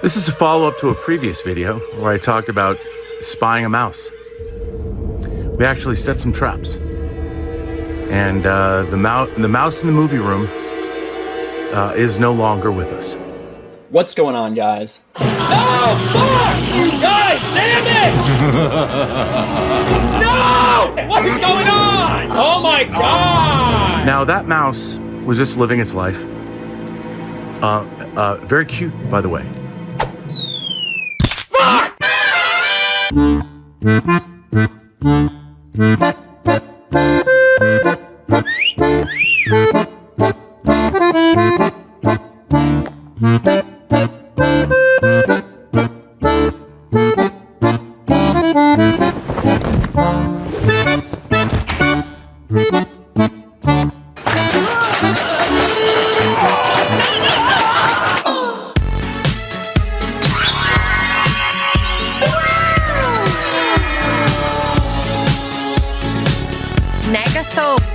This is a follow-up to a previous video where I talked about spying a mouse. We actually set some traps. And the mouse in the movie room is no longer with us. What's going on, guys? Oh, fuck! God damn it! No! What is going on? Oh my god! Now, that mouse was just living its life. Very cute, by the way. Fuck!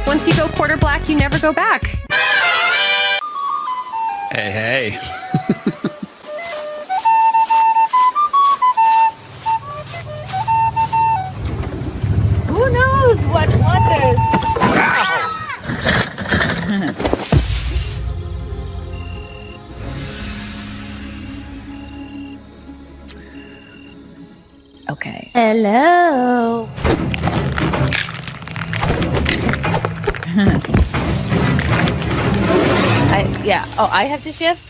Once you go quarter black, you never go back. Hey. Who knows what wonders? Okay. Hello. I have to shift?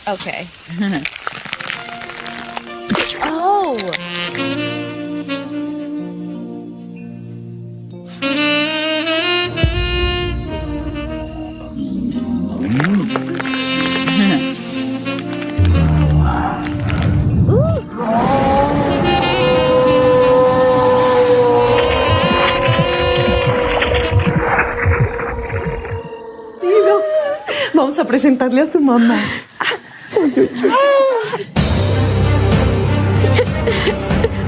Okay. Oh! Vamos a presentarle a su mamá.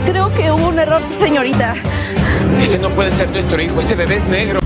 Creo que hubo un error, señorita. Ese no puede ser nuestro hijo, ese bebé es negro.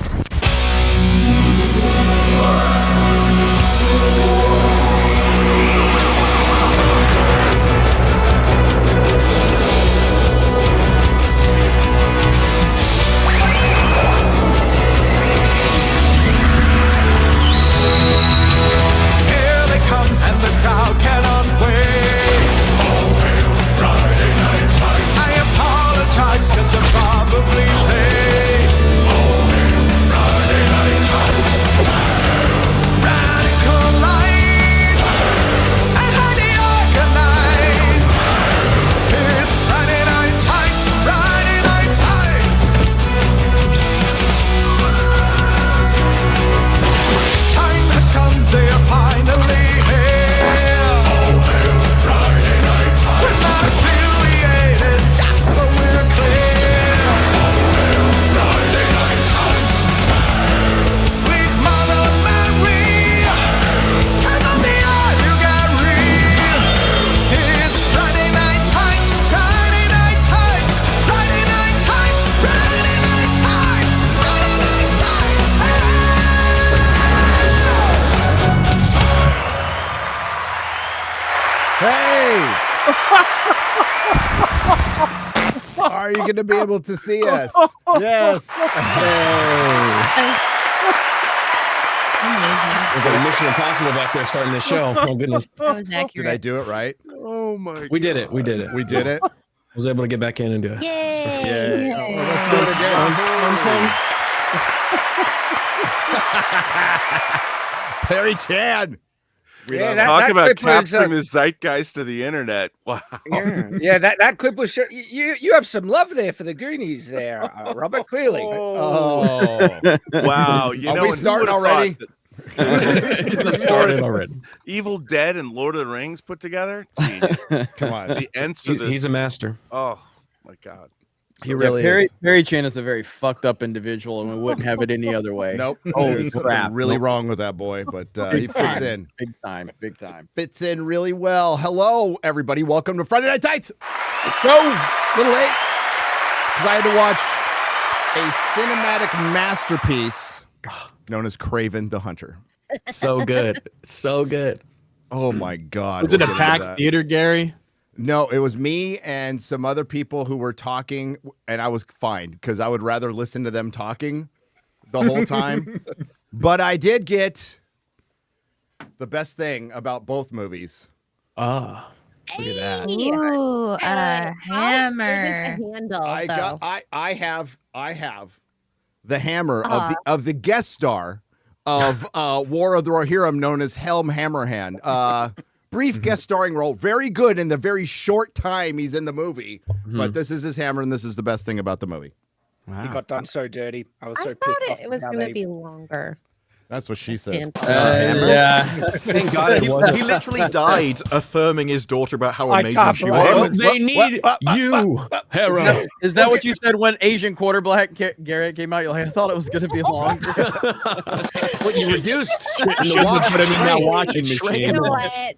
Are you going to be able to see us? Yes. There's a Mission Impossible back there starting the show. Oh goodness. That was accurate. Did I do it right? Oh my god. We did it. We did it? I was able to get back in and do it. Yay! Oh, let's do it again. Perry Chan. Talk about capturing the zeitgeist of the internet. Wow. Yeah, that clip was. You have some love there for the Goonies, there, Robert. Clearly. Oh, wow. You know, we starting already? It's started already. Evil Dead and Lord of the Rings put together. Genius. Come on. The ends. He's a master. Oh my god. He really is. Perry Chan is a very fucked up individual, and we wouldn't have it any other way. Nope. Holy There's crap. something really wrong with that boy, but he fits in. Big time. Big time. Fits in really well. Hello, everybody. Welcome to Friday Night Tights. Let's go. Little late because I had to watch a cinematic masterpiece known as Kraven the Hunter. So good. So good. Oh my God. Was it a packed theater, Gary? No, it was me and some other people who were talking, and I was fine because I would rather listen to them talking the whole time. But I did get the best thing about both movies. Ah, look at that. Ooh, a hammer. It is the handle, I have the hammer of the guest star of War of the Rohirrim, known as Helm Hammerhand. Brief guest starring role, very good in the very short time he's in the movie. But this is his hammer, and this is the best thing about the movie. Wow. He got done so dirty. I was so thought pissed off it was going to be longer. That's what she said. Yeah. Thank God he literally died affirming his daughter about how amazing she was. They need you, Hera. Is that what you said when Asian quarterback Garrett came out? You're like, I thought it was going to be longer. What you reduced in the watch, but I mean now watching machine. You know what?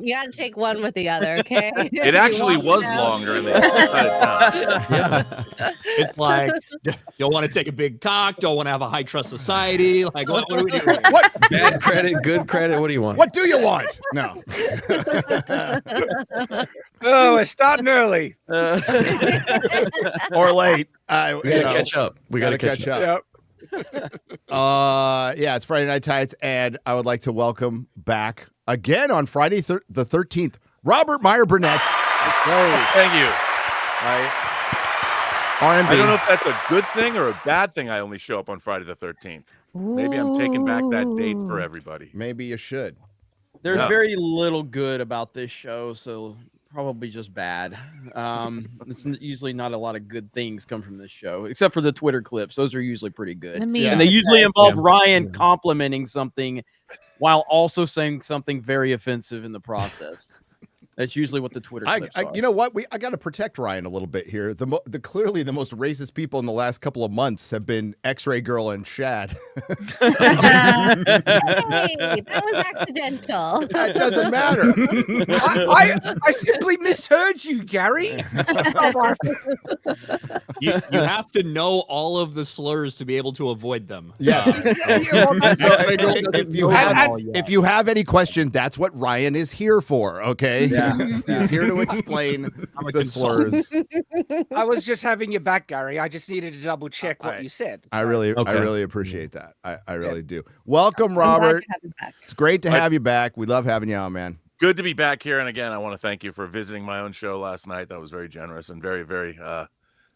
You got to take one with the other, okay? It actually was longer. It's like, don't want to take a big cock, don't want to have a high trust society. Like, what are we doing? What? Bad credit, good credit. What do you want? What do you want? No. Oh, we're starting early. Or late. We gotta catch up. We gotta catch up. Yep. Yeah, it's Friday Night Tights, and I would like to welcome back again on Friday the 13th, Robert Meyer Burnett. Thank you. RMB. I don't know if that's a good thing or a bad thing. I only show up on Friday the 13th. Maybe I'm taking back that date for everybody. Maybe you should. There's very little good about this show, so probably just bad. It's usually not a lot of good things come from this show, except for the Twitter clips. Those are usually pretty good. I mean, And they usually involve Ryan complimenting something while also saying something very offensive in the process. That's usually what the Twitter clips are. You know what? I got to protect Ryan a little bit here. Clearly the most racist people in the last couple of months have been X-Ray Girl and Shad. Hey, that was accidental. That doesn't matter. I simply misheard you, Gary. You have to know all of the slurs to be able to avoid them. Yes. If you have any question, that's what Ryan is here for, okay? Yeah. He's here to explain the slurs. I was just having your back, Gary. I just needed to double check what you said. I really appreciate that. I really do. Welcome, Robert. It's great to have you back. We love having you on, man. Good to be back here. And again, I want to thank you for visiting my own show last night. That was very generous and very, very,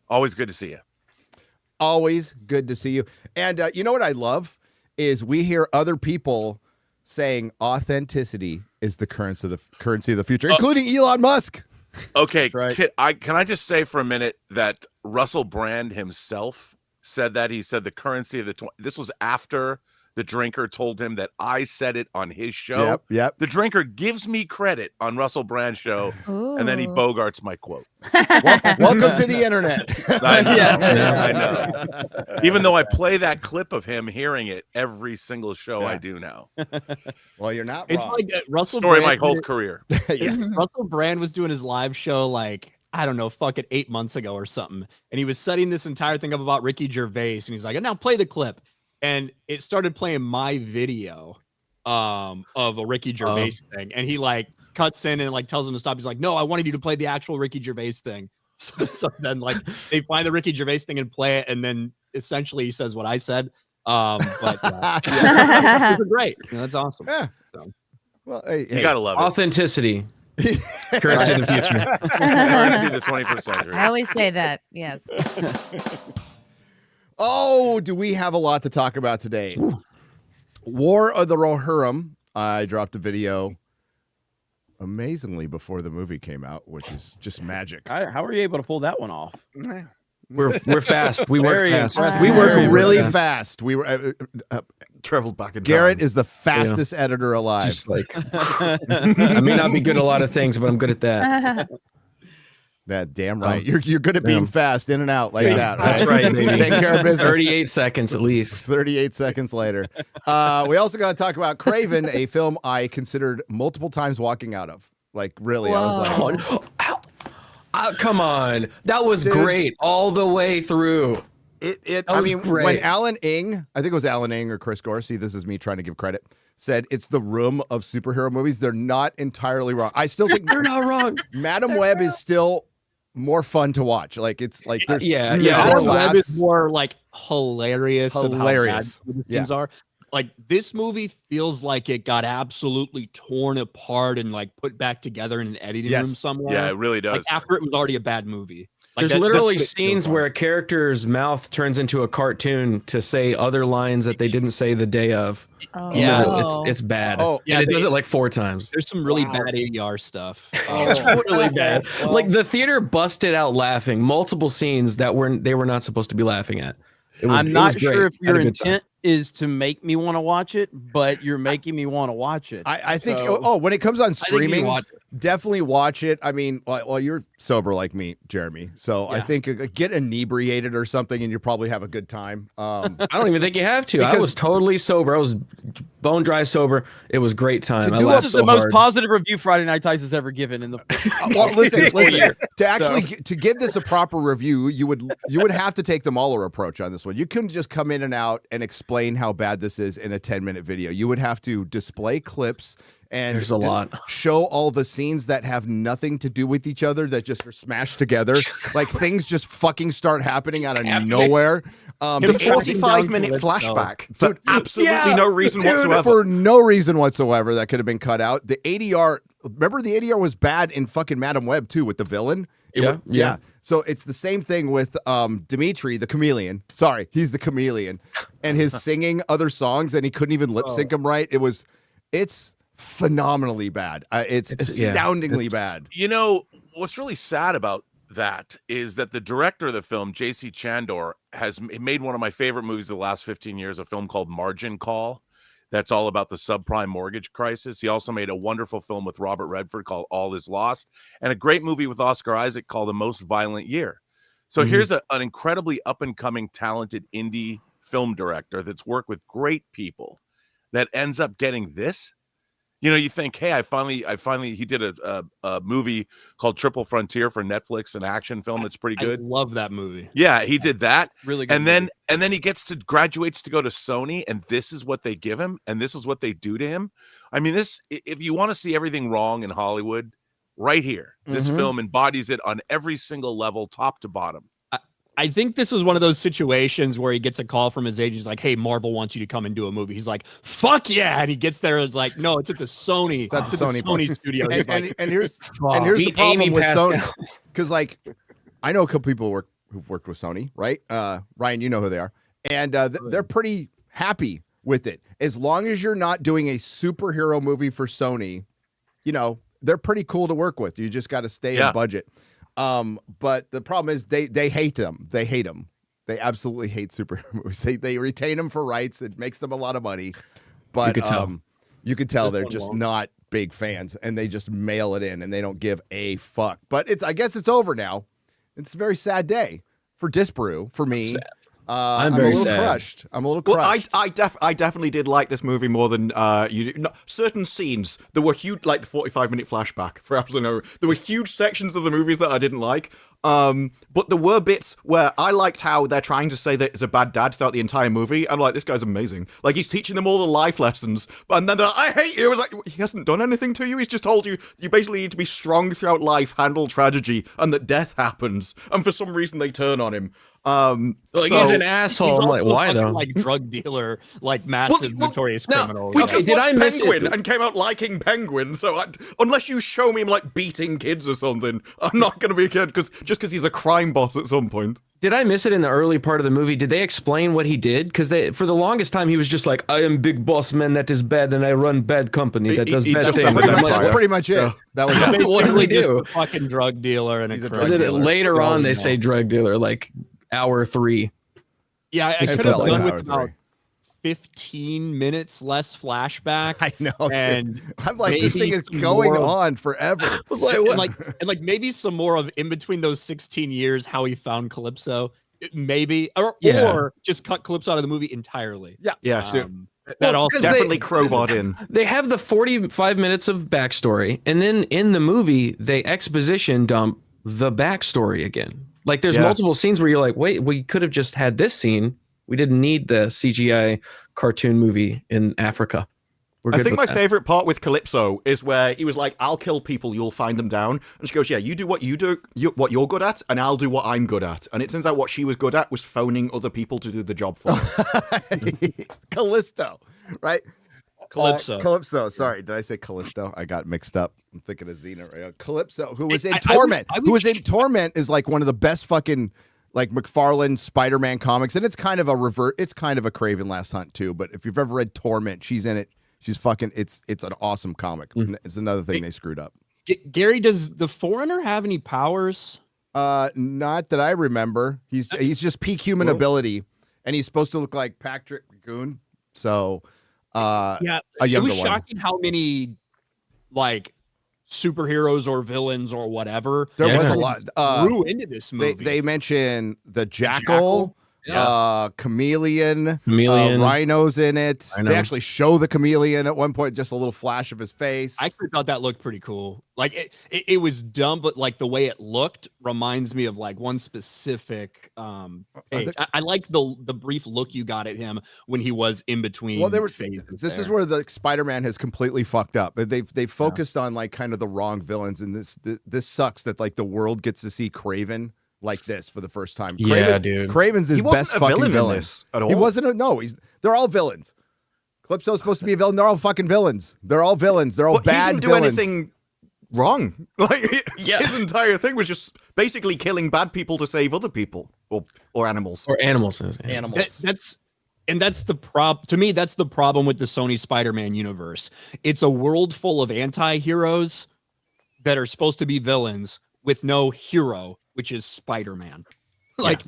always good to see you. Always good to see you. And you know what I love is we hear other people saying authenticity is the currency of the future, including Elon Musk. Okay, right. Can I just say for a minute that Russell Brand himself said that? He said the currency of the this was after the drinker told him that I said it on his show. Yep. The drinker gives me credit on Russell Brand's show, and then he bogarts my quote. Welcome to the internet. I know. Even though I play that clip of him hearing it every single show I do now. Well, you're not wrong. It's like Russell Story Brand my whole career. Russell Brand was doing his live show like, I don't know, fucking 8 months ago or something. And he was setting this entire thing up about Ricky Gervais. And he's like, and now play the clip. And it started playing my video of a Ricky Gervais thing. And he like cuts in and like tells him to stop. He's like, no, I wanted you to play the actual Ricky Gervais thing. So then like they find the Ricky Gervais thing and play it. And then essentially he says what I said. But those are great. You know, that's awesome. Yeah. So. Well, hey, You gotta love it. Authenticity. Currency of the future. Currency of the 21st century. I always say that. Yes. Oh, do we have a lot to talk about today? War of the Rohirrim. I dropped a video amazingly before the movie came out, which is just magic. How are you able to pull that one off? We're fast. We work fast. We work really fast. We were Traveled back in Garrett time. is the fastest editor alive. Just like I may not be good at a lot of things, but I'm good at that. That damn right. You're good at being fast in and out like that. Right? That's right, baby. Take care of business. 38 seconds at least. 38 seconds later. We also got to talk about Kraven, a film I considered multiple times walking out of. Like, really, I was like... Come on. That was great all the way through. I mean, when Alan Ing, I think it was Alan Ing or Chris Gorey, this is me trying to give credit, said it's the room of superhero movies, they're not entirely wrong. I still think they're not wrong. Madam Web is still more fun to watch. Like it's like there's Madam Web is more like hilarious. Hilarious. Of how bad the things are. Like this movie feels like it got absolutely torn apart and like put back together in an editing room somewhere. Yeah, it really does. Like after it was already a bad movie. Like There's literally scenes where a character's mouth turns into a cartoon to say other lines that they didn't say the day of. Oh. Yeah, it's bad. Oh, and it does it like 4 times. There's some really bad ADR stuff. It's really bad. Like the theater busted out laughing. Multiple scenes that they were not supposed to be laughing at. I'm not sure if your intent is to make me want to watch it, but you're making me want to watch it. I think, when it comes on streaming, definitely watch it. I mean, well, you're sober like me, Jeremy. So I think get inebriated or something and you probably have a good time. I don't even think you have to. I was totally sober. I was bone dry sober. It was great time. This is the most positive review Friday Night Tights has ever given in the well, listen, to give this a proper review, you would have to take the Mahler approach on this one. You couldn't just come in and out and explain how bad this is in a 10-minute video. You would have to display clips and there's a lot. Show all the scenes that have nothing to do with each other, that just are smashed together. Like things just fucking start happening out of nowhere. The 45-minute flashback for absolutely no reason whatsoever. For no reason whatsoever that could have been cut out. The ADR, remember the ADR was bad in fucking Madam Web too with the villain? Yeah. So it's the same thing with Dimitri, the chameleon. Sorry, he's the chameleon. And his singing other songs and he couldn't even lip sync them right. It's phenomenally bad. It's astoundingly bad. You know, what's really sad about that is that the director of the film, J.C. Chandor, has made one of my favorite movies of the last 15 years, a film called Margin Call. That's all about the subprime mortgage crisis. He also made a wonderful film with Robert Redford called All Is Lost, and a great movie with Oscar Isaac called The Most Violent Year. So here's an incredibly up-and-coming, talented indie film director that's worked with great people that ends up getting this. You know, you think, hey, I finally, he did a movie called Triple Frontier for Netflix, an action film that's pretty good. I love that movie. Yeah, he did that. Really good. And then he graduates to go to Sony, and this is what they give him, and this is what they do to him. I mean, if you want to see everything wrong in Hollywood, right here, this film embodies it on every single level, top to bottom. I think this was one of those situations where he gets a call from his agent. He's like, hey, Marvel wants you to come and do a movie. He's like, fuck yeah. And he gets there and it's like, no, it's at the Sony. It's at the Sony studio. And here's the problem with Sony. Because, like, I know a couple people who've worked with Sony, right? Ryan, you know who they are. And they're pretty happy with it. As long as you're not doing a superhero movie for Sony, you know, they're pretty cool to work with. You just got to stay in budget. But the problem is they hate them. They hate them. They absolutely hate superhero movies. They retain them for rights. It makes them a lot of money. But you could tell they're just not big fans, and they just mail it in, and they don't give a fuck. But I guess it's over now. It's a very sad day for Disparu, for me. I'm a little crushed. I'm a little crushed. Well, I definitely did like this movie more than you do. No, certain scenes, there were huge, like the 45-minute flashback for absolutely no. There were huge sections of the movies that I didn't like. But there were bits where I liked how they're trying to say that it's a bad dad throughout the entire movie. I'm like, this guy's amazing. Like, he's teaching them all the life lessons, and then they're like, I hate you. I was like, he hasn't done anything to you. He's just told you basically need to be strong throughout life, handle tragedy, and that death happens. And for some reason, they turn on him. He's an asshole. He's I'm like, why though? Like drug dealer, like massive notorious criminal. Did I miss Penguin and came out liking Penguin? So unless you show me him like beating kids or something, I'm not going to be a kid because he's a crime boss at some point. Did I miss it in the early part of the movie? Did they explain what he did? Because for the longest time he was just like, I am big boss man that is bad and I run bad company that does bad things. That's pretty much it. That was what does he do? A fucking drug dealer and a drug dealer. Later on they say drug dealer, like hour 3. Yeah, I could have done with about 15 minutes less flashback. I know, and dude. I'm like, this thing is going on forever. I was like, what? and maybe some more of in between those 16 years how he found Calypso, maybe, or just cut Calypso out of the movie entirely. Yeah. That also definitely crowbarred in. They have the 45 minutes of backstory, and then in the movie they exposition dump the backstory again. Like there's multiple scenes where you're like, wait, we could have just had this scene. We didn't need the CGI cartoon movie in Africa. I think my favorite part with Calypso is where he was like, I'll kill people, you'll find them down. And she goes, yeah, you do what you do, what you're good at, and I'll do what I'm good at. And it turns out what she was good at was phoning other people to do the job for her. Callisto, right? Calypso. Calypso. Sorry, did I say Callisto? I got mixed up. I'm thinking of Xena right now. Calypso, who was in Torment. Who was in Torment is like one of the best fucking like McFarlane Spider-Man comics. And it's kind of a Kraven Last Hunt too. But if you've ever read Torment, she's in it. She's fucking. It's an awesome comic. It's another thing they screwed up. Gary, does the Foreigner have any powers? Not that I remember. He's just peak human ability, and he's supposed to look like Patrick Goon. So, yeah, it was shocking how many like superheroes or villains or whatever there was a lot. Grew into this movie. They mention the Jackal. Chameleon. Rhino's in it. They actually show the chameleon at one point, just a little flash of his face. I actually thought that looked pretty cool. Like it was dumb, but like the way it looked reminds me of like one specific page. I like the brief look you got at him when he was in between. Well, this is where the Spider-Man has completely fucked up. They've focused on like kind of the wrong villains, and this sucks that like the world gets to see Kraven like this for the first time. Dude. Craven's his best fucking villain at all. He wasn't. They're all villains. Calypso's supposed to be a villain. They're all fucking villains. They're all villains. They're all bad he didn't villains. do anything wrong. Like his entire thing was just basically killing bad people to save other people or animals. Or animals. Animals. That's the to me, that's the problem with the Sony Spider-Man universe. It's a world full of anti-heroes that are supposed to be villains with no hero, which is Spider-Man. Like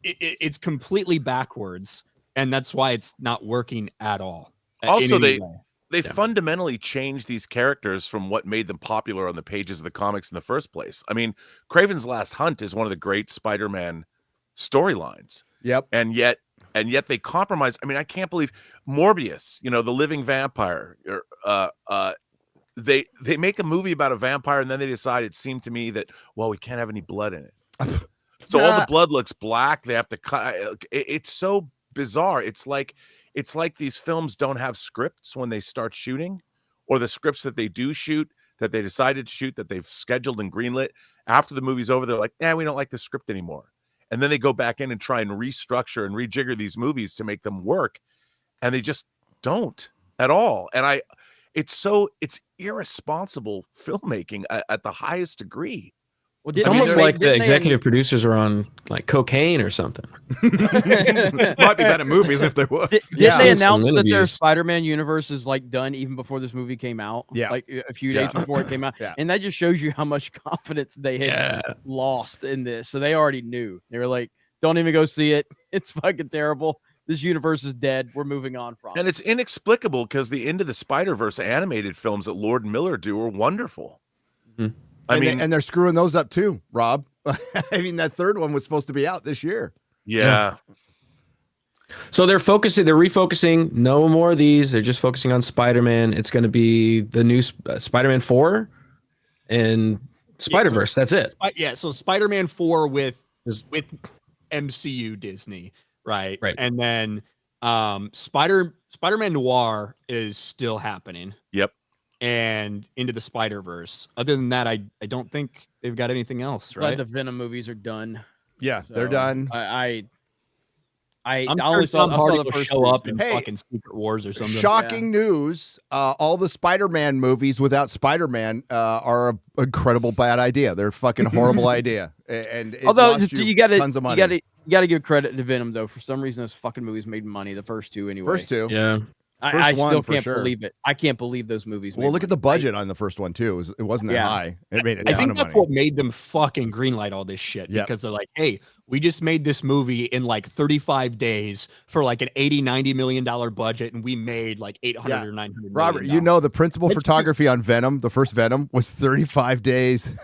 it's completely backwards, and that's why it's not working at all. Also, they fundamentally changed these characters from what made them popular on the pages of the comics in the first place. I mean, Kraven's Last Hunt is one of the great Spider-Man storylines. Yep. And yet they compromise. I mean, I can't believe Morbius, the living vampire. They make a movie about a vampire, and then they decide, it seemed to me, that, well, we can't have any blood in it. So all the blood looks black. They have to cut. It's so bizarre. It's like these films don't have scripts when they start shooting, or the scripts that they do shoot, that they decided to shoot, that they've scheduled and greenlit. After the movie's over, they're like, we don't like the script anymore. And then they go back in and try and restructure and rejigger these movies to make them work. And they just don't at all. And it's irresponsible filmmaking at the highest degree. Well, it's almost like the executive producers are on like cocaine or something. Might be better movies if they were. Did they announce that their Spider-Man universe is like done even before this movie came out? Yeah, like a few days before it came out. And that just shows you how much confidence they had lost in this. So they already knew. They were like, "Don't even go see it. It's fucking terrible. This universe is dead. We're moving on from." And it's inexplicable because the Into the Spider-Verse animated films that Lord and Miller do are wonderful. Mm-hmm. And they're screwing those up too, Rob. I mean, that third one was supposed to be out this year. Yeah. So they're refocusing. No more of these. They're just focusing on Spider-Man. It's going to be the new Spider-Man 4 and Spider-Verse. That's it. So Spider-Man 4 with MCU Disney, right? Right. And then Spider-Man Noir is still happening. Yep. And Into the Spider-Verse. Other than that, I don't think they've got anything else, right? The Venom movies are done. Yeah, they're done. I I'm only sure Tom saw Hardy the will first show up three. in fucking Secret Wars or something. Shocking news. All the Spider-Man movies without Spider-Man are an incredible bad idea. They're a fucking horrible idea. And although you got tons of money. You got to give credit to Venom though. For some reason, those fucking movies made money. The first two, anyway. First two, yeah. I still can't believe it. I can't believe those movies. Well, look at the budget on the first one too. It wasn't that high. It made a ton of money. I think that's what made them fucking greenlight all this shit because they're like, hey, we just made this movie in like 35 days for like an $80-90 million budget, and we made like 800 or 900. Robert, you know the principal photography on Venom, the first Venom, was 35 days.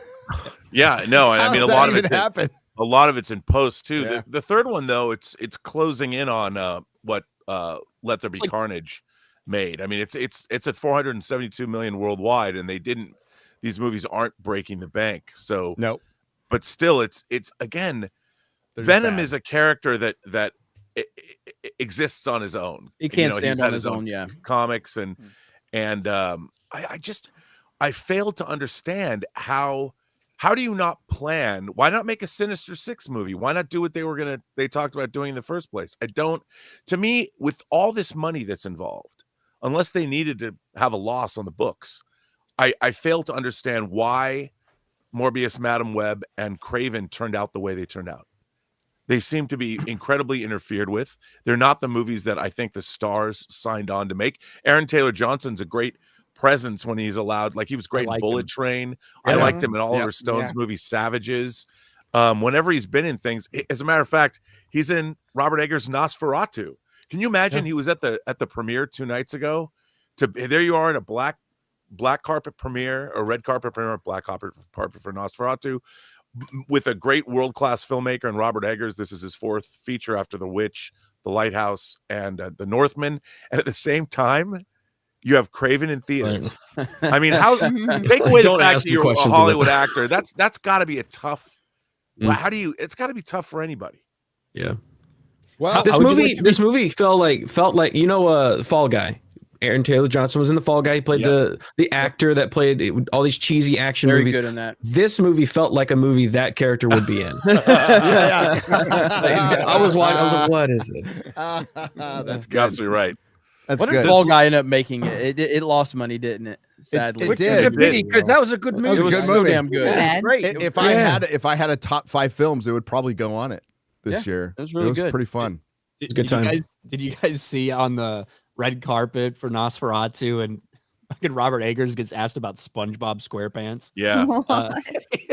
Yeah, no, I mean a lot of it happened. A lot of it's in post too. Yeah. The third one though, it's closing in on what Let There Be Carnage made. I mean, it's at 472 million worldwide, and these movies aren't breaking the bank. So no. but still, it's again, They're just Venom bad. is a character that exists on his own. He can't stand he's on had his own, yeah. comics and I failed to understand how do you not plan? Why not make a Sinister Six movie? Why not do what they talked about doing in the first place? To me, with all this money that's involved, unless they needed to have a loss on the books, I fail to understand why Morbius, Madam Web, and Kraven turned out the way they turned out. They seem to be incredibly interfered with. They're not the movies that I think the stars signed on to make. Aaron Taylor Johnson's a great presence when he's allowed. Like, he was great in Bullet Train. I liked him in Oliver Stone's movie Savages. Whenever he's been in things, as a matter of fact, he's in Robert Eggers' Nosferatu. Can you imagine? He was at the premiere 2 nights ago. There you are in a black carpet premiere, or red carpet premiere, black carpet for Nosferatu, with a great world-class filmmaker in Robert Eggers. This is his 4th feature after The Witch, The Lighthouse, and The Northman. And at the same time, you have Kraven in theaters. Right. I mean, how take away the fact that you're a Hollywood actor. That's got to be a tough. How do you? It's got to be tough for anybody. Yeah. Well, this movie felt like Fall Guy. Aaron Taylor Johnson was in the Fall Guy. He played the actor that played all these cheesy action movies. Very good in that. This movie felt like a movie that character would be in. I was watching. I was like, "What is it?" That's good. You're absolutely right. That's what good. did Fall Guy end up making it? It lost money, didn't it? Sadly, Which is a pity, because that was a good movie. That was a good movie. So damn good. It was great. If I had a top 5 films, it would probably go on it this year. It was really good. Pretty fun. It's a good time. Did you guys see on the red carpet for Nosferatu and fucking Robert Eggers gets asked about SpongeBob SquarePants? Yeah.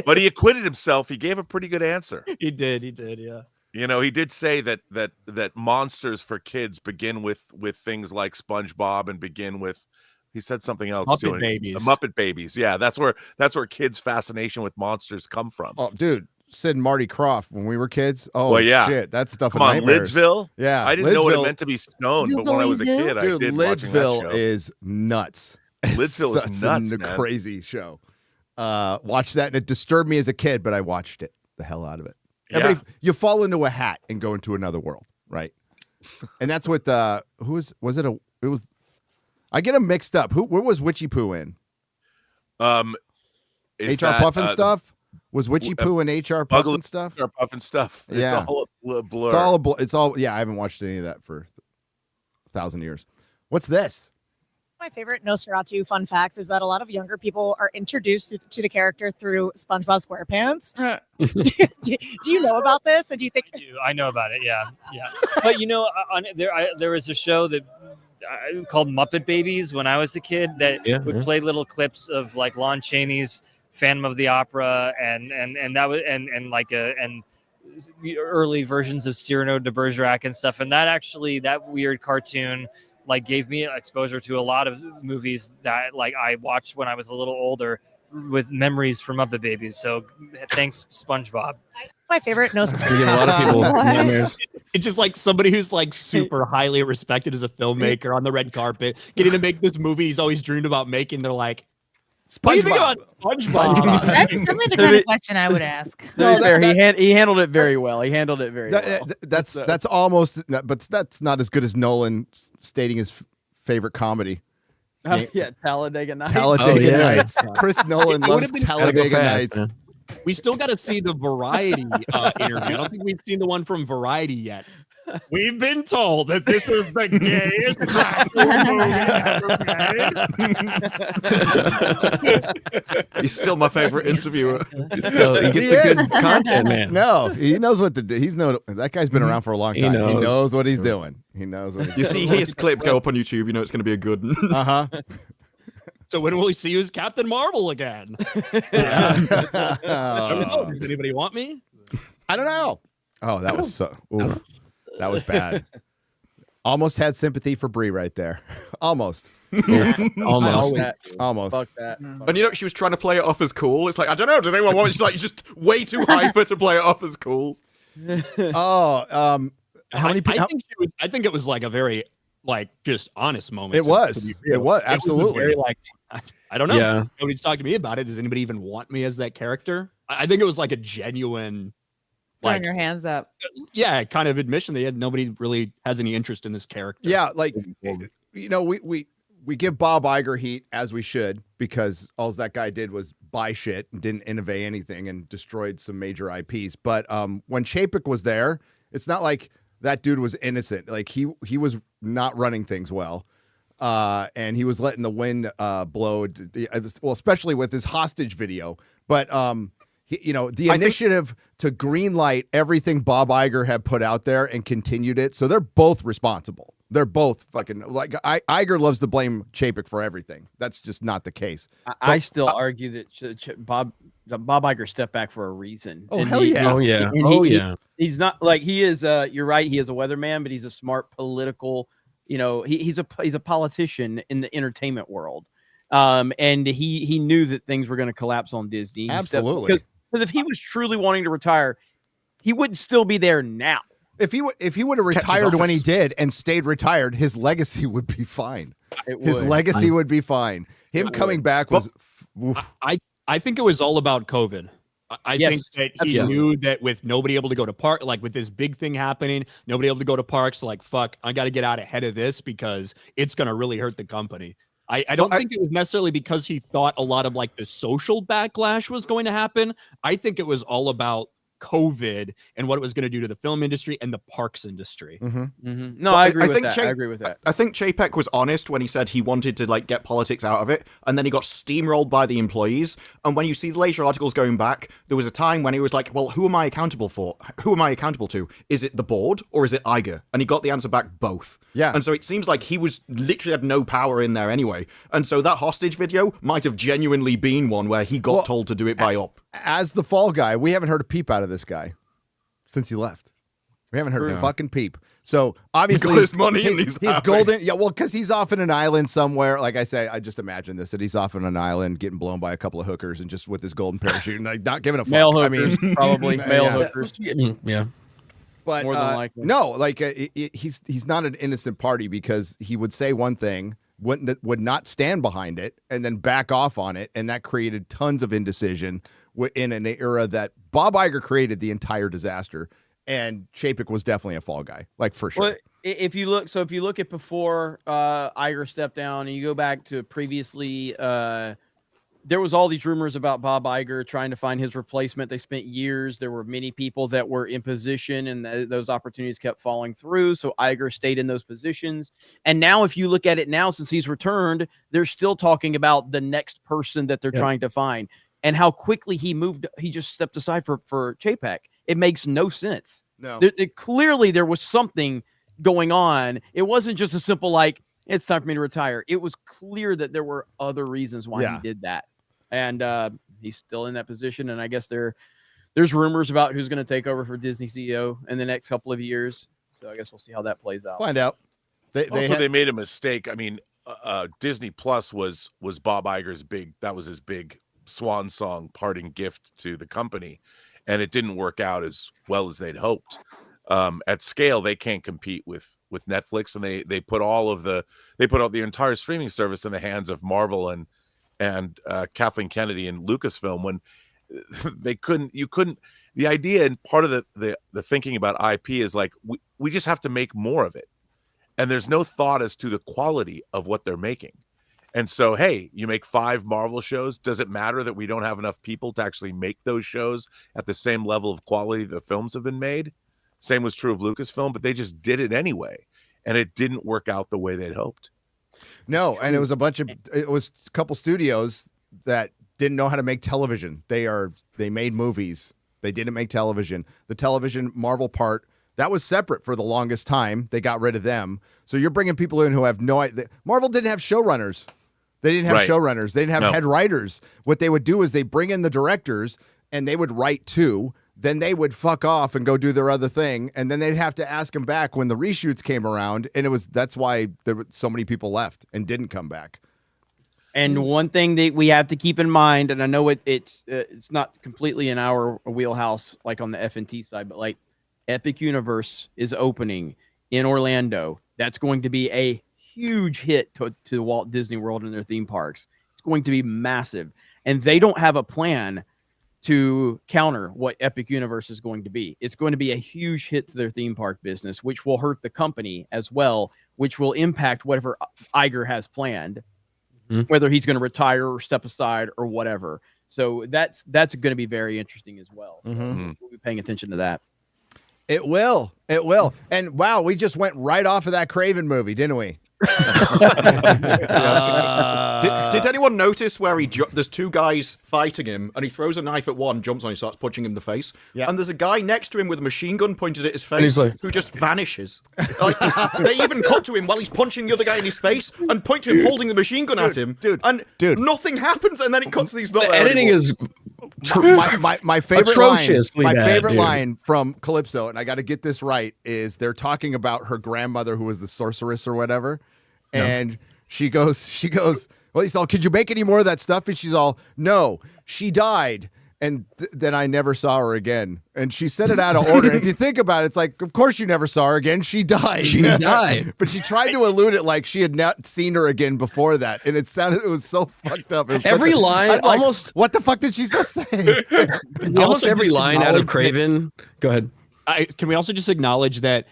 But he acquitted himself. He gave a pretty good answer. He did, yeah. You know, he did say that monsters for kids begin with things like SpongeBob and begin with, he said something else too. Muppet Babies. Muppet Babies. Yeah, that's where kids' fascination with monsters come from. Oh, dude, Sid and Marty Krofft when we were kids. Oh, well, yeah. Shit, that stuff. Come on, nightmares. Lidsville. Yeah, I didn't know what it meant to be stoned, but when I was a kid, I did. Lidsville is nuts. Lidsville is nuts, man. Crazy show. Watched that and it disturbed me as a kid, but I watched it. The hell out of it. Everybody, you fall into a hat and go into another world, right? And that's what I get them mixed up. Where was Witchy Poo in? HR Puffin stuff? Was Witchy Poo and HR Puffin stuff? HR Puffin stuff. Yeah. It's all a blur. It's all yeah, I haven't watched any of that for 1,000 years. What's this? My favorite Nosferatu fun facts is that a lot of younger people are introduced to the character through SpongeBob SquarePants. Do you know about this? And do you think I know about it? Yeah. But there was a show that called Muppet Babies when I was a kid that would play little clips of like Lon Chaney's Phantom of the Opera and that was and early versions of Cyrano de Bergerac and stuff. And that weird cartoon like gave me exposure to a lot of movies that like I watched when I was a little older with memories from Muppet Babies. So thanks, SpongeBob. my favorite Nosferatu? A lot of people nightmares. It's just like somebody who's like super highly respected as a filmmaker on the red carpet, getting to make this movie he's always dreamed about making. They're like, what do you think about SpongeBob? That's definitely the kind of question I would ask. He handled it very well. That's almost, but that's not as good as Nolan stating his favorite comedy. Talladega Nights. Talladega Nights. Chris Nolan loves Talladega Nights. Man. We still got to see the Variety interview. I don't think we've seen the one from Variety yet. We've been told that this is the gayest movie. He's still my favorite interviewer. So he gets the good content, man. No, he knows what to do. That guy's been around for a long time. He knows what he's doing. He knows what he's doing. You see his clip go up on YouTube, you know it's going to be a good one. Uh-huh. So when will we see you as Captain Marvel again? Yeah. I don't know. Does anybody want me? I don't know. Oh, that was so... Oof. That was bad. Almost had sympathy for Brie right there. Almost. Almost. Fuck that. And you know, she was trying to play it off as cool. It's like, I don't know, does anyone want it? She's like, just way too hyper to play it off as cool. How many people? I think it was like a very like just honest moments. It was. It was absolutely. Very, like, I don't know. Yeah. Nobody's talked to me about it. Does anybody even want me as that character? I think it was like a genuine, Throwing like, your hands up. yeah, kind of admission they had. Nobody really has any interest in this character. Yeah, like we give Bob Iger heat as we should, because all that guy did was buy shit and didn't innovate anything and destroyed some major IPs. But when Chapek was there, it's not like that dude was innocent. Like he was not running things well. And he was letting the wind blow, well, especially with his hostage video. But the initiative to greenlight everything Bob Iger had put out there and continued it. So they're both responsible. They're both fucking like Iger loves to blame Chapek for everything. That's just not the case. I still argue that Bob Iger stepped back for a reason. Oh, hell yeah. He's not like he is. You're right. He is a weatherman, but he's a smart political. He's a politician in the entertainment world. And he knew that things were going to collapse on Disney. Absolutely. Because if he was truly wanting to retire, he wouldn't still be there now. If he would have retired when he did and stayed retired, his legacy would be fine. His legacy would be fine. Him coming back was. I think it was all about COVID. I think that he knew that with nobody able to go to park, like with this big thing happening, nobody able to go to parks, like, fuck, I got to get out ahead of this because it's going to really hurt the company. I don't think it was necessarily because he thought a lot of like the social backlash was going to happen. I think it was all about COVID and what it was going to do to the film industry and the parks industry. No, I agree with that. I agree with that. I think Chapek was honest when he said he wanted to like get politics out of it, and then he got steamrolled by the employees. And when you see the later articles going back, there was a time when he was like, well, who am I accountable for? Who am I accountable to? Is it the board or is it Iger? And he got the answer back, both. Yeah. And so it seems like he was literally had no power in there anyway. And so that hostage video might have genuinely been one where he got told to do it by up. As the fall guy, we haven't heard a peep out of this guy since he left. We haven't heard a fucking peep. So obviously, his money and he's golden. Yeah, well, because he's off in an island somewhere. Like I say, I just imagine this: that he's off on an island, getting blown by a couple of hookers, and just with his golden parachute, and like not giving a fuck. Male hookers, probably male hookers. Yeah. But more than likely. no, like he's not an innocent party, because he would say one thing, would not stand behind it, and then back off on it, and that created tons of indecision in an era that Bob Iger created the entire disaster, and Chapek was definitely a fall guy, like for sure. Well, if you look at before Iger stepped down, and you go back to previously, there was all these rumors about Bob Iger trying to find his replacement. They spent years. There were many people that were in position, and those opportunities kept falling through. So Iger stayed in those positions. And now, if you look at it now, since he's returned, they're still talking about the next person that they're trying to find, and how quickly he moved. He just stepped aside for Chapek. It makes no sense. No, clearly there was something going on. It wasn't just a simple like, it's time for me to retire. It was clear that there were other reasons why he did that. And he's still in that position. And I guess there's rumors about who's going to take over for Disney CEO in the next couple of years. So I guess we'll see how that plays out. Find out. They made a mistake. I mean, Disney Plus was Bob Iger's that was his big swan song parting gift to the company. And it didn't work out as well as they'd hoped. At scale, they can't compete with Netflix, and they put out the entire streaming service in the hands of Marvel and Kathleen Kennedy and Lucasfilm, when you couldn't. The idea and part of the thinking about IP is like we just have to make more of it, and there's no thought as to the quality of what they're making. And so, hey, you make 5 Marvel shows. Does it matter that we don't have enough people to actually make those shows at the same level of quality the films have been made? Same was true of Lucasfilm, but they just did it anyway, and it didn't work out the way they'd hoped. No, and it was a couple studios that didn't know how to make television. They made movies. They didn't make television. The television Marvel part, that was separate for the longest time. They got rid of them. So you're bringing people in who have no idea. Marvel didn't have showrunners. They didn't have showrunners. They didn't have head writers. What they would do is they bring in the directors, and they would write too. Then they would fuck off and go do their other thing, and then they'd have to ask them back when the reshoots came around, and that's why there were so many people left and didn't come back. And one thing that we have to keep in mind, and I know it's not completely in our wheelhouse, like on the FNT side, but like Epic Universe is opening in Orlando That's going to be a huge hit to Walt Disney World and their theme parks. It's going to be massive. And they don't have a plan to counter what Epic Universe is going to be. It's going to be a huge hit to their theme park business, which will hurt the company as well, which will impact whatever Iger has planned, whether he's going to retire or step aside or whatever. So that's going to be very interesting as well. So we'll be paying attention to that. It will. It will. And wow, we just went right off of that Kraven movie, didn't we? Did anyone notice where there's two guys fighting him and he throws a knife at one, jumps on him, starts punching him in the face, and there's a guy next to him with a machine gun pointed at his face who just vanishes. Like, they even cut to him while he's punching the other guy in his face and point to him holding the machine gun at him, and nothing happens, and then it cuts to these. The editing is my favorite atrociously line. My bad, favorite dude. line from Calypso, and I got to get this right, is they're talking about her grandmother who was the sorceress or whatever. And she goes, well, he's all, could you make any more of that stuff? And she's all, no, she died. And then I never saw her again. And she said it out of order. If you think about it, it's like, of course you never saw her again. She died. She died. But she tried to allude it like she had not seen her again before that. And it was so fucked up. It was Every line, I'm like, almost. What the fuck did she just say? Almost every line out of Kraven. Go ahead. Can we also just acknowledge that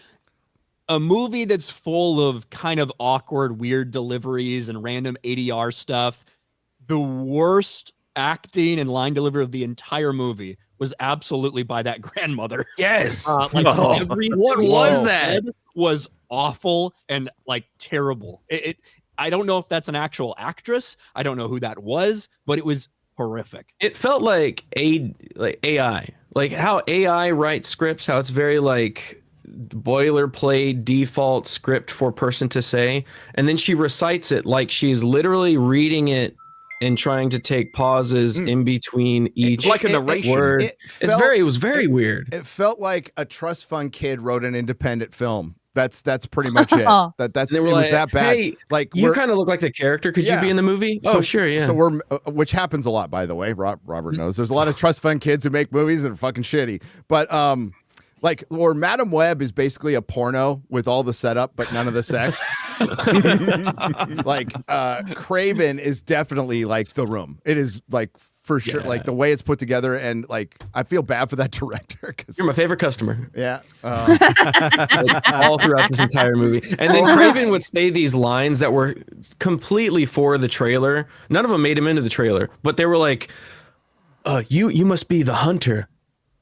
a movie that's full of kind of awkward, weird deliveries and random ADR stuff, the worst acting and line delivery of the entire movie was absolutely by that grandmother. Yes. Every what was that? Was awful and like terrible. I don't know if that's an actual actress. I don't know who that was, but it was horrific. It felt like AI, like how AI writes scripts, how it's very like boilerplate default script for a person to say, and then she recites it like she's literally reading it and trying to take pauses in between each like a narration word. It was very weird. It felt like a trust fund kid wrote an independent film. That's pretty much it. It was that bad. Hey, like you kind of look like the character. Could you be in the movie? So, oh, sure, yeah. So we're, which happens a lot, by the way. Robert knows. There's a lot of trust fund kids who make movies that are fucking shitty. But like, or Madam Web is basically a porno with all the setup but none of the sex. Like Kraven is definitely like The Room. It is like for sure, like the way it's put together, and like I feel bad for that director. You're my favorite customer. Yeah, like, all throughout this entire movie. And then Kraven would say these lines that were completely for the trailer. None of them made him into the trailer, but they were like, "You must be the hunter.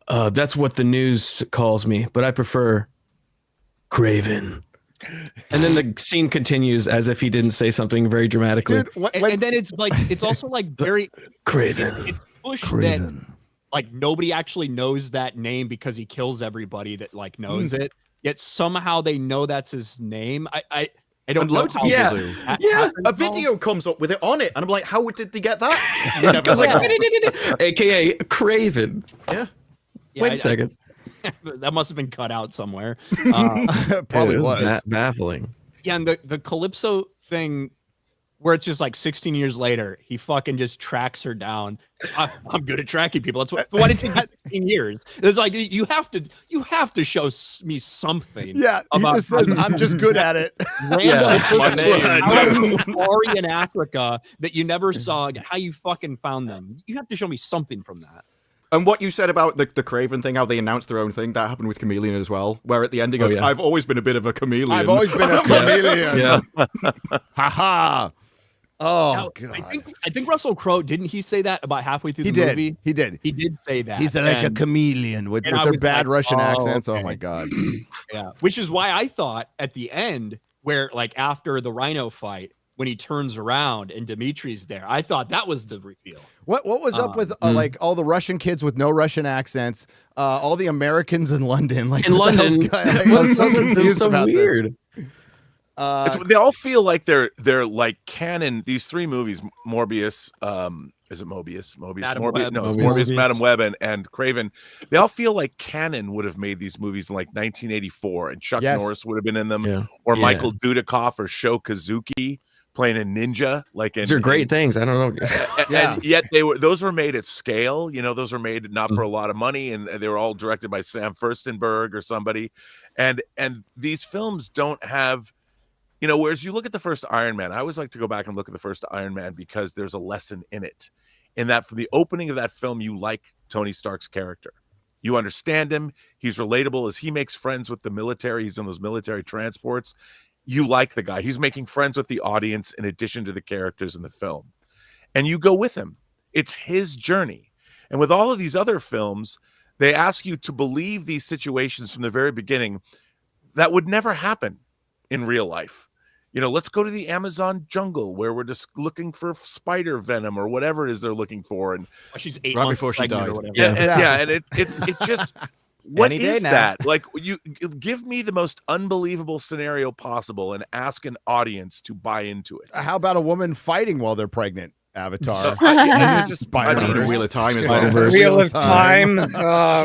That's what the news calls me, but I prefer Kraven." And then the scene continues as if he didn't say something very dramatically. Dude, and then it's like it's also like very Kraven. It's pushed that like nobody actually knows that name because he kills everybody that like knows it. Yet somehow they know that's his name. I don't and know loads of how people that do. happens A all. video comes up with it on it, and I'm like, how did they get that? AKA Kraven. Yeah. Wait a second. That must have been cut out somewhere. Probably was baffling. Yeah, and the Calypso thing, where it's just like 16 years later, he fucking just tracks her down. I'm good at tracking people. That's why did it take 16 years? It's like you have to show me something. Yeah, he just says I'm just good at it. Random story in Africa that you never saw. How you fucking found them? You have to show me something from that. And what you said about the Kraven thing, how they announced their own thing, that happened with Chameleon as well, where at the end he goes, I've always been a bit of a chameleon. I've always been a chameleon. Yeah. Ha ha. Oh, Now, God. I think Russell Crowe, didn't he say that about halfway through He the did. movie? He did. He did say that. He's like a And- chameleon with and I their was bad like, Russian oh, accents. okay. Oh, my God. Yeah, which is why I thought at the end, where like after the Rhino fight, when he turns around and Dimitri's there, I thought that was the reveal. What was up with like all the Russian kids with no Russian accents, all the Americans in London? Like In what the London, hell's I was so confused so about weird. this. They all feel like they're like canon. These three movies, Morbius, is it Mobius? Madam Morbius. Web. No, it's Morbius. Morbius, Madam Web, and Kraven. They all feel like canon would have made these movies in like 1984, and Chuck Yes. Norris would have been in them, Yeah. or Yeah. Michael Dudikoff or Sho Kazuki playing a ninja. Like These are great things. I don't know. And yet those were made at scale. You know, those were made not for a lot of money, and they were all directed by Sam Furstenberg or somebody. And these films don't have You know, whereas you look at the first Iron Man, I always like to go back and look at the first Iron Man because there's a lesson in it. In that, from the opening of that film, you like Tony Stark's character. You understand him. He's relatable as he makes friends with the military. He's in those military transports. You like the guy. He's making friends with the audience in addition to the characters in the film. And you go with him. It's his journey. And with all of these other films, they ask you to believe these situations from the very beginning that would never happen in real life. You know, let's go to the Amazon jungle where we're just looking for spider venom or whatever it is they're looking for. And she's 8 right months before she pregnant or died. whatever. yeah, and it just what Any day is now. that? Like, you give me the most unbelievable scenario possible and ask an audience to buy into it. How about a woman fighting while they're pregnant? Avatar. Spider-Verse. Wheel of Time as well. Spider-Verse. Wheel of Time.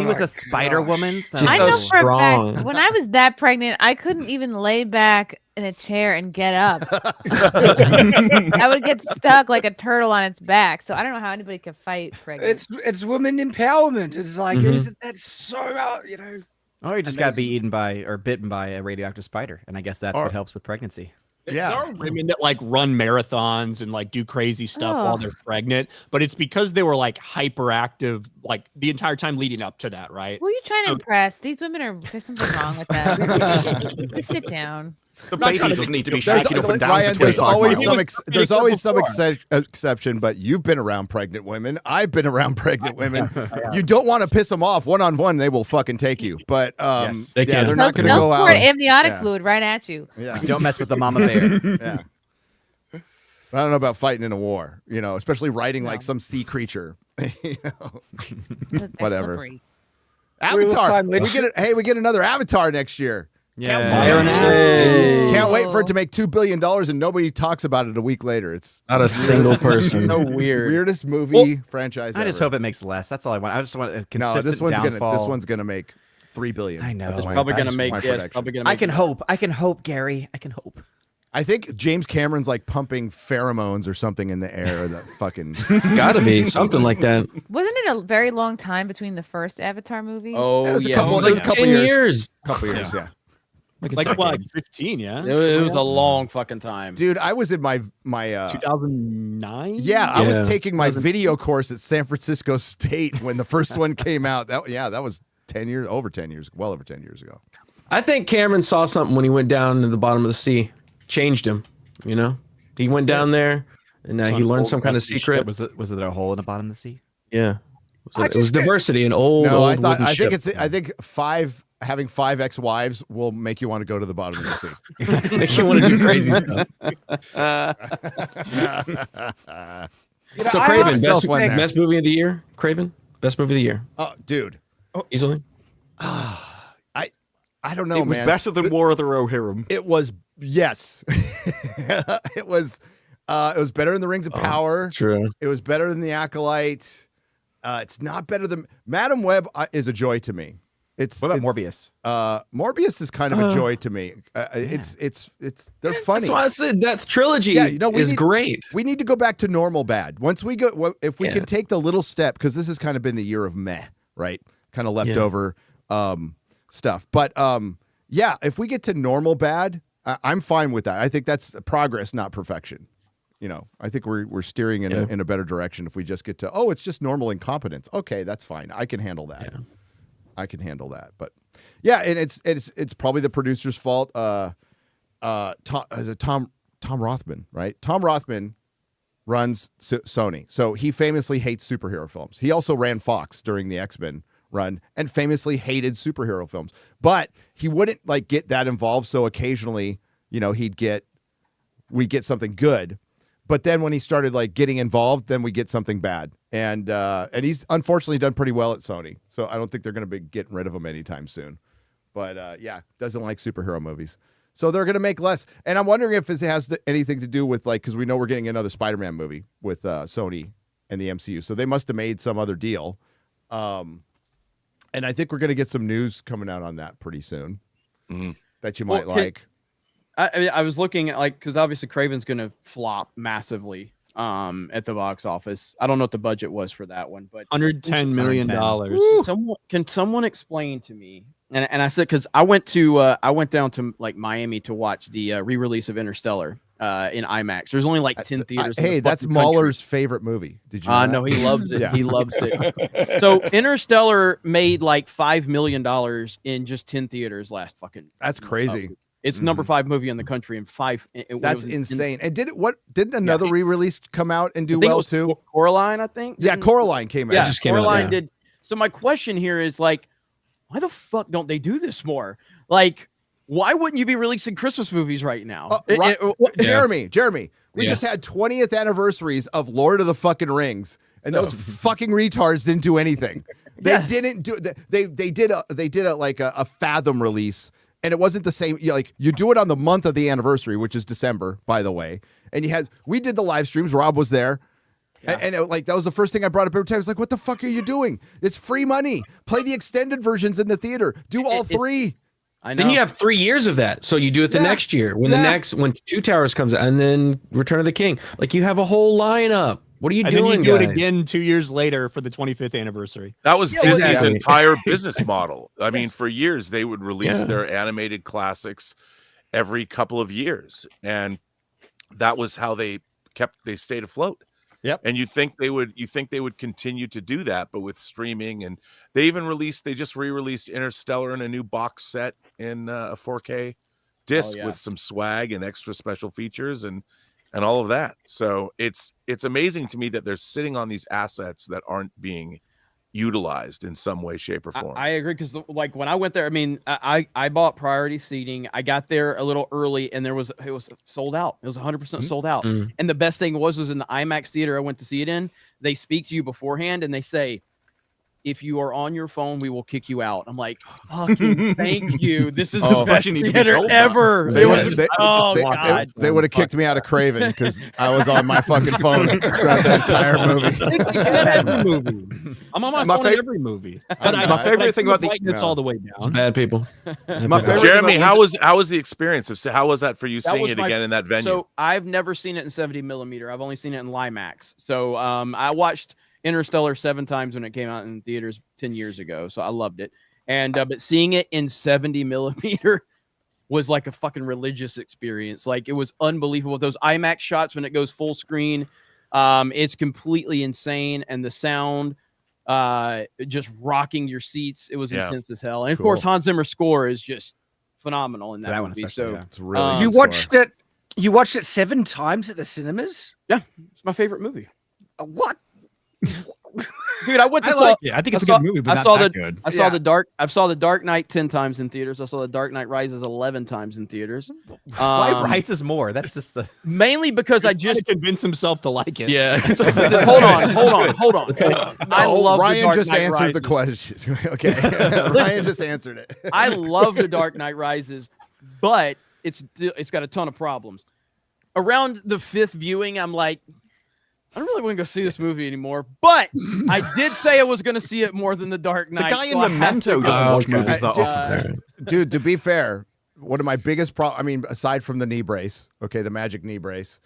She was a Spider Woman. So. She's I so know for a strong. fact when I was that pregnant, I couldn't even lay back in a chair and get up. I would get stuck like a turtle on its back. So I don't know how anybody could fight pregnant. It's women empowerment. It's like, Mhm. isn't that so, you know? Oh, you just got to be eaten by or bitten by a radioactive spider, and I guess that's what helps with pregnancy. There are women that like run marathons and like do crazy stuff while they're pregnant, but it's because they were like hyperactive like the entire time leading up to that, right? Who are you trying to impress? These women there's something wrong with them. Just sit down. The baby doesn't need to be There's- shaking up and down Ryan, for there's 25 always miles. some exception, but you've been around pregnant women. I've been around pregnant women. You don't want to piss them off. One-on-one, they will fucking take you. But Yes, they can. they're not going to They'll go pour out. amniotic fluid right at you. Yeah. Don't mess with the mama bear. Yeah. I don't know about fighting in a war, you know, especially riding like some sea creature. You know? They're Whatever. slippery. Avatar. We get another Avatar next year. Yeah. Can't wait for it to make $2 billion and nobody talks about it a week later. It's Not a single person. So weird. weirdest movie franchise I just ever. hope it makes less. That's all I want. I just want a consistent No, this downfall. one's gonna make $3 billion. I know. That's It's my- Probably that's gonna make. my Yeah, it's prediction. probably gonna make. I can hope. I can hope, Gary. I can hope. I think James Cameron's like pumping pheromones or something in the air. That fucking Gotta be something like that. Wasn't it a very long time between the first Avatar movies? Oh it was yeah. a couple, Like it was a couple 10 years. years. Couple years, yeah. Like what, like 15, yeah? It was a long fucking time. Dude, I was in my 2009? yeah, I was Yeah. taking my video course at San Francisco State when the first one came out. That was 10 years, well over 10 years ago. I think Cameron saw something when he went down to the bottom of the sea. Changed him, you know? He went down there and he learned some kind of secret. Was there a hole in the bottom of the sea? Yeah. It was diversity in old wooden I think ship. I think having 5 ex-wives will make you want to go to the bottom of the sea. Make you want to do crazy stuff. You know, So I Kraven, also think- best movie of the year? Kraven, best movie of the year. Oh, dude. Easily. I don't know, It was man. better than War of the Rohirrim. It was, yes. It was better than the Rings of Power. True. It was better than the Acolyte. It's not better than Madam Web is a joy to me. What about Morbius? Morbius is kind of a joy to me. It's they're funny. That's why I said that trilogy is great. We need to go back to normal bad. Once we go, if we Yeah. can take the little step, because this has kind of been the year of meh, right? Kind of leftover stuff. But yeah, if we get to normal bad, I'm fine with that. I think that's progress, not perfection. You know, I think we're steering in a better direction if we just get to, it's just normal incompetence. Okay, that's fine. I can handle that. Yeah. I can handle that. But yeah, and it's probably the producer's fault. Tom Rothman, right? Tom Rothman runs Sony, so he famously hates superhero films. He also ran Fox during the X-Men run and famously hated superhero films, but he wouldn't like get that involved. So occasionally, you know, we'd get something good. But then when he started like getting involved, then we get something bad. And he's unfortunately done pretty well at Sony. So I don't think they're going to be getting rid of him anytime soon. But yeah, doesn't like superhero movies. So they're going to make less. And I'm wondering if this has anything to do with like, because we know we're getting another Spider-Man movie with Sony and the MCU. So they must have made some other deal. And I think we're going to get some news coming out on that pretty soon that you might like. I was looking at like, because obviously Kraven's going to flop massively at the box office. I don't know what the budget was for that one, but $110 million. Can someone explain to me And I said, because I went down to like Miami to watch the re-release of Interstellar in IMAX. There's only like 10 theaters. Hey, that's Mahler's favorite movie. Did you know no, he loves it. Yeah. He loves it. So Interstellar made like $5 million in just 10 theaters last fucking. That's crazy. It's number 5 movie in the country in 5. That's insane. And didn't another re-release come out and do I think it well was too? Coraline, I think. Yeah, Coraline came out. Yeah, just came out, Coraline yeah. did. So my question here is like, why the fuck don't they do this more? Like, why wouldn't you be releasing Christmas movies right now? Jeremy, we Yeah. just had 20th anniversaries of Lord of the fucking Rings, and those fucking retards didn't do anything. They didn't do. They did a Fathom release, and it wasn't the same. Like you do it on the month of the anniversary, which is December, by the way. And we did the live streams. Rob was there. Yeah. And that was the first thing I brought up every time. It's like, what the fuck are you doing? It's free money. Play the extended versions in the theater. Do all three. I know. Then you have 3 years of that, so you do it the next year when when Two Towers comes out, and then Return of the King. Like you have a whole lineup. What are you doing? Then you do guys? it again 2 years later for the 25th anniversary. That was Disney's entire business model. I mean, for years they would release their animated classics every couple of years, and that was how they stayed afloat. Yep. And you think they would continue to do that, but with streaming, and they just re-released Interstellar in a new box set in a 4K disc with some swag and extra special features and all of that. So it's amazing to me that they're sitting on these assets that aren't being utilized in some way, shape, or form. I agree, because like when I went there, I mean, I bought priority seating. I got there a little early, and it was sold out. It was 100% sold out. And the best thing was in the IMAX theater I went to see it in, they speak to you beforehand and they say, if you are on your phone, we will kick you out. I'm like, fucking thank you. This is the best theater ever. They would have kicked me out of Kraven because I was on my fucking phone throughout the entire movie. I'm on my phone in every movie. But My favorite thing about the brightness all the way down. It's bad people. Jeremy, how was the experience how was that for you seeing it again in that venue? So I've never seen it in 70 millimeter. I've only seen it in Limax. So I watched Interstellar 7 times when it came out in theaters 10 years ago. So I loved it. And but seeing it in 70 millimeter was like a fucking religious experience. Like it was unbelievable. Those IMAX shots when it goes full screen, it's completely insane. And the sound just rocking your seats. It was intense as hell. And of course, Hans Zimmer's score is just phenomenal in that movie. So it's really you watched it. You watched it 7 times at the cinemas. Yeah, it's my favorite movie. What? Dude, I went to like it. I think it's a good movie, but not that good. I saw the Dark Knight 10 times in theaters. I saw the Dark Knight Rises 11 times in theaters. Why Rises more? That's just the mainly because I just convinced himself to like it. Yeah. Hold on. Okay. I love Ryan just answered Rises. the question. Okay. Ryan just answered it. I love the Dark Knight Rises, but it's got a ton of problems. Around the 5th viewing, I'm like, I don't really want to go see this movie anymore, but I did say I was going to see it more than The Dark Knight. The guy in Memento doesn't watch movies that often. Dude, to be fair, one of my biggest aside from the knee brace, okay, the magic knee brace,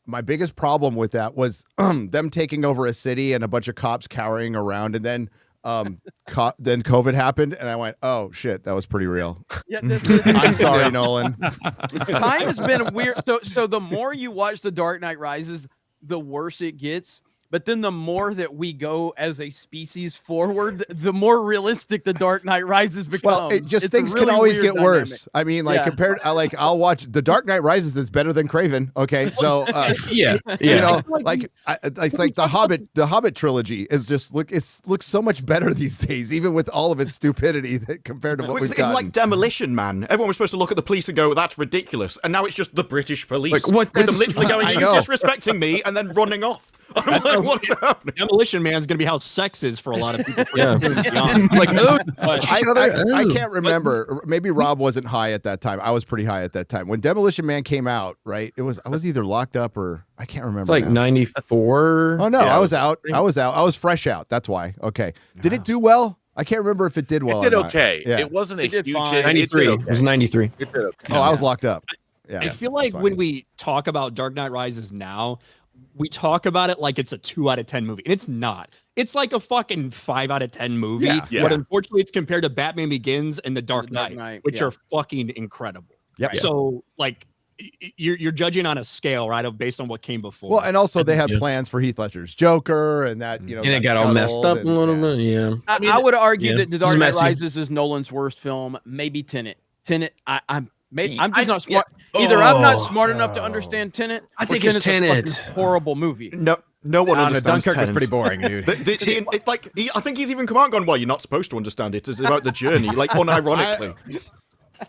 my biggest problem with that was them taking over a city and a bunch of cops cowering around, and then then COVID happened, and I went, oh shit, that was pretty real. Yeah, I'm sorry, Nolan. Time has been weird. So the more you watch The Dark Knight Rises, the worse it gets. But then the more that we go as a species forward, the more realistic The Dark Knight Rises becomes. Well, things can always get worse. I mean, like compared, I'll watch The Dark Knight Rises is better than Kraven. Okay, so you know, it's like the Hobbit trilogy is just looks so much better these days, even with all of its stupidity compared to what we've got. It's like Demolition Man. Everyone was supposed to look at the police and go, "That's ridiculous," and now it's just the British police. Like, what? With them literally going, "You disrespecting me,and then running off. I'm like, what's happening? Demolition Man's going to be how sex is for a lot of people. Yeah. Like, I can't remember. Maybe Rob wasn't high at that time. I was pretty high at that time. When Demolition Man came out, right? I was either locked up or I can't remember. It's like 94. Oh, no. Yeah, I was out. I was fresh out. That's why. Okay. Did it do well? I can't remember if it did well. It did or not. okay. Yeah. It wasn't a huge hit. 93. It was 93. It did okay. Oh, I was locked up. Yeah. I feel like when we talk about Dark Knight Rises now, we talk about it like it's a 2 out of 10 movie, and it's not. It's like a fucking 5 out of 10 movie. Yeah. But unfortunately, it's compared to Batman Begins and The Dark Knight, which are fucking incredible. Yep. So like, you're judging on a scale, right, of based on what came before. Well, and also they had plans for Heath Ledger's Joker, and that and it got all messed up a little bit. Yeah, I would argue that The Dark Knight Rises is Nolan's worst film. Maybe Tenet. I'm just not smart. Either I'm not smart enough to understand Tenet. I think it's Tenet. Horrible movie. No one understands Dunkirk was Tenet. pretty boring, dude. I think he's even come out and gone, well, you're not supposed to understand it. It's about the journey, like unironically.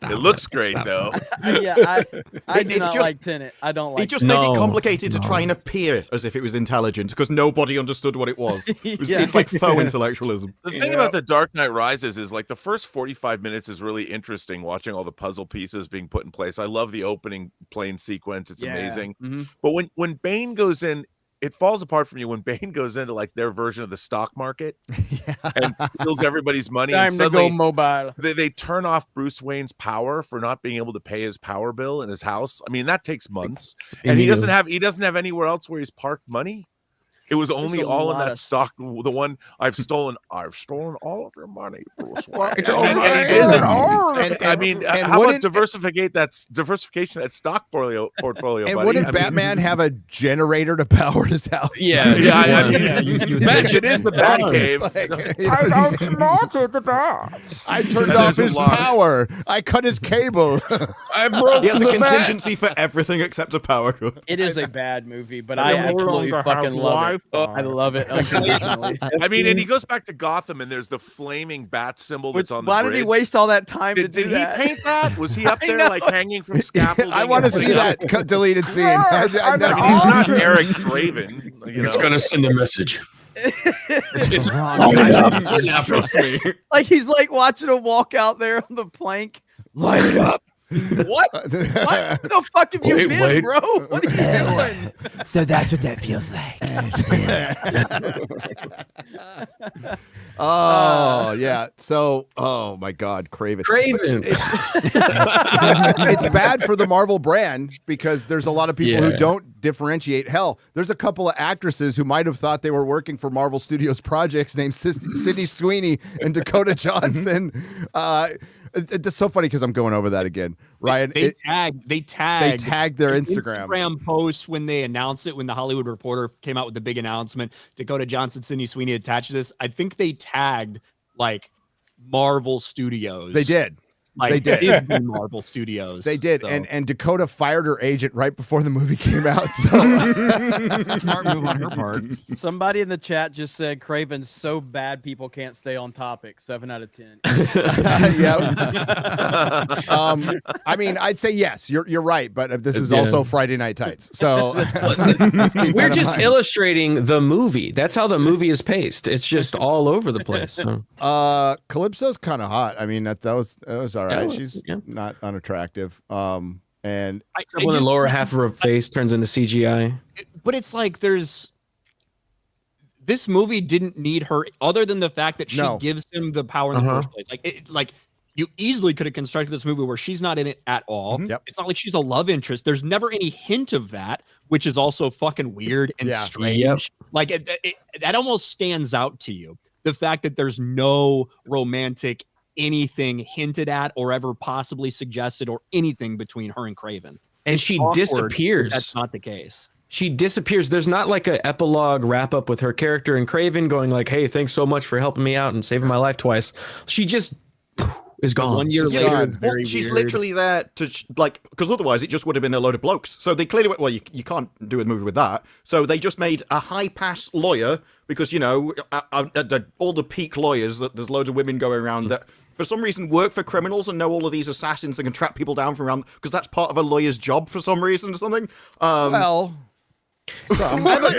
It looks great though. I do not like Tenet. I don't like. He just made it complicated to try and appear as if it was intelligent because nobody understood what it was. It's like faux intellectualism. The thing about The Dark Knight Rises is like the first 45 minutes is really interesting watching all the puzzle pieces being put in place. I love the opening plane sequence. It's amazing. But when Bane goes in, it falls apart from you when Bane goes into like their version of the stock market and steals everybody's money. Time and to go mobile. They turn off Bruce Wayne's power for not being able to pay his power bill in his house. I mean, that takes months, and he doesn't have anywhere else where he's parked money. It was only all in that stock. The one I've stolen all of your money, Bruce Wayne. I mean, how about diversification that stock portfolio? And buddy? wouldn't Batman have a generator to power his house? It is the Batcave. I outsmarted the bat. I turned off his power. I cut his cable. I broke He has a the contingency for everything except a power cut. It is a bad movie, but I absolutely fucking love it. I love it unconditionally. I mean, and he goes back to Gotham, and there's the flaming bat symbol that's on the Why bridge. did he waste all that time to do Did that? he paint that? Was he up there like hanging from scaffolding? I want to see that deleted scene. He's not Eric Draven. It's gonna send a message. It's Trust me. like he's like watching him walk out there on the plank. Light it up. What? What the fuck have you been, bro? What are you doing? So that's what that feels like. Oh yeah. So my God, Kraven. It's bad for the Marvel brand because there's a lot of people who don't differentiate. Hell, there's a couple of actresses who might have thought they were working for Marvel Studios projects named Sydney Sweeney and Dakota Johnson. It's so funny because I'm going over that again, Ryan. They tagged their Instagram posts when they announced it, when the Hollywood Reporter came out with the big announcement. Dakota Johnson, Sydney Sweeney attached to this. I think they tagged like Marvel Studios. They did. Like, they did. Disney Marvel Studios. They did, so. and Dakota fired her agent right before the movie came out. So. Smart move on her part. Somebody in the chat just said Kraven's so bad people can't stay on topic. 7 out of 10. Yeah. I mean, I'd say yes. You're right, but this is also Friday Night Tights. So let's keep we're that in just mind. illustrating the movie. That's how the movie is paced. It's just all over the place. So. Calypso's kind of hot. I mean, that was all right. Yeah, She's not unattractive. And except when the lower half of her face turns into CGI. But it's like this movie didn't need her other than the fact that she gives him the power in the first place. Like you easily could have constructed this movie where she's not in it at all. It's not like she's a love interest. There's never any hint of that, which is also fucking weird and strange. Like that almost stands out to you. The fact that there's no romantic anything hinted at or ever possibly suggested or anything between her and Kraven. And she disappears. That's not the case. She disappears. There's not like an epilogue wrap up with her character and Kraven going like, hey, thanks so much for helping me out and saving my life twice. She just is gone. 1 year later, she's literally there to because otherwise it just would have been a load of blokes. So they clearly went, well, you can't do a movie with that. So they just made a high pass lawyer because, you know, all the peak lawyers, there's loads of women going around that for some reason work for criminals and know all of these assassins and can track people down from around because that's part of a lawyer's job for some reason or something. Well, I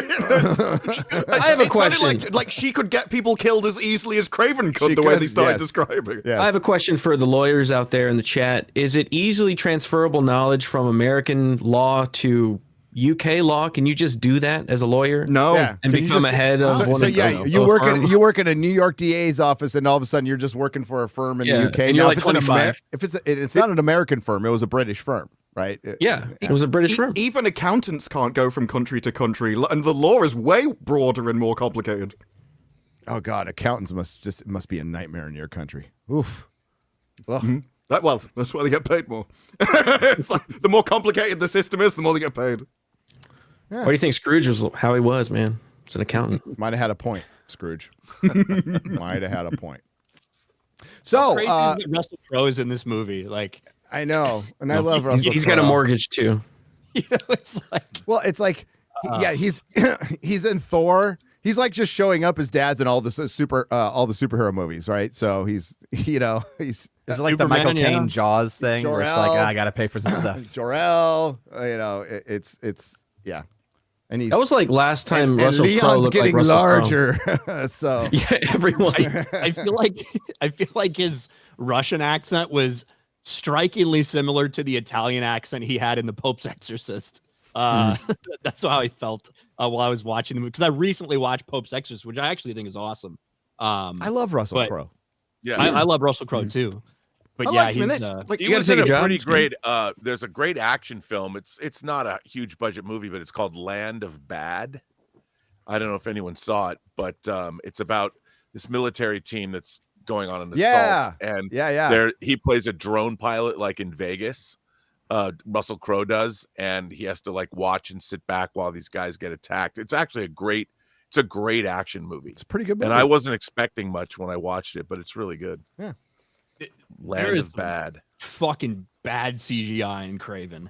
have a question. Like she could get people killed as easily as Kraven could, way they started describing. Yes. I have a question for the lawyers out there in the chat. Is it easily transferable knowledge from American law to UK law? Can you just do that as a lawyer? No, and become a head of one of you work in a New York DA's office, and all of a sudden you're just working for a firm in the UK. And you're like 25. It's not an American firm; it was a British firm. right? Yeah, it was a British firm. Even accountants can't go from country to country, and the law is way broader and more complicated. Oh God, accountants must be a nightmare in your country. Oof. Well, that's why they get paid more. It's like the more complicated the system is, the more they get paid. Yeah. Why do you think Scrooge was how he was, man? He's an accountant. Might have had a point, Scrooge. Might have had a point. So crazy is that Russell Crowe is in this movie. Like, I know, and I love Russell. He's got a mortgage too. You know, it's like, well, it's like, yeah, he's he's in Thor. He's like just showing up as dads in all the superhero movies, right? So he's Is it like Superman, the Michael yeah. Caine Jaws thing, where it's like, Jor-El. I gotta pay for some stuff? Jor-El, it's yeah, and he's That was like last time and Russell Crowe Leon's looked getting like Russell Crowe. larger. So Yeah, everyone. I feel like his Russian accent was strikingly similar to the Italian accent he had in The Pope's Exorcist. That's how I felt while I was watching the movie, because I recently watched Pope's Exorcist, which I actually think is awesome. I love Russell Crowe. Yeah, I love Russell Crowe too. But I yeah, liked him in he's this. Like, he you gotta was take in a a job. pretty great. There's a great action film. It's not a huge budget movie, but it's called Land of Bad. I don't know if anyone saw it, but it's about this military team that's going on an assault, and he plays a drone pilot, like in Vegas. Russell Crowe does, and he has to like watch and sit back while these guys get attacked. It's actually a great action movie. It's a pretty good movie. And I wasn't expecting much when I watched it, but it's really good. Yeah. Land of Bad. fucking bad CGI in Kraven.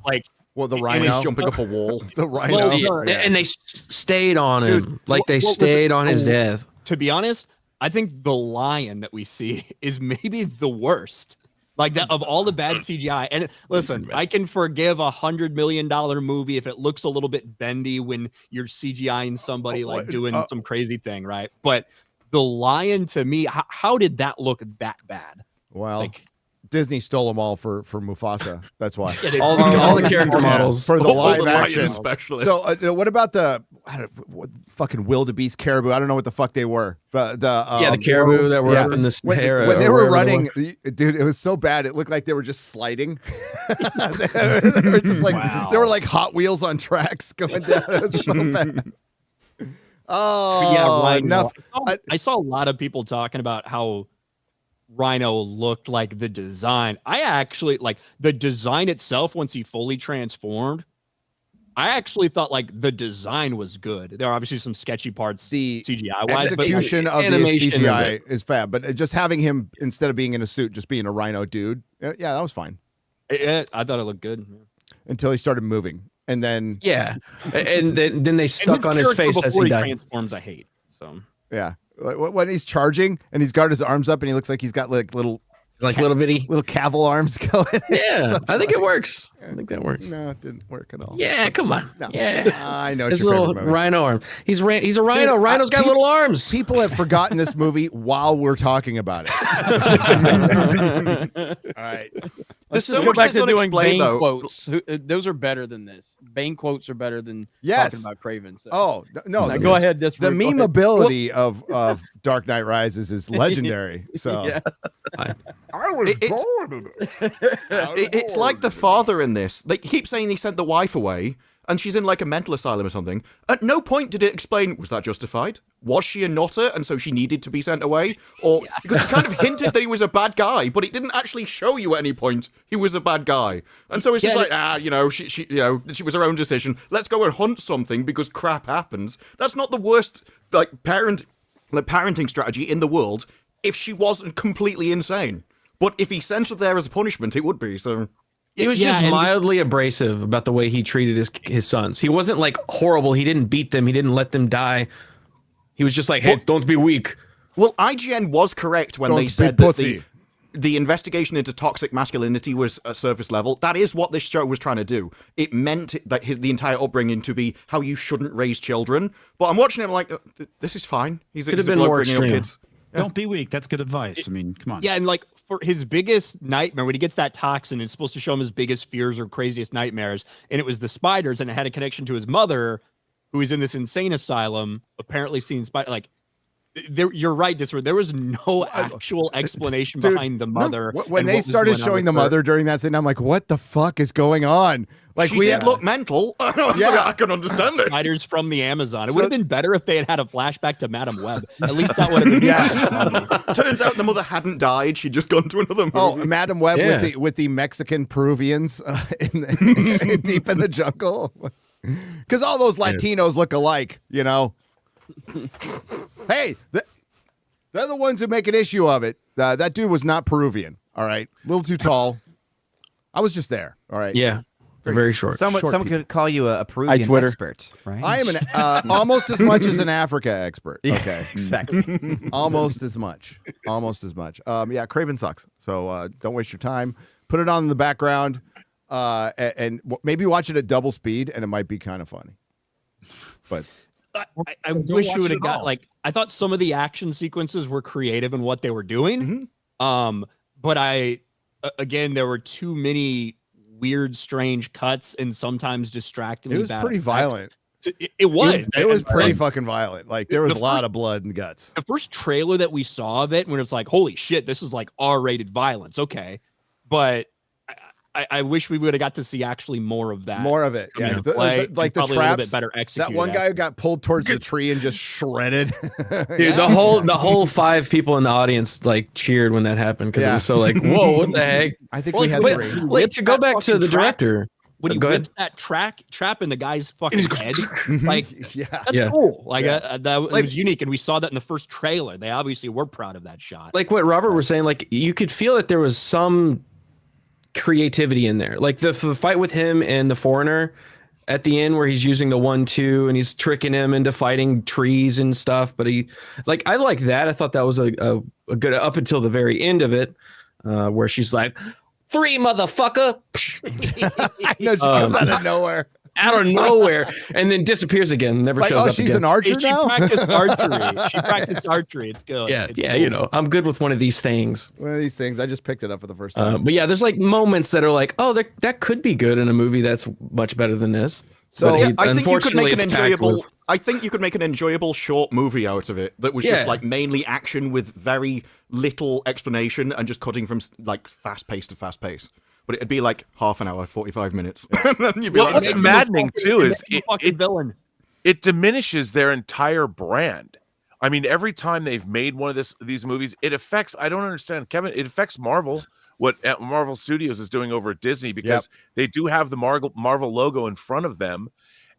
Like, well, the and rhino he's jumping off a wall. The rhino, Well, And they stayed on him. Like they stayed on his death. To be honest, I think the lion that we see is maybe the worst. Like, that of all the bad CGI. And listen, I can forgive $100 million movie if it looks a little bit bendy when you're CGIing somebody like doing some crazy thing, right? But the lion, to me, how did that look that bad? Well, like, Disney stole them all for Mufasa. That's why. all the character models for the all live the action specialists. So what about the fucking wildebeest caribou? I don't know what the fuck they were. But the caribou that were up in the Sahara when they or were wherever they running, dude, it was so bad. It looked like they were just sliding. they were just like they were like Hot Wheels on tracks going down. It was so bad. Oh yeah, Rhino. enough. I saw a lot of people talking about how Rhino looked like the design. I actually like the design itself once he fully transformed. I actually thought like the design was good. There are obviously some sketchy parts, the CGI wise. Execution but, of the animation CGI of is fab, but just having him instead of being in a suit, just being a rhino dude, yeah, that was fine. I thought it looked good until he started moving, and then and then they stuck on his face as he died. Transforms, I hate. So yeah. When he's charging and he's got his arms up and he looks like he's got like little bitty little caval arms going. Yeah, I think it works. I think that works. No, it didn't work at all. Yeah, come on. No. Yeah, I know. his It's your little favorite movie. rhino arm. He's a rhino. Dude, Rhino's got little arms. People have forgotten this movie while we're talking about it. All right. Let's There's so go much back that's to doing unexplained, Bane though. quotes. Those are better than this. Bane quotes are better than Yes. talking about Kraven. So. Oh no! Now, go ahead. The memeability of Dark Knight Rises is legendary. So Yes. I was born in it. It's like the father in this. They keep saying he sent the wife away, and she's in like a mental asylum or something. At no point did it explain, was that justified? Was she a nutter, and so she needed to be sent away? Or because it kind of hinted that he was a bad guy, but it didn't actually show you at any point he was a bad guy. And so it's just like, she was her own decision. Let's go and hunt something because crap happens. That's not the worst parenting strategy in the world if she wasn't completely insane. But if he sent her there as a punishment, it would be. So He was just mildly abrasive about the way he treated his sons. He wasn't like horrible. He didn't beat them. He didn't let them die. He was just like, hey, don't be weak. Well, IGN was correct when they said that the investigation into toxic masculinity was at surface level. That is what this show was trying to do. It meant that the entire upbringing to be how you shouldn't raise children. But I'm watching it like, this is fine. He's a bloke bringing up kids. Don't be weak. That's good advice. I mean, come on. Yeah, and like for his biggest nightmare, when he gets that toxin, it's supposed to show him his biggest fears or craziest nightmares, and it was the spiders, and it had a connection to his mother, who is in this insane asylum, apparently seeing spider. Like, You're right, Disparu. There was no actual explanation Dude, behind the mother. When they started showing the mother during that scene, I'm like, what the fuck is going on? Like, she did look mental. I can understand it. Spiders from the Amazon. It would have been better if they had a flashback to Madam Web. At least that would have been funny. Turns out the mother hadn't died. She'd just gone to another movie. Oh, Madam Web with the Mexican Peruvians deep in the jungle. Because all those Latinos look alike, you know. Hey, they're the ones who make an issue of it. That dude was not Peruvian. All right, a little too tall. I was just there. All right. Yeah. Very short. Someone could call you a Peruvian expert, right? I am an almost as much as an Africa expert. Okay, exactly. Almost as much. Almost as much. Yeah, Kraven sucks. So don't waste your time. Put it on in the background, and maybe watch it at double speed, and it might be kind of funny. But I wish we would have got I thought some of the action sequences were creative in what they were doing. But again, there were too many weird, strange cuts and sometimes distractingly. It was pretty violent. It was. It was pretty fucking violent. Like there was a lot of blood and guts. The first trailer that we saw of it, when it's like, holy shit, this is like R-rated violence. Okay, but I wish we would have got to see actually more of that. More of it, yeah. Like the traps, a little bit better That executed. one guy who got pulled towards the tree and just shredded. Dude, the whole 5 people in the audience like cheered when that happened because it was so like, whoa, what the heck? I think we had 3. Wait, to go back to the director. When he whips that trap in the guy's fucking head, like that's Yeah. cool. Like that it was unique, and we saw that in the first trailer. They obviously were proud of that shot. Like what Robert was saying, like you could feel that there was some creativity in there, like the fight with him and the foreigner at the end where he's using the 1-2 and he's tricking him into fighting trees and stuff. But I like that. I thought that was a good up until the very end of it, where she's like, 3 motherfucker. I know, she comes out of nowhere. And then disappears again. Never shows up she's again. an archer now? She practiced archery. It's good. Yeah, It's yeah, cool. you know, I'm good with one of these things. One of these things. I just picked it up for the first time. But yeah, there's like moments that are like, oh, that could be good in a movie that's much better than this. So I think you could make an enjoyable. I think you could make an enjoyable short movie out of it that was just like mainly action with very little explanation and just cutting from like fast pace to fast pace. But it'd be like half an hour, 45 minutes. And then you'd be like, what's maddening too is villain. It diminishes their entire brand. I mean, every time they've made one of these movies, it affects. I don't understand, Kevin. It affects Marvel. What Marvel Studios is doing over at Disney, because they do have the Marvel logo in front of them,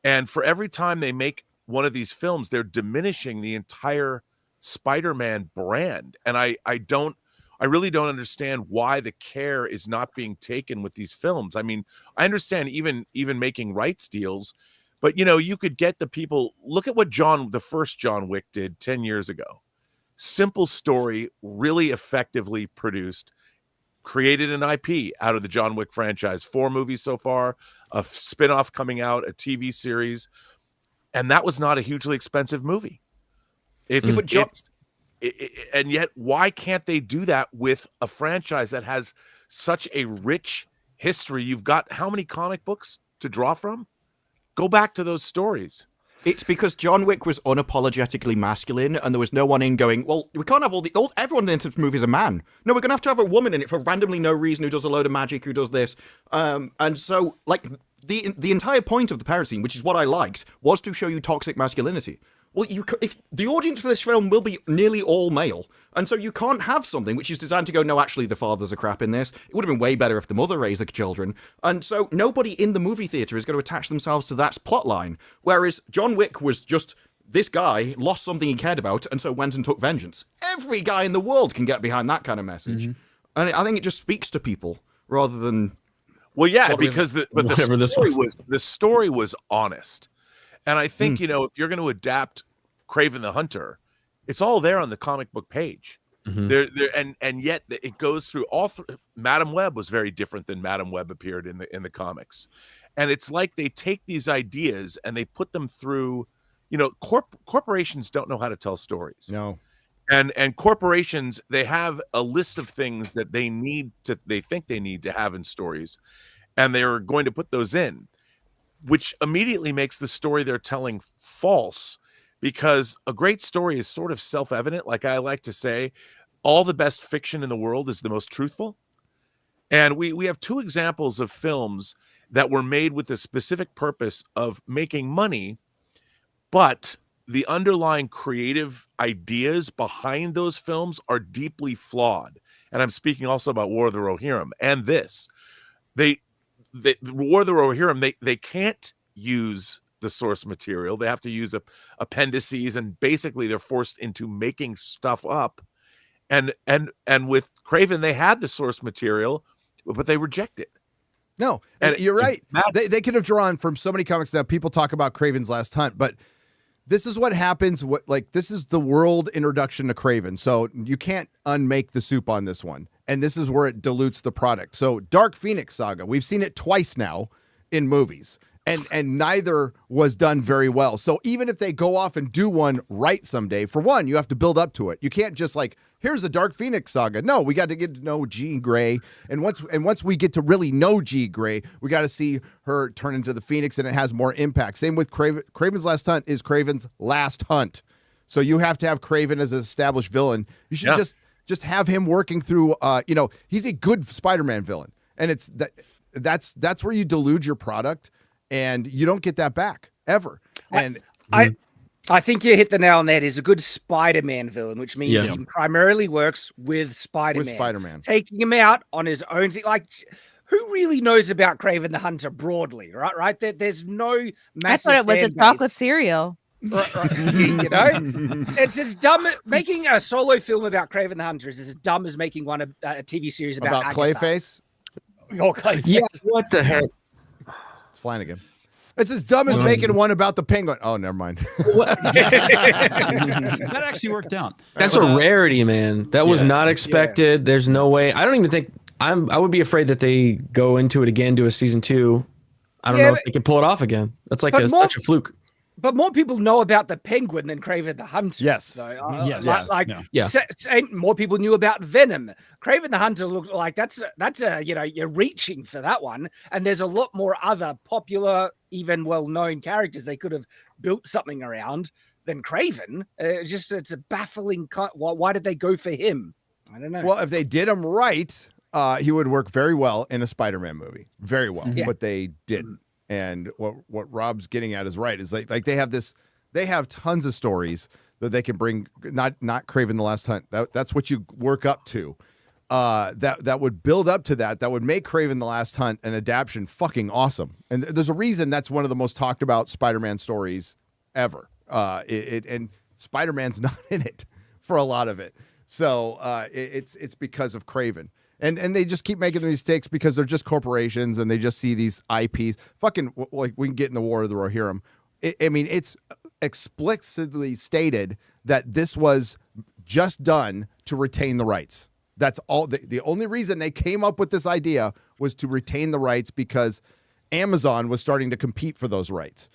and for every time they make one of these films, they're diminishing the entire Spider-Man brand. And I really don't understand why the care is not being taken with these films. I mean, I understand even making rights deals, but you know, you could get the people. Look at what the first John Wick did 10 years ago. Simple story, really effectively produced, created an IP out of the John Wick franchise. 4 movies so far, a spin-off coming out, a TV series, and that was not a hugely expensive movie. And yet, why can't they do that with a franchise that has such a rich history? You've got how many comic books to draw from? Go back to those stories. It's because John Wick was unapologetically masculine, and there was no one in going, well, we can't have everyone in this movie is a man. No, we're going to have a woman in it for randomly no reason who does a load of magic, who does this. And so, like, the entire point of the parent scene, which is what I liked, was to show you toxic masculinity. Well, if the audience for this film will be nearly all male, and so you can't have something which is designed to go, no, actually, the fathers are crap in this. It would have been way better if the mother raised the children. And so nobody in the movie theater is going to attach themselves to that plot line. Whereas John Wick was just this guy lost something he cared about, and so went and took vengeance. Every guy in the world can get behind that kind of message, and I think it just speaks to people rather than. Well, yeah, because the story was honest. And I think, you know, if you're going to adapt Kraven the Hunter, it's all there on the comic book page. And yet it goes through Madam Web was very different than Madam Web appeared in the comics. And it's like they take these ideas and they put them through, you know, corporations don't know how to tell stories. No. And corporations, they have a list of things that they think they need to have in stories, and they're going to put those in, which immediately makes the story they're telling false, because a great story is sort of self-evident. Like I like to say, all the best fiction in the world is the most truthful. And we have two examples of films that were made with the specific purpose of making money, but the underlying creative ideas behind those films are deeply flawed. And I'm speaking also about War of the Rohirrim and this. They War of the Rohirrim, they can't use the source material. They have to use appendices, and basically they're forced into making stuff up. And with Kraven, they had the source material, but they reject it. No, and you're right. They could have drawn from so many comics now. People talk about Kraven's Last Hunt, but this is what happens. This is the world introduction to Kraven. So you can't unmake the soup on this one. And this is where it dilutes the product. So Dark Phoenix Saga, we've seen it twice now in movies, and neither was done very well. So even if they go off and do one right someday, for one, you have to build up to it. You can't just here's the Dark Phoenix Saga. No, we got to get to know Jean Grey. And once we get to really know Jean Grey, we got to see her turn into the Phoenix, and it has more impact. Same with Kraven. Kraven's Last Hunt is Kraven's last hunt. So you have to have Kraven as an established villain. You should just have him working through, he's a good Spider-Man villain. And that's where you delude your product, and you don't get that back ever. And I think you hit the nail on that. He's a good Spider-Man villain, which means he primarily works with Spider-Man. Taking him out on his own thing. Like, who really knows about Kraven the Hunter broadly, right? There's no massive I thought it was a chocolate cereal. It's as dumb. Making a solo film about Kraven the Hunter is as dumb as making a TV series about Clayface. Oh, Clayface. Yeah, what the heck? It's Flanagan. It's as dumb as making one about the Penguin. Oh, never mind. That actually worked out. That's a rarity, man. That was not expected. There's no way. I don't even think I would be afraid that they go into it again, do a season 2. I don't know if they can pull it off again. That's like such a fluke. But more people know about the Penguin than Kraven the Hunter. Yes. So, more people knew about Venom. Kraven the Hunter looks like that's you're reaching for that one. And there's a lot more other popular, even well-known characters they could have built something around than Kraven. It's a baffling. Why did they go for him? I don't know. Well, if they did him right, he would work very well in a Spider-Man movie. Very well. Yeah. But they didn't. And what Rob's getting at is right. Is like they have tons of stories that they can bring. Not Kraven the Last Hunt. That's what you work up to. That would build up to that. That would make Kraven the Last Hunt an adaptation fucking awesome. And there's a reason that's one of the most talked about Spider-Man stories ever. And Spider-Man's not in it for a lot of it. So it's because of Kraven. And they just keep making the mistakes because they're just corporations and they just see these IPs. Fucking, like, we can get in the War of the Rohirrim. It's explicitly stated that this was just done to retain the rights. That's all. The only reason they came up with this idea was to retain the rights because Amazon was starting to compete for those rights.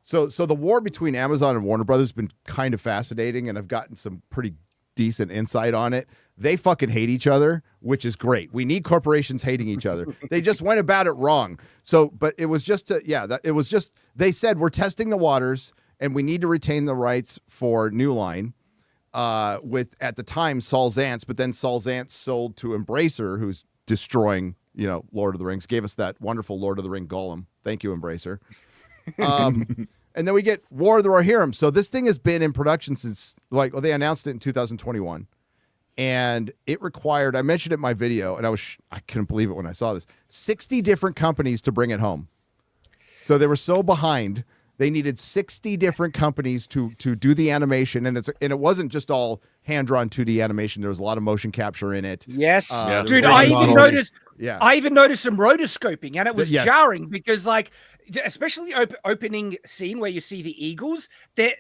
So the war between Amazon and Warner Brothers has been kind of fascinating, and I've gotten some pretty decent insight on it. They fucking hate each other, which is great. We need corporations hating each other. They just went about it wrong. So, but it was just, they said, we're testing the waters and we need to retain the rights for New Line with, at the time, Saul Zaentz, but then Saul Zaentz sold to Embracer, who's destroying, Lord of the Rings, gave us that wonderful Lord of the Ring Gollum. Thank you, Embracer. And then we get War of the Rohirrim. So this thing has been in production since, they announced it in 2021. And it required, I mentioned it in my video, and I couldn't believe it when I saw this, 60 different companies to bring it home. So they were so behind, they needed 60 different companies to do the animation. And it wasn't just all hand-drawn 2D animation. There was a lot of motion capture in it. Yes. Dude, I even noticed some rotoscoping, and it was jarring because, especially opening scene where you see the eagles, the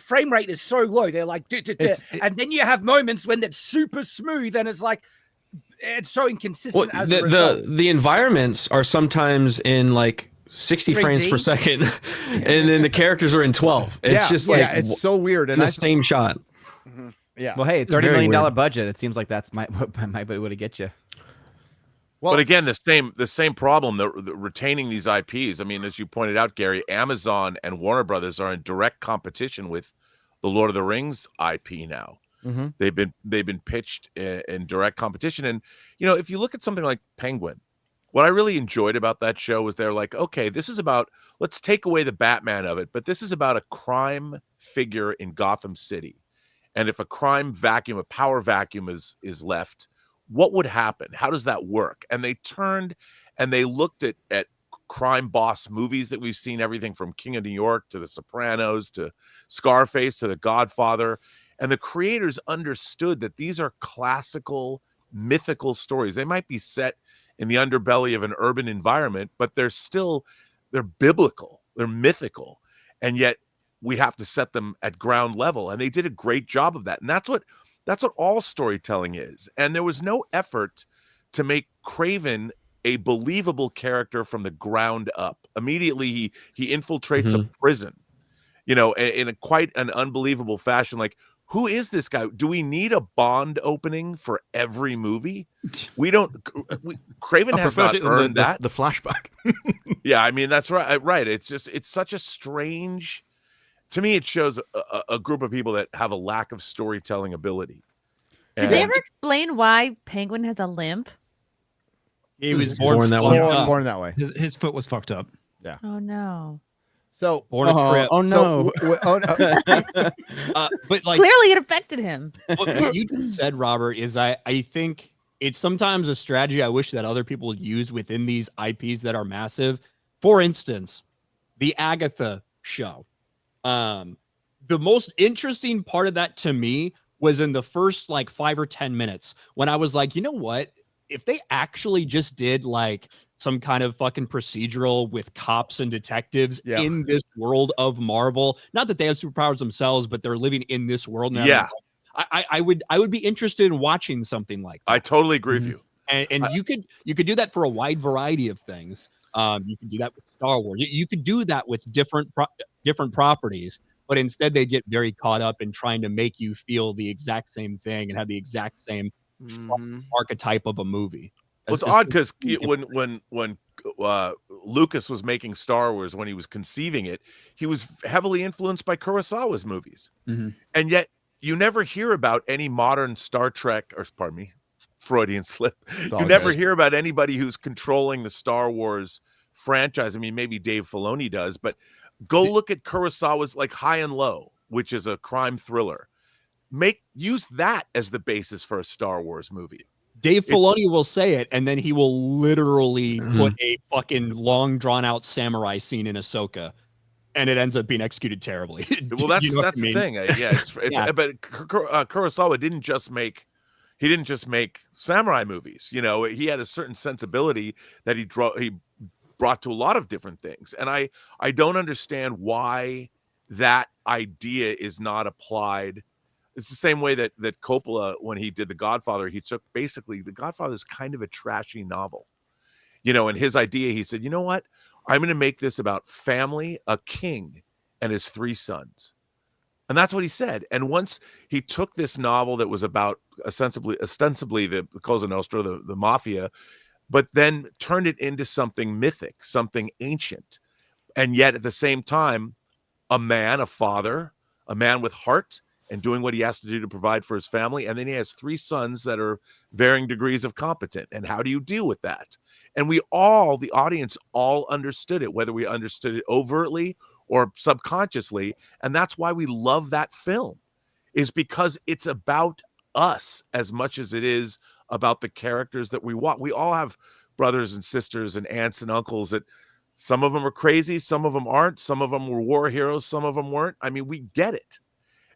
frame rate is so low. They're like, and then you have moments when it's super smooth, and it's like, it's so inconsistent. Well, the environments are sometimes in 60 frames per second, and then the characters are in 12. It's it's so weird. And the same shot. Mm-hmm. Yeah. Well, hey, $30 million budget. It seems like that's might be able to get you. Well, but again, the same problem, the retaining these IPs. I mean, as you pointed out, Gary, Amazon and Warner Brothers are in direct competition with the Lord of the Rings IP now. Mm-hmm. They've been pitched in direct competition. And, you know, if you look at something like Penguin, what I really enjoyed about that show was they're like, okay, this is about, let's take away the Batman of it, but this is about a crime figure in Gotham City. And if a crime vacuum, a power vacuum is left, what would happen? How does that work? And they turned and they looked at crime boss movies that we've seen, everything from King of New York to The Sopranos to Scarface to The Godfather. And the creators understood that these are classical, mythical stories. They might be set in the underbelly of an urban environment, but they're biblical, they're mythical. And yet we have to set them at ground level. And they did a great job of that. And that's what all storytelling is. And there was no effort to make Kraven a believable character from the ground up. Immediately he infiltrates a prison, you know, in a quite an unbelievable fashion. Like, who is this guy? Do we need a Bond opening for every movie? We don't. Craven has not earned that. The flashback. Yeah, I mean, that's right. Right. It's such a strange. To me, it shows a group of people that have a lack of storytelling ability. Did they ever explain why Penguin has a limp? He was born that way. Born that way. His foot was fucked up. Yeah. Oh no. So born a crip. Oh no. But like clearly it affected him. What you just said, Robert, is I think it's sometimes a strategy I wish that other people use within these IPs that are massive. For instance, the Agatha show. The most interesting part of that to me was in the first like 5 or 10 minutes when I was like, you know what? If they actually just did like some kind of fucking procedural with cops and detectives in this world of Marvel, not that they have superpowers themselves, but they're living in this world now. Yeah. I would be interested in watching something like that. I totally agree with you. And you could do that for a wide variety of things. You could do that with Star Wars. You could do that with different properties, but instead they get very caught up in trying to make you feel the exact same thing and have the exact same archetype of a movie. Well, it's odd because when Lucas was making Star Wars, when he was conceiving it, he was heavily influenced by Kurosawa's movies, and yet you never hear about any modern Star Trek, or pardon me, Freudian slip. You never hear about anybody who's controlling the Star Wars franchise. I mean, maybe Dave Filoni does, but go look at Kurosawa's like High and Low, which is a crime thriller. Use that as the basis for a Star Wars movie. Dave Filoni will say it, and then he will literally put a fucking long, drawn-out samurai scene in Ahsoka, and it ends up being executed terribly. Well, that's the thing. Yeah, but Kurosawa didn't just make samurai movies. You know, he had a certain sensibility that he brought to a lot of different things, and I don't understand why that idea is not applied. It's the same way that Coppola, when he did The Godfather, he took basically The Godfather is kind of a trashy novel, you know, and his idea, he said, you know what, I'm going to make this about family, a king, and his 3 sons. And that's what he said. And once he took this novel that was about ostensibly the Cosa Nostra, the mafia, but then turned it into something mythic, something ancient. And yet at the same time, a man, a father, a man with heart, and doing what he has to do to provide for his family. And then he has 3 sons that are varying degrees of competent. And how do you deal with that? And the audience all understood it, whether we understood it overtly or subconsciously. And that's why we love that film, is because it's about us as much as it is about the characters that we want. We all have brothers and sisters and aunts and uncles that some of them are crazy, some of them aren't, some of them were war heroes, some of them weren't. I mean, we get it.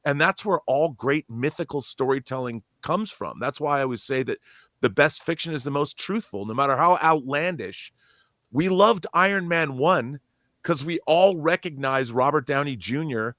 And that's where all great mythical storytelling comes from. That's why I always say that the best fiction is the most truthful, no matter how outlandish. We loved Iron Man 1 because we all recognize Robert Downey Jr.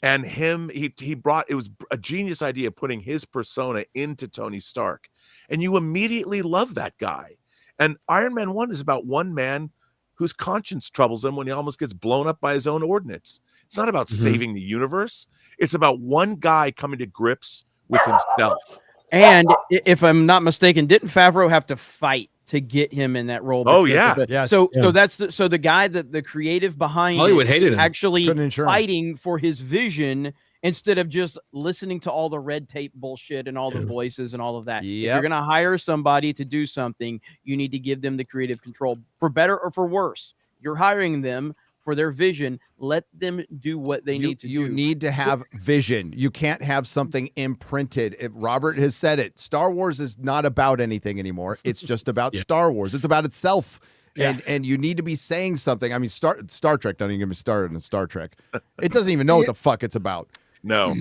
and him. He brought, it was a genius idea putting his persona into Tony Stark. And you immediately love that guy. And Iron Man 1 is about one man whose conscience troubles him when he almost gets blown up by his own ordnance. It's not about saving the universe. It's about one guy coming to grips with himself. And if I'm not mistaken, didn't Favreau have to fight to get him in that role? Oh yeah. Yes. So that's the guy that the creative behind Hollywood hated him. actually fighting for his vision instead of just listening to all the red tape bullshit and all the voices and all of that. If Yep. you're going to hire somebody to do something, you need to give them the creative control, for better or for worse. You're hiring them for their vision. Let them do what they need to do. You need to have vision. You can't have something imprinted. Robert has said it. Star Wars is not about anything anymore. It's just about Star Wars. It's about itself. And you need to be saying something. I mean, Star Trek, don't even get me started on Star Trek. It doesn't even know what the fuck it's about. No.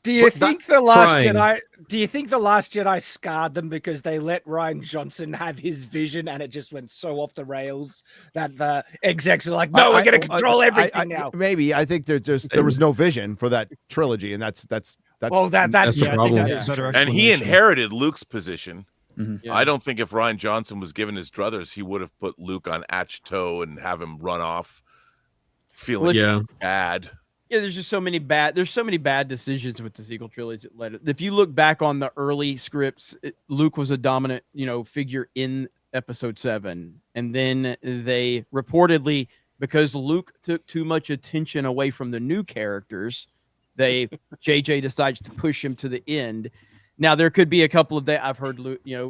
Do you think the Last Jedi? Do you think the Last Jedi scarred them because they let Rian Johnson have his vision and it just went so off the rails that the execs are like, no, we're going to control everything now? Maybe I think there was no vision for that trilogy, and that's that's the problem. And he inherited Luke's position. Mm-hmm. I don't think if Rian Johnson was given his druthers, he would have put Luke on Achto and have him run off feeling bad. Yeah, there's just so many bad decisions with the sequel trilogy. If you look back on the early scripts, Luke was a dominant, figure in episode 7. And then they reportedly, because Luke took too much attention away from the new characters, JJ decides to push him to the end. Now, there could be a couple of days. I've heard,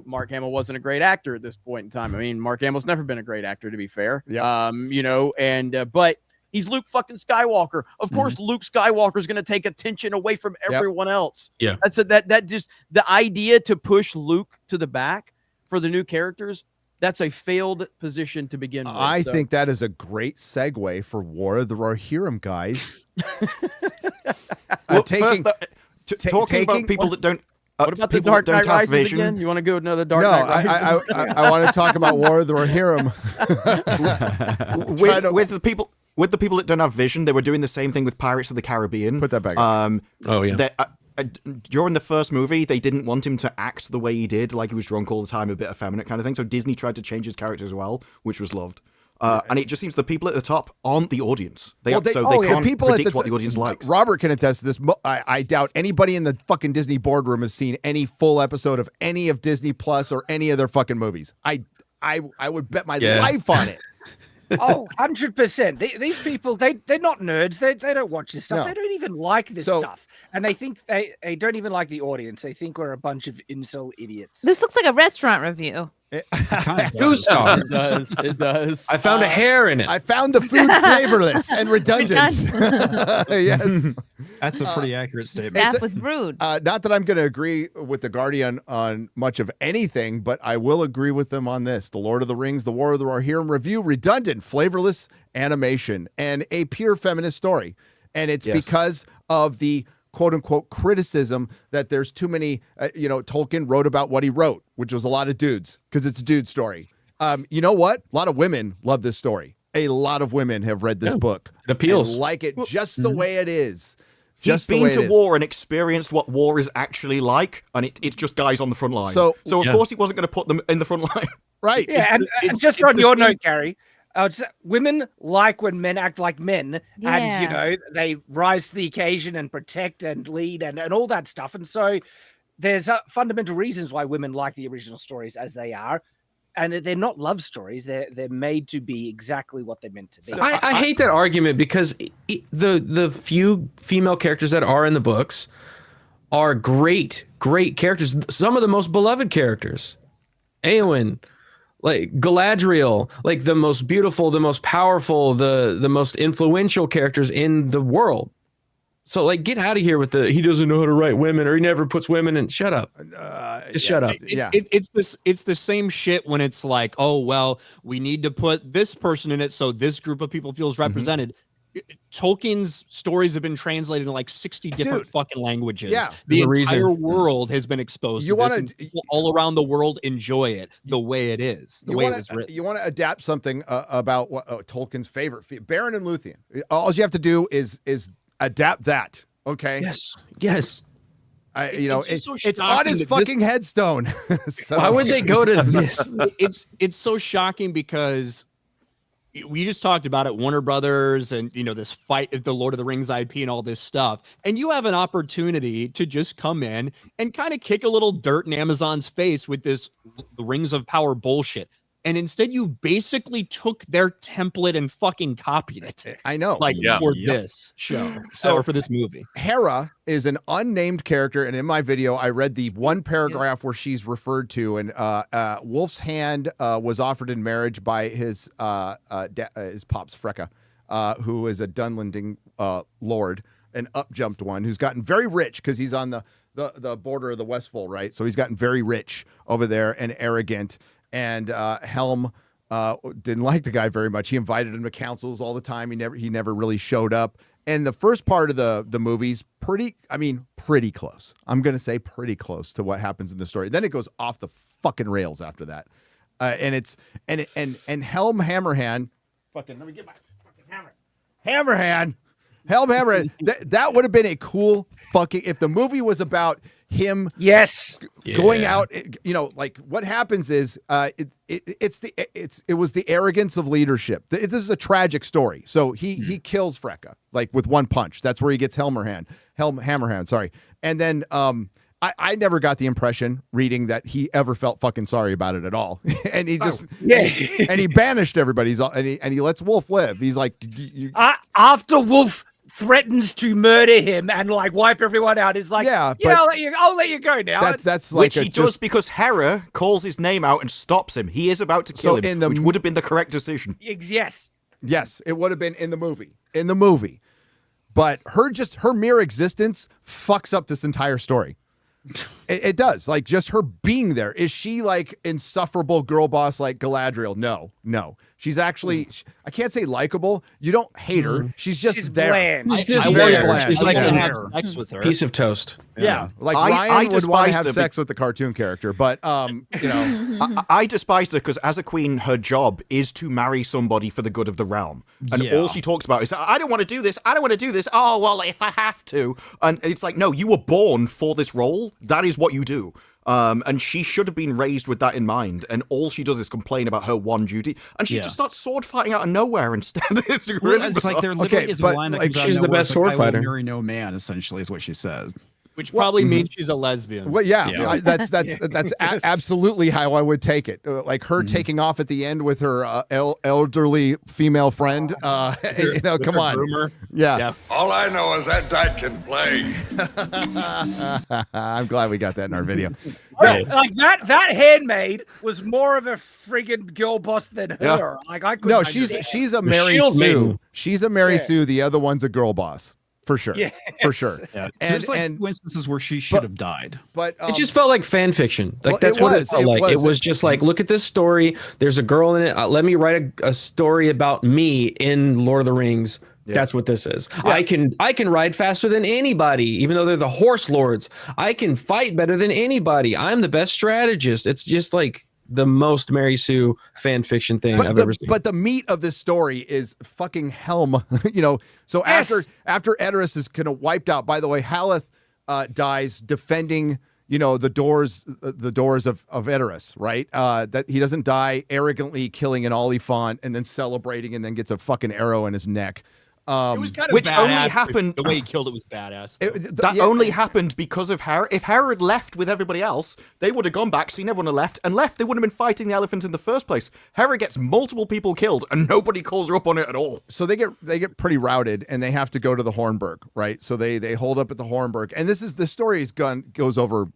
Mark Hamill wasn't a great actor at this point in time. I mean, Mark Hamill's never been a great actor, to be fair. Yeah. But he's Luke fucking Skywalker. Of course, Luke Skywalker is going to take attention away from everyone else. Yeah. That just the idea to push Luke to the back for the new characters. That's a failed position to begin with. I think that is a great segue for War of the Rohirrim, guys. Talking about people that don't. What about the Dark Knight Rises again? You want to go another Dark Knight Rises? I want to talk about War of the Rohirrim. with the people that don't have vision, they were doing the same thing with Pirates of the Caribbean. Put that back. During the first movie, they didn't want him to act the way he did, like he was drunk all the time, a bit effeminate kind of thing. So Disney tried to change his character as well, which was loved. And it just seems the people at the top aren't the audience. They can't predict what the audience likes. Robert can attest to this. I doubt anybody in the fucking Disney boardroom has seen any full episode of any of Disney Plus or any of their fucking movies. I would bet my life on it. 100%. These people, they're not nerds. They don't watch this stuff. No. They don't even like this stuff. And they think they don't even like the audience. They think we're a bunch of incel idiots. This looks like a restaurant review. 2 stars. It does. I found a hair in it. I found the food flavorless and redundant. Yes. That's a pretty accurate statement. That was rude. Not that I'm going to agree with The Guardian on much of anything, but I will agree with them on this. The Lord of the Rings, The War of the Rohirrim review, redundant, flavorless animation, and a pure feminist story. And it's because of the quote-unquote criticism that there's too many, Tolkien wrote about what he wrote, which was a lot of dudes, because it's a dude story. You know what? A lot of women love this story. A lot of women have read this book. It appeals. And like it just the way it is. He's been to war and experienced what war is actually like, and it's just guys on the front line. So of course he wasn't going to put them in the front line. Right. Yeah, and just on your note, Gary, women like when men act like men, and they rise to the occasion and protect and lead and all that stuff. And so there's fundamental reasons why women like the original stories as they are, and they're not love stories. They're made to be exactly what they're meant to be. I hate that argument because the few female characters that are in the books are great characters. Some of the most beloved characters, Eowyn, like Galadriel, like the most beautiful, the most powerful, the most influential characters in the world. So like, get out of here with he doesn't know how to write women, or he never puts women in. Shut up. Just shut up. It's the same shit when it's like, oh, well, we need to put this person in it so this group of people feels represented. Tolkien's stories have been translated in like 60 different fucking languages. Yeah. The entire world has been exposed to this, and people all around the world enjoy it the way it is, the way it was written. You want to adapt something about what Tolkien's favorite, Beren and Luthien. All you have to do is adapt that. Okay. Yes. It's on his fucking headstone. So, why would they go to this? It's so shocking because we just talked about it, Warner Brothers and, this fight at the Lord of the Rings IP and all this stuff. And you have an opportunity to just come in and kind of kick a little dirt in Amazon's face with this Rings of Power bullshit. and instead you basically took their template and fucking copied it. I know. Like for this show, or for this movie. Hera is an unnamed character, and in my video, I read the one paragraph where she's referred to, and Wolf's hand was offered in marriage by his pops, Freka, who is a Dunlending lord, an up-jumped one, who's gotten very rich because he's on the border of the Westfold, right? So he's gotten very rich over there and arrogant, and Helm didn't like the guy very much. He invited him to councils all the time. He never really showed up. And the first part of the movie's pretty close. I'm going to say pretty close to what happens in the story. Then it goes off the fucking rails after that. And Helm Hammerhand, fucking, let me get my fucking hammer. Hammerhand. Helm Hammerhand. That would have been a cool fucking, if the movie was about him going out, like what happens is it was the arrogance of leadership. This is a tragic story. So he kills Freka like with one punch. That's where he gets Hammerhand, sorry. And then I never got the impression reading that he ever felt fucking sorry about it at all. And he just and he banished everybody. And he lets Wolf live. He's like after Wolf threatens to murder him and like wipe everyone out, is like, I'll let you go now. That's like which he does because Hera calls his name out and stops him. He is about to kill him, which would have been the correct decision. Yes, it would have been in the movie. But her mere existence fucks up this entire story. It does. Like, just her being there. Is she like insufferable girl boss like Galadriel? No. She's actually, I can't say likable. You don't hate her. She's just there. Bland. She's just very there. bland. She's like a sex with her. Piece of toast. Yeah. Like Ryan would want to have sex with the cartoon character, but I despised her because as a queen, her job is to marry somebody for the good of the realm, and all she talks about is, I don't want to do this. I don't want to do this. Oh well, if I have to. And it's like, no, you were born for this role. That is what you do. And she should have been raised with that in mind, and all she does is complain about her one duty, and she just starts sword fighting out of nowhere instead. It's like there literally is a line that comes out she's of the nowhere. best It's sword like, fighter. I will marry no man, essentially, is what she says. Which probably means she's a lesbian. Well, that's absolutely how I would take it. Like her taking off at the end with her elderly female friend. Come on. Groomer. Yeah. All I know is that dyke can play. I'm glad we got that in our video. Like that handmaid was more of a friggin' girl boss than her. Yeah. Like I couldn't. No, she's a Mary Sue. She's a Mary Sue. The other one's a girl boss. For sure. Yes. For sure. Yeah. There's instances where she should have died. But it just felt like fan fiction. Like that's what it felt like. It was just like, look at this story. There's a girl in it. Let me write a story about me in Lord of the Rings. Yeah. That's what this is. Yeah. I can ride faster than anybody, even though they're the horse lords. I can fight better than anybody. I'm the best strategist. It's just like the most Mary Sue fan fiction thing I've ever seen. But the meat of this story is fucking Helm. So after Edoras is kind of wiped out. By the way, Haleth dies defending the doors of Edoras, right? That he doesn't die arrogantly killing an Oliphant and then celebrating and then gets a fucking arrow in his neck. It was kind of which badass, only happened the way he killed it was badass. That only happened because of Hera. If Hera had left with everybody else, they would have gone back, seen everyone had left. They wouldn't have been fighting the elephant in the first place. Hera gets multiple people killed, and nobody calls her up on it at all. So they get pretty routed, and they have to go to the Hornburg, right? So they hold up at the Hornburg, and the story goes over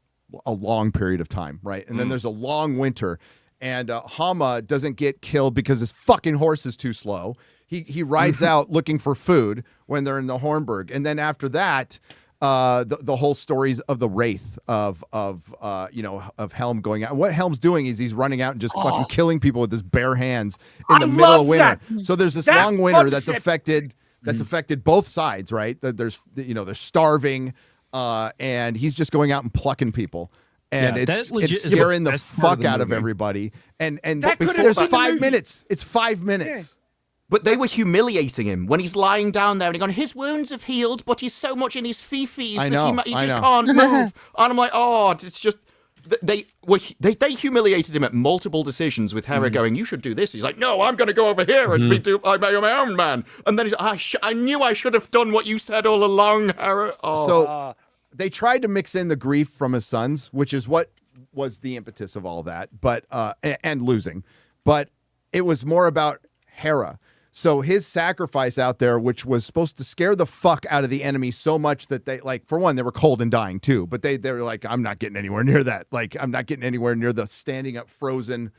a long period of time, right? And then there's a long winter, and Hama doesn't get killed because his fucking horse is too slow. He rides out looking for food when they're in the Hornburg, and then after that, the whole stories of the wraith of Helm going out. What Helm's doing is he's running out and just fucking killing people with his bare hands in the middle of winter. So there's this long winter that's affected both sides, right? There's they're starving, and he's just going out and plucking people. And it's scaring the fuck out of everybody. And there's 5 minutes. It's 5 minutes. Yeah. But they were humiliating him when he's lying down there and going, his wounds have healed, but he's so much in his fifis that he just can't move. And I'm like, it's just they humiliated him at multiple decisions with Hera going, you should do this. He's like, no, I'm going to go over here and be my own man. And then he's like, I knew I should have done what you said all along, Hera. So they tried to mix in the grief from his sons, which is what was the impetus of all that, but and losing. but it was more about Hera. So his sacrifice out there, which was supposed to scare the fuck out of the enemy so much that they, like, for one, they were cold and dying too, but they were like, I'm not getting anywhere near that. Like, I'm not getting anywhere near the standing up frozen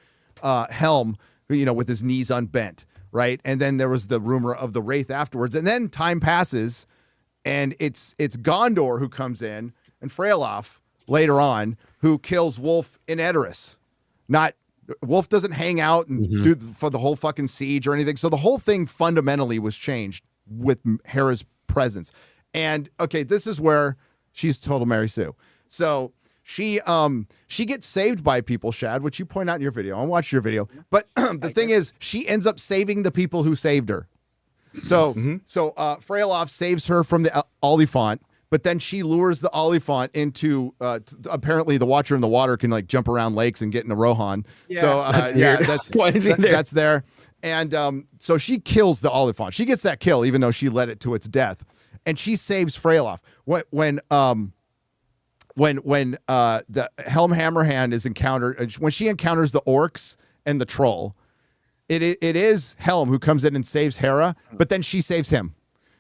Helm, you know, with his knees unbent, right? And then there was the rumor of the Wraith afterwards. And then time passes, and it's Gondor who comes in, and Freylof later on, who kills Wolf in Edoras. Wolf doesn't hang out and do for the whole fucking siege or anything. So the whole thing fundamentally was changed with Hera's presence. And okay, this is where she's total Mary Sue. So she gets saved by people, Shad, which you point out in your video. I watched your video. But the thing is, she ends up saving the people who saved her. So Freylof saves her from the Oliphant. But then she lures the Oliphant into apparently the Watcher in the Water can like jump around lakes and get into Rohan. Yeah. So that's there. And so she kills the Oliphant. She gets that kill even though she led it to its death. And she saves Freylof. When the Helm Hammerhand is encountered, when she encounters the orcs and the troll, it is Helm who comes in and saves Hera, but then she saves him.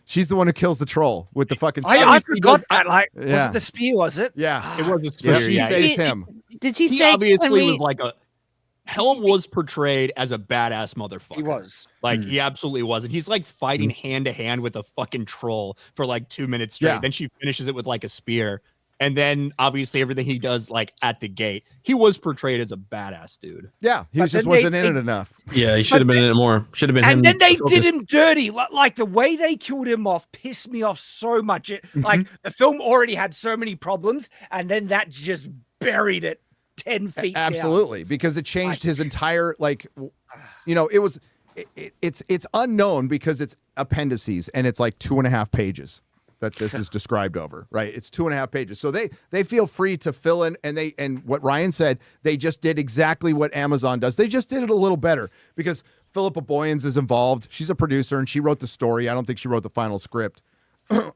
She's the one who kills the troll with the fucking spear. I forgot that. Like, was it the spear? Was it? Yeah, it was a spear. So she saves him. Did she he say? obviously was like a Helm was portrayed as a badass motherfucker. He was. Like he absolutely was. And he's like fighting hand to hand with a fucking troll for like 2 minutes straight. Yeah. Then she finishes it with like a spear. And then obviously everything he does like at the gate. He was portrayed as a badass dude. Yeah, he just wasn't in it enough. Yeah, he should have been in it more. Should have been him. And then they focused. did him dirty. Like the way they killed him off pissed me off so much. Like the film already had so many problems, and then that just buried it 10 feet down. Absolutely, because it changed his entire, like, you know, it was it's unknown because it's appendices and it's like 2.5 pages that this is described over, right? It's 2.5 pages. So they feel free to fill in, and what Ryan said, they just did exactly what Amazon does. They just did it a little better because Philippa Boyens is involved. She's a producer and she wrote the story. I don't think she wrote the final script.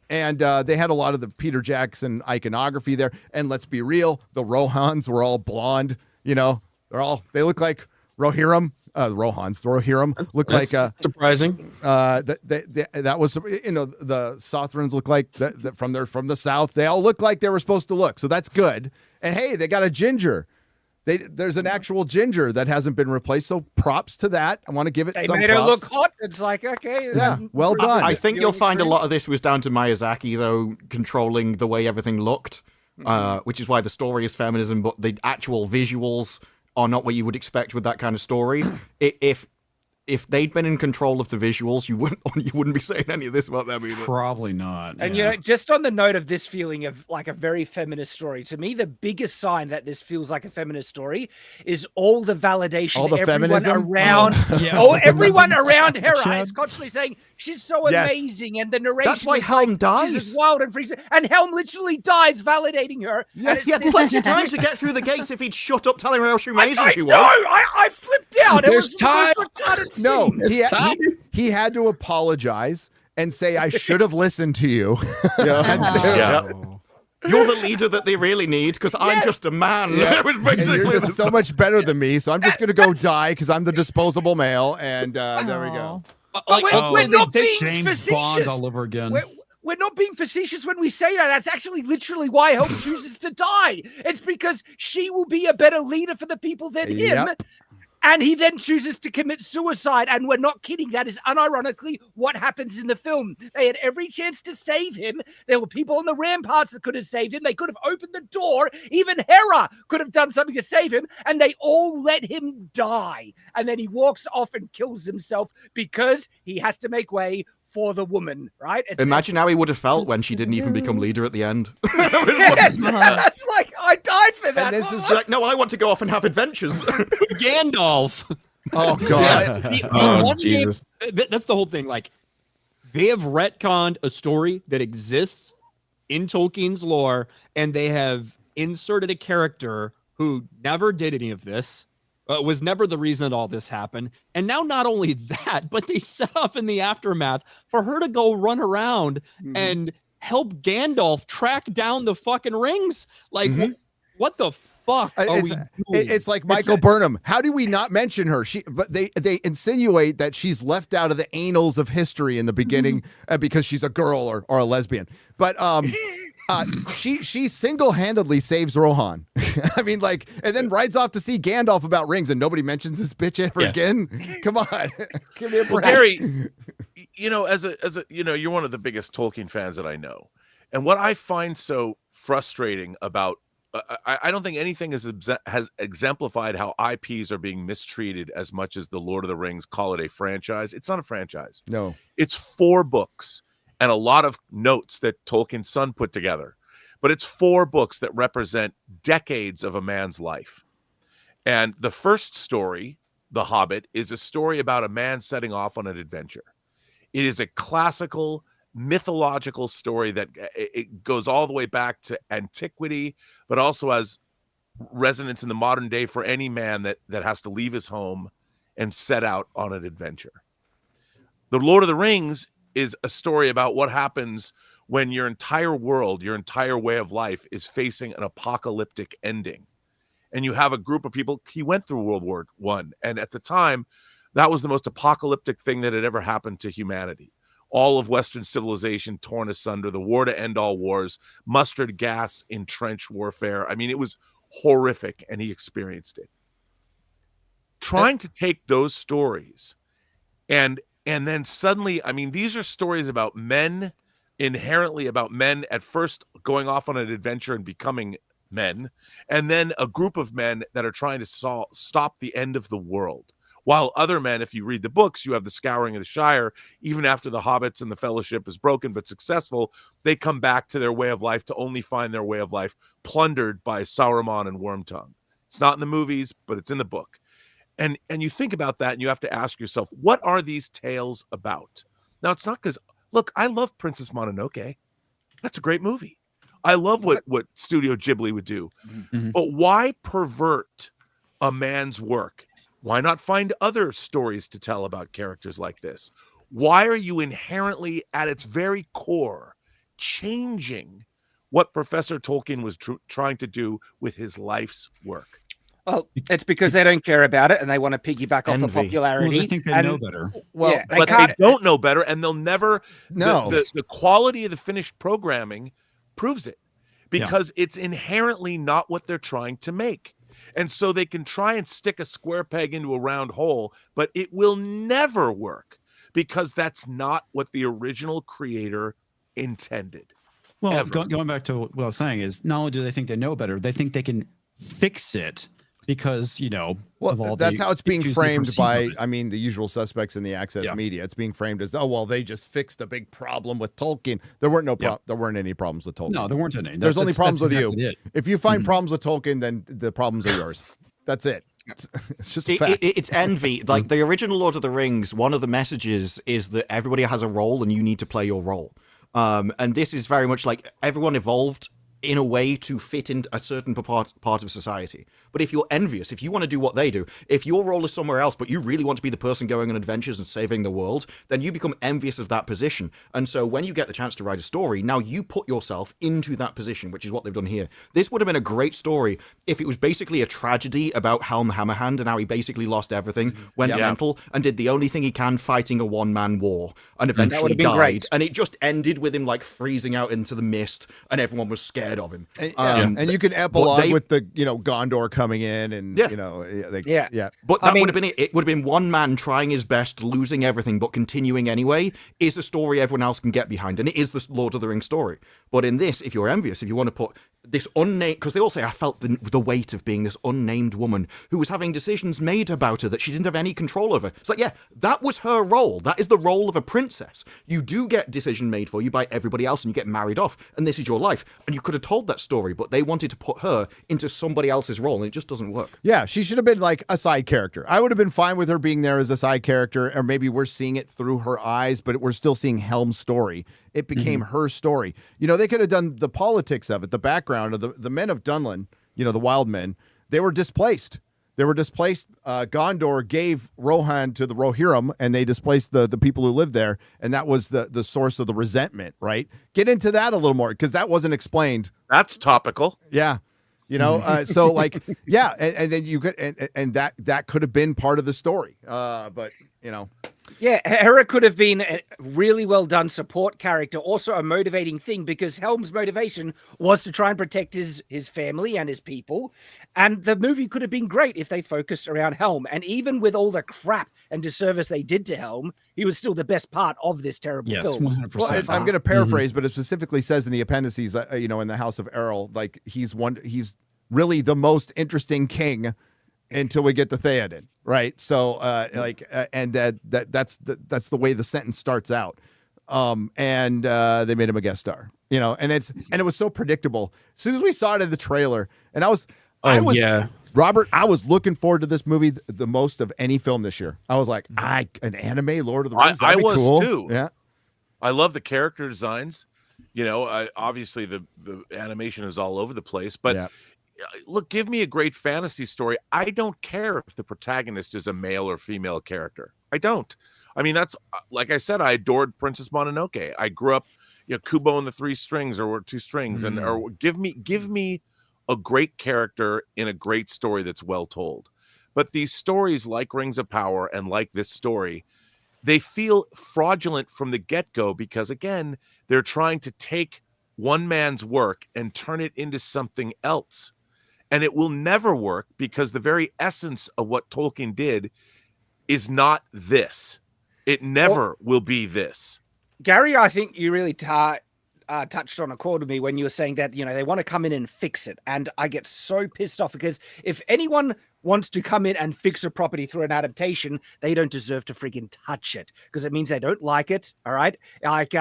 And they had a lot of the Peter Jackson iconography there. And let's be real, the Rohans were all blonde. You know, they look like RoHERrim. The RoHERrim look like surprising. That was, you know, the Sothrans look like from the south. They all look like they were supposed to look, so that's good. And hey, they got a ginger. There's an actual ginger that hasn't been replaced, so props to that. I want to give it. They some made props. her look hot. It's like, okay, yeah, well done. I think you'll find a lot of this was down to Miyazaki though controlling the way everything looked, which is why the story is feminism, but the actual visuals are not what you would expect with that kind of story. If they'd been in control of the visuals, you wouldn't be saying any of this about them either. Probably not. And you know, just on the note of this feeling of like a very feminist story, to me, the biggest sign that this feels like a feminist story is all the validation, all the everyone feminism around, everyone around Hera is constantly saying she's so amazing, and the narration. That's why Helm dies. She's as wild and free, and Helm literally dies, validating her. Yes, he had plenty of time to get through the gates if he'd shut up telling her how amazing she was. No, I flipped out. There's time. No, he had to apologize and say, I should have listened to you. You're the leader that they really need because I'm just a man. Yeah. It was And basically you're just so much better than me, so I'm just going to go die because I'm the disposable male, and there we go. We're not being James Bond facetious. all over again. We're not being facetious when we say that. That's actually literally why Helm chooses to die. It's because she will be a better leader for the people than him. Yep. And he then chooses to commit suicide. And we're not kidding. That is unironically what happens in the film. They had every chance to save him. There were people on the ramparts that could have saved him. They could have opened the door. Even Hera could have done something to save him. And they all let him die. And then he walks off and kills himself because he has to make way for the woman, right? Imagine how he would have felt when she didn't even become leader at the end. Yes, that's like, I died for that. And this is like, no, I want to go off and have adventures. Gandalf. Oh, God. Jesus. That's the whole thing. Like, they have retconned a story that exists in Tolkien's lore, and they have inserted a character who never did any of this, was never the reason that all this happened. And now not only that, but they set up in the aftermath for her to go run around and help Gandalf track down the fucking rings. Like, what the fuck are we doing? It's like Michael Burnham. How do we not mention her? But they insinuate that she's left out of the annals of history in the beginning because she's a girl or a lesbian. But she single-handedly saves Rohan. I mean, like, and then rides off to see Gandalf about rings, and nobody mentions this bitch ever again. Come on, give me a break. Harry, as a you're one of the biggest Tolkien fans that I know, and what I find so frustrating about I don't think anything has exemplified how IPs are being mistreated as much as the Lord of the Rings. Call it a franchise. It's not a franchise. No, it's 4 books and a lot of notes that Tolkien's son put together. But it's 4 books that represent decades of a man's life. And the first story, The Hobbit, is a story about a man setting off on an adventure. It is a classical mythological story that it goes all the way back to antiquity, but also has resonance in the modern day for any man that has to leave his home and set out on an adventure. The Lord of the Rings is a story about what happens when your entire world, your entire way of life is facing an apocalyptic ending. And you have a group of people, he went through World War I, and at the time, that was the most apocalyptic thing that had ever happened to humanity. All of Western civilization torn asunder, the war to end all wars, mustard gas in trench warfare. I mean, it was horrific, and he experienced it. Trying to take those stories and then suddenly, I mean, these are stories about men, inherently about men at first going off on an adventure and becoming men, and then a group of men that are trying to stop the end of the world. While other men, if you read the books, you have the Scouring of the Shire. Even after the Hobbits and the Fellowship is broken but successful, they come back to their way of life to only find their way of life plundered by Sauron and Wormtongue. It's not in the movies, but it's in the book. And you think about that, and you have to ask yourself, what are these tales about? Now, it's not because, look, I love Princess Mononoke. That's a great movie. I love what Studio Ghibli would do. Mm-hmm. But why pervert a man's work? Why not find other stories to tell about characters like this? Why are you inherently, at its very core, changing what Professor Tolkien was trying to do with his life's work? Well, it's because they don't care about it and they want to piggyback off the popularity. Well, they think they know better. Well, yeah, but they don't know better, and they'll never. No, the quality of the finished programming proves it, because it's inherently not what they're trying to make. And so they can try and stick a square peg into a round hole, but it will never work because that's not what the original creator intended. Well, going back to what I was saying is, not only do they think they know better, they think they can fix it because, that's how it's being framed by, the usual suspects in the access media. It's being framed as, they just fixed a big problem with Tolkien. There weren't there weren't any problems with Tolkien. No, there weren't any. There's only problems with you. If you find problems with Tolkien, then the problems are yours. That's it. It's just a fact. It's envy. Like the original Lord of the Rings, one of the messages is that everybody has a role and you need to play your role. And this is very much like everyone evolved in a way to fit in a certain part of society. But if you're envious, if you want to do what they do, if your role is somewhere else, but you really want to be the person going on adventures and saving the world, then you become envious of that position. And so when you get the chance to write a story, now you put yourself into that position, which is what they've done here. This would have been a great story if it was basically a tragedy about Helm Hammerhand and how he basically lost everything, went mental, and did the only thing he can fighting a one-man war, and eventually died. Great. And it just ended with him like freezing out into the mist, and everyone was scared of him. And you can epilogue with the Gondor coming in, and but that would have been it would have been one man trying his best, losing everything but continuing anyway, is a story everyone else can get behind, and it is the Lord of the Rings story. But in this, if you're envious, if you want to put this unnamed, because they all say I felt the weight of being this unnamed woman who was having decisions made about her that she didn't have any control over. It's like, that was her role. That is the role of a princess. You do get decision made for you by everybody else, and you get married off, and this is your life. And you could have told that story, but they wanted to put her into somebody else's role, and it just doesn't work. Yeah, she should have been like a side character. I would have been fine with her being there as a side character, or maybe we're seeing it through her eyes, but we're still seeing Helm's story. It became her story. They could have done the politics of it, the background of the men of Dunlin, the wild men. They were displaced. Gondor gave Rohan to the Rohirrim, and they displaced the people who lived there, and that was the source of the resentment, right? Get into that a little more, because that wasn't explained. That's topical. Yeah. You know, so like, yeah, and then you could, and that could have been part of the story. But you know, yeah, Hera could have been a really well done support character, also a motivating thing, because Helm's motivation was to try and protect his family and his people. And the movie could have been great if they focused around Helm. And even with all the crap and disservice they did to Helm, he was still the best part of this terrible film. 100%. Well, I'm going to paraphrase, but it specifically says in the appendices, you know, in the House of Errol, like he's really the most interesting king until we get to Theoden, right? So, and that's the way the sentence starts out. And they made him a guest star, you know, and it was so predictable. As soon as we saw it in the trailer, and Robert, I was looking forward to this movie the most of any film this year. I was like, an anime Lord of the Rings. I was cool. too. Yeah, I love the character designs. You know, obviously the animation is all over the place, but look, give me a great fantasy story. I don't care if the protagonist is a male or female character. I don't. I mean, that's like I said, I adored Princess Mononoke. I grew up, you know, Kubo and the Three Strings or Two Strings, or give me a great character in a great story that's well told. But these stories like Rings of Power and like this story, they feel fraudulent from the get-go because, again, they're trying to take one man's work and turn it into something else. And it will never work because the very essence of what Tolkien did is not this. It never will be this. Gary, I think you really touched on a chord with me when you were saying that, you know, they want to come in and fix it. And I get so pissed off because if anyone wants to come in and fix a property through an adaptation, they don't deserve to freaking touch it because it means they don't like it. All right. Like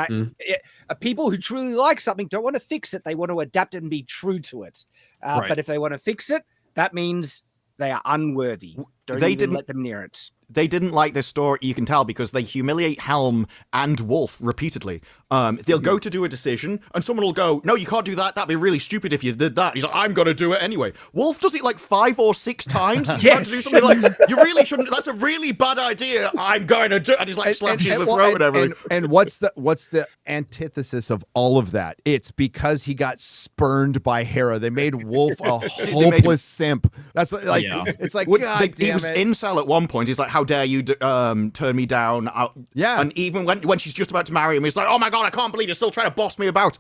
people who truly like something don't want to fix it. They want to adapt it and be true to it. Right. But if they want to fix it, that means they are unworthy. Don't even let them near it. They didn't like this story, you can tell, because they humiliate Helm and Wolf repeatedly. They'll go to do a decision, and someone will go, no, you can't do that. That'd be really stupid if you did that. He's like, I'm going to do it anyway. Wolf does it like 5 or 6 times. He's trying to do something like, you really shouldn't. That's a really bad idea. I'm going to do it. And he's like, slaps you in the throat and everything. And what's the antithesis of all of that? It's because he got spurned by Hera. They made Wolf a hopeless simp. That's like, it's like, God damn he was it. incel at one point. He's like, how dare you turn me down? And even when she's just about to marry him, he's like, oh my God, I can't believe you're still trying to boss me about.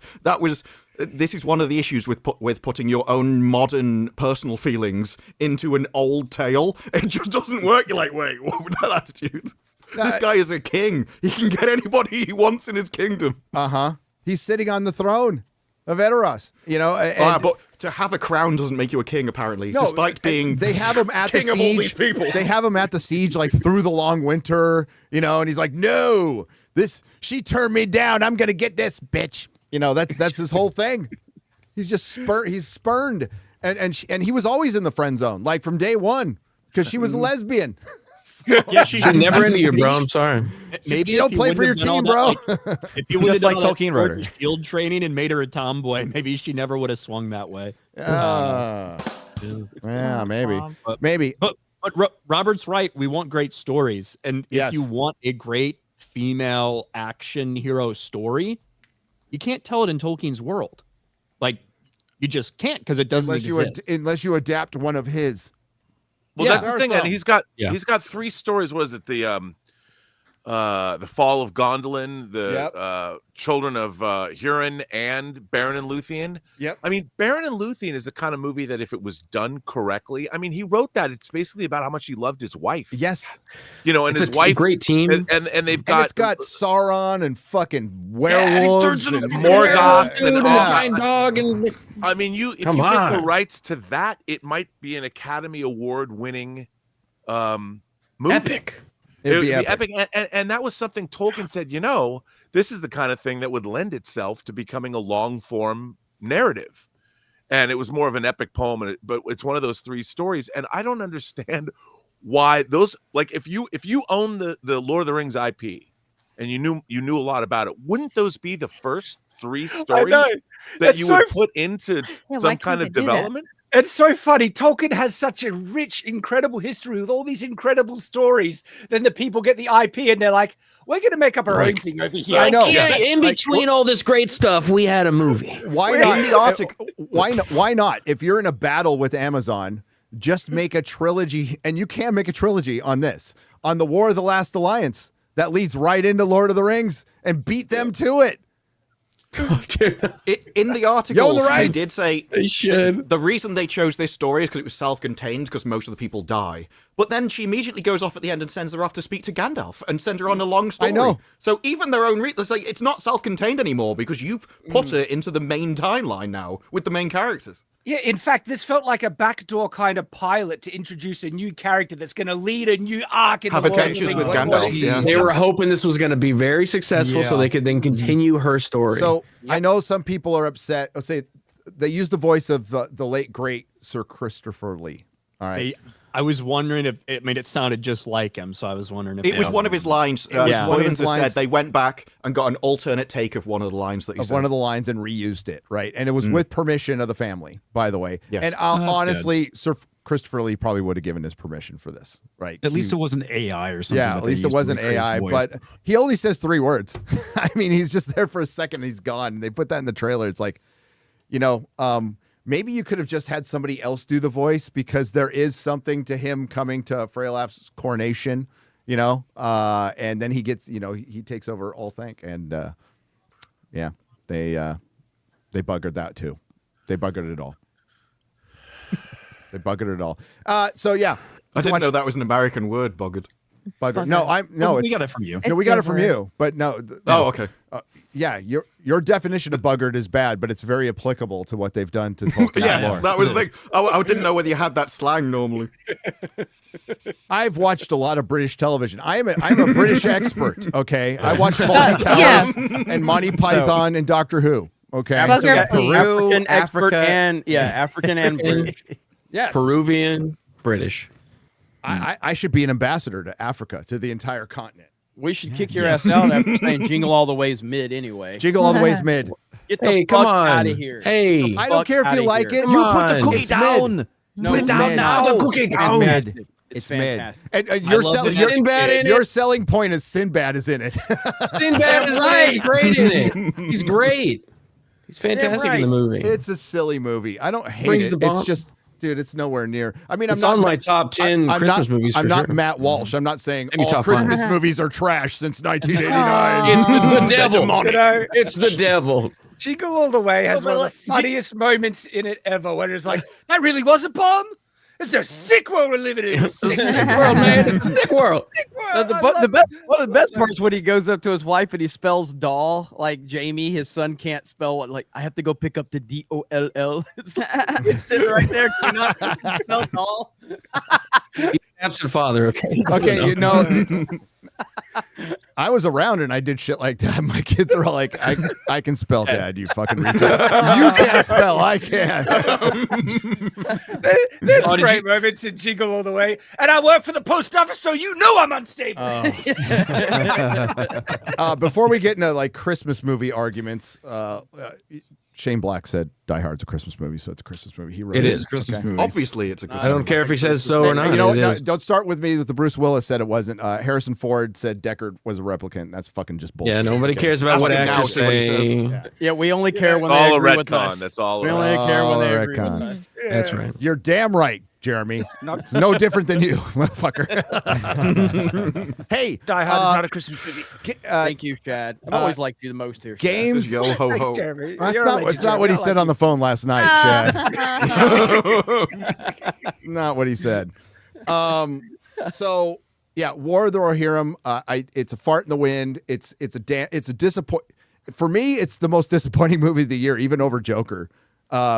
This is one of the issues with putting your own modern personal feelings into an old tale. It just doesn't work. You're like, wait, what with that attitude? This guy is a king. He can get anybody he wants in his kingdom. He's sitting on the throne of Edoras, you know. But to have a crown doesn't make you a king, apparently. No, despite being they have him at the king of all these siege. people. They have him at the siege like through the long winter, you know, and he's like, no, she turned me down. I'm gonna get this bitch. You know, that's his whole thing. He's just spurned, and he was always in the friend zone, like from day one, because she was a lesbian. Yeah, she's never into you, bro. I'm sorry. Maybe you don't play for your team, bro. If you would have like done all Tolkien that wrote her. field training and made her a tomboy, maybe she never would have swung that way. Yeah, maybe. But Robert's right. We want great stories, and if you want a great female action hero story, you can't tell it in Tolkien's world. Like, you just can't because it doesn't exist. Unless you adapt one of his. Well, that's the thing, and he's got 3 stories. What is it? The Fall of Gondolin, the Children of Hurin, and Beren and Luthien. Yep. I mean, Beren and Luthien is the kind of movie that if it was done correctly, I mean, he wrote that. It's basically about how much he loved his wife. Yes. You know, and it's his wife, a great team, and they've got, it's got Sauron and fucking werewolves and Morgoth and a giant dog. And I mean, if you get the rights to that, it might be an Academy Award winning movie. Epic. It would be epic. And that was something Tolkien said, you know, this is the kind of thing that would lend itself to becoming a long form narrative. And it was more of an epic poem, but it's one of those 3 stories. And I don't understand why those, like, if you own the Lord of the Rings IP and you knew a lot about it, wouldn't those be the first 3 stories that you would put into some kind of development? It's so funny. Tolkien has such a rich, incredible history with all these incredible stories. Then the people get the IP and they're like, we're going to make up our own thing over here. I know. Yeah, in between all this great stuff, we had a movie. Why not? In the Arctic. Why not? If you're in a battle with Amazon, just make a trilogy, and you can make a trilogy on this, on the War of the Last Alliance that leads right into Lord of the Rings, and beat them to it. In the article, the they did say they should. The reason they chose this story is because it was self-contained, because most of the people die. But then she immediately goes off at the end and sends her off to speak to Gandalf and send her on a long story. I know. So even their own it's not self-contained anymore because you've put her into the main timeline now with the main characters. Yeah, in fact, this felt like a backdoor kind of pilot to introduce a new character that's going to lead a new arc in Have the Lord adventures of the with Rings. Gandalf. Yeah. They were hoping this was going to be very successful so they could then continue her story. So I know some people are upset. I'll say they use the voice of the late, great Sir Christopher Lee. All right. I was wondering if it sounded just like him, so I was wondering if it was one of his lines. Yeah, one of his lines said they went back and got an alternate take of one of the lines that he said. One of the lines and reused it, right? And it was with permission of the family, by the way. Yes. And honestly, Sir Christopher Lee probably would have given his permission for this, right? At least it wasn't AI or something. Yeah, at least it wasn't AI, but he only says 3 words. I mean, he's just there for a second, and he's gone. And they put that in the trailer. It's like, maybe you could have just had somebody else do the voice, because there is something to him coming to Freylaf's coronation, and then he gets, he takes over All Thank, and they buggered that too. They buggered it all. They buggered it all. So yeah, I didn't know that was an American word, buggered. Buggered. No, we got it from you. No, we got it from you, but no. Oh, okay. Yeah, your definition of buggered is bad, but it's very applicable to what they've done to Tolkien's Yes, lore. that was the thing. I didn't know whether you had that slang normally. I've watched a lot of British television. I'm a British expert. Okay, I watch Faulty Towers and Monty Python and Doctor Who. Okay, So we got Peru, African expert Africa. and African and British. yes, Peruvian, British. I should be an ambassador to Africa, to the entire continent. We should kick your ass out after saying "Jingle All the Way's mid" anyway. Jingle All the Way's mid. Get the Hey, fuck come on. out of here. Hey, I don't care if you like it. Come You put the on. cookie It's down. No, Put it's down mid. now. The cookie down. It's mid. It's It's mid. fantastic. And I love the Sinbad in your it. selling point is Sinbad is in it. Sinbad is right. He's great in it. He's great. He's fantastic in the movie. It's a silly movie. I don't hate Brings it. the bomb. It's just, dude, it's nowhere near. I mean, It's I'm on not my top 10 Christmas movies for I'm not sure. Matt Walsh. I'm not saying Maybe all top Christmas 5. movies are trash since 1989. It's the devil. Demonic. It's the devil. Jingle All the Way has one of the funniest moments in it ever, when it's like, that really was a bomb? It's a sick world we're living in. It's a sick world, man. It's a sick world. One of the best parts when he goes up to his wife and he spells doll like Jamie. His son can't spell what, like, I have to go pick up the DOLL. It's sitting right there. Can you not spell doll? He's absent father. Okay. Okay, I was around and I did shit like that. My kids are all like, I can spell, Dad, you fucking retard. You can't spell, I can. There's great moments in Jingle All the Way. And I work for the post office, so you know I'm unstable. Before we get into like Christmas movie arguments, Shane Black said Die Hard's a Christmas movie, so it's a Christmas movie. He wrote It it. is a Christmas movie. Obviously, it's a Christmas I don't movie. care if he says so or not. You know, It no, is. don't start with me with the Bruce Willis said it wasn't. Harrison Ford said Deckard was a replicant. That's fucking just bullshit. Yeah, nobody cares about what actors say. Yeah, we only care when It's they all a agree with retcon. us. That's all. We only care when they agree retcon. with us. That's right. You're damn right, Jeremy. It's no different than you, motherfucker. Hey, Die Hard is not a Christmas movie. Thank you, Chad. I've always liked you the most here. Chad. Games. Yo ho Thanks, ho. Jeremy. That's You're a not. legend, It's not what he Jeremy. I said like on the phone last night, Chad. Not what he said. So yeah, War of the Rohirrim. It's a fart in the wind. It's a disappoint. For me, it's the most disappointing movie of the year, even over Joker.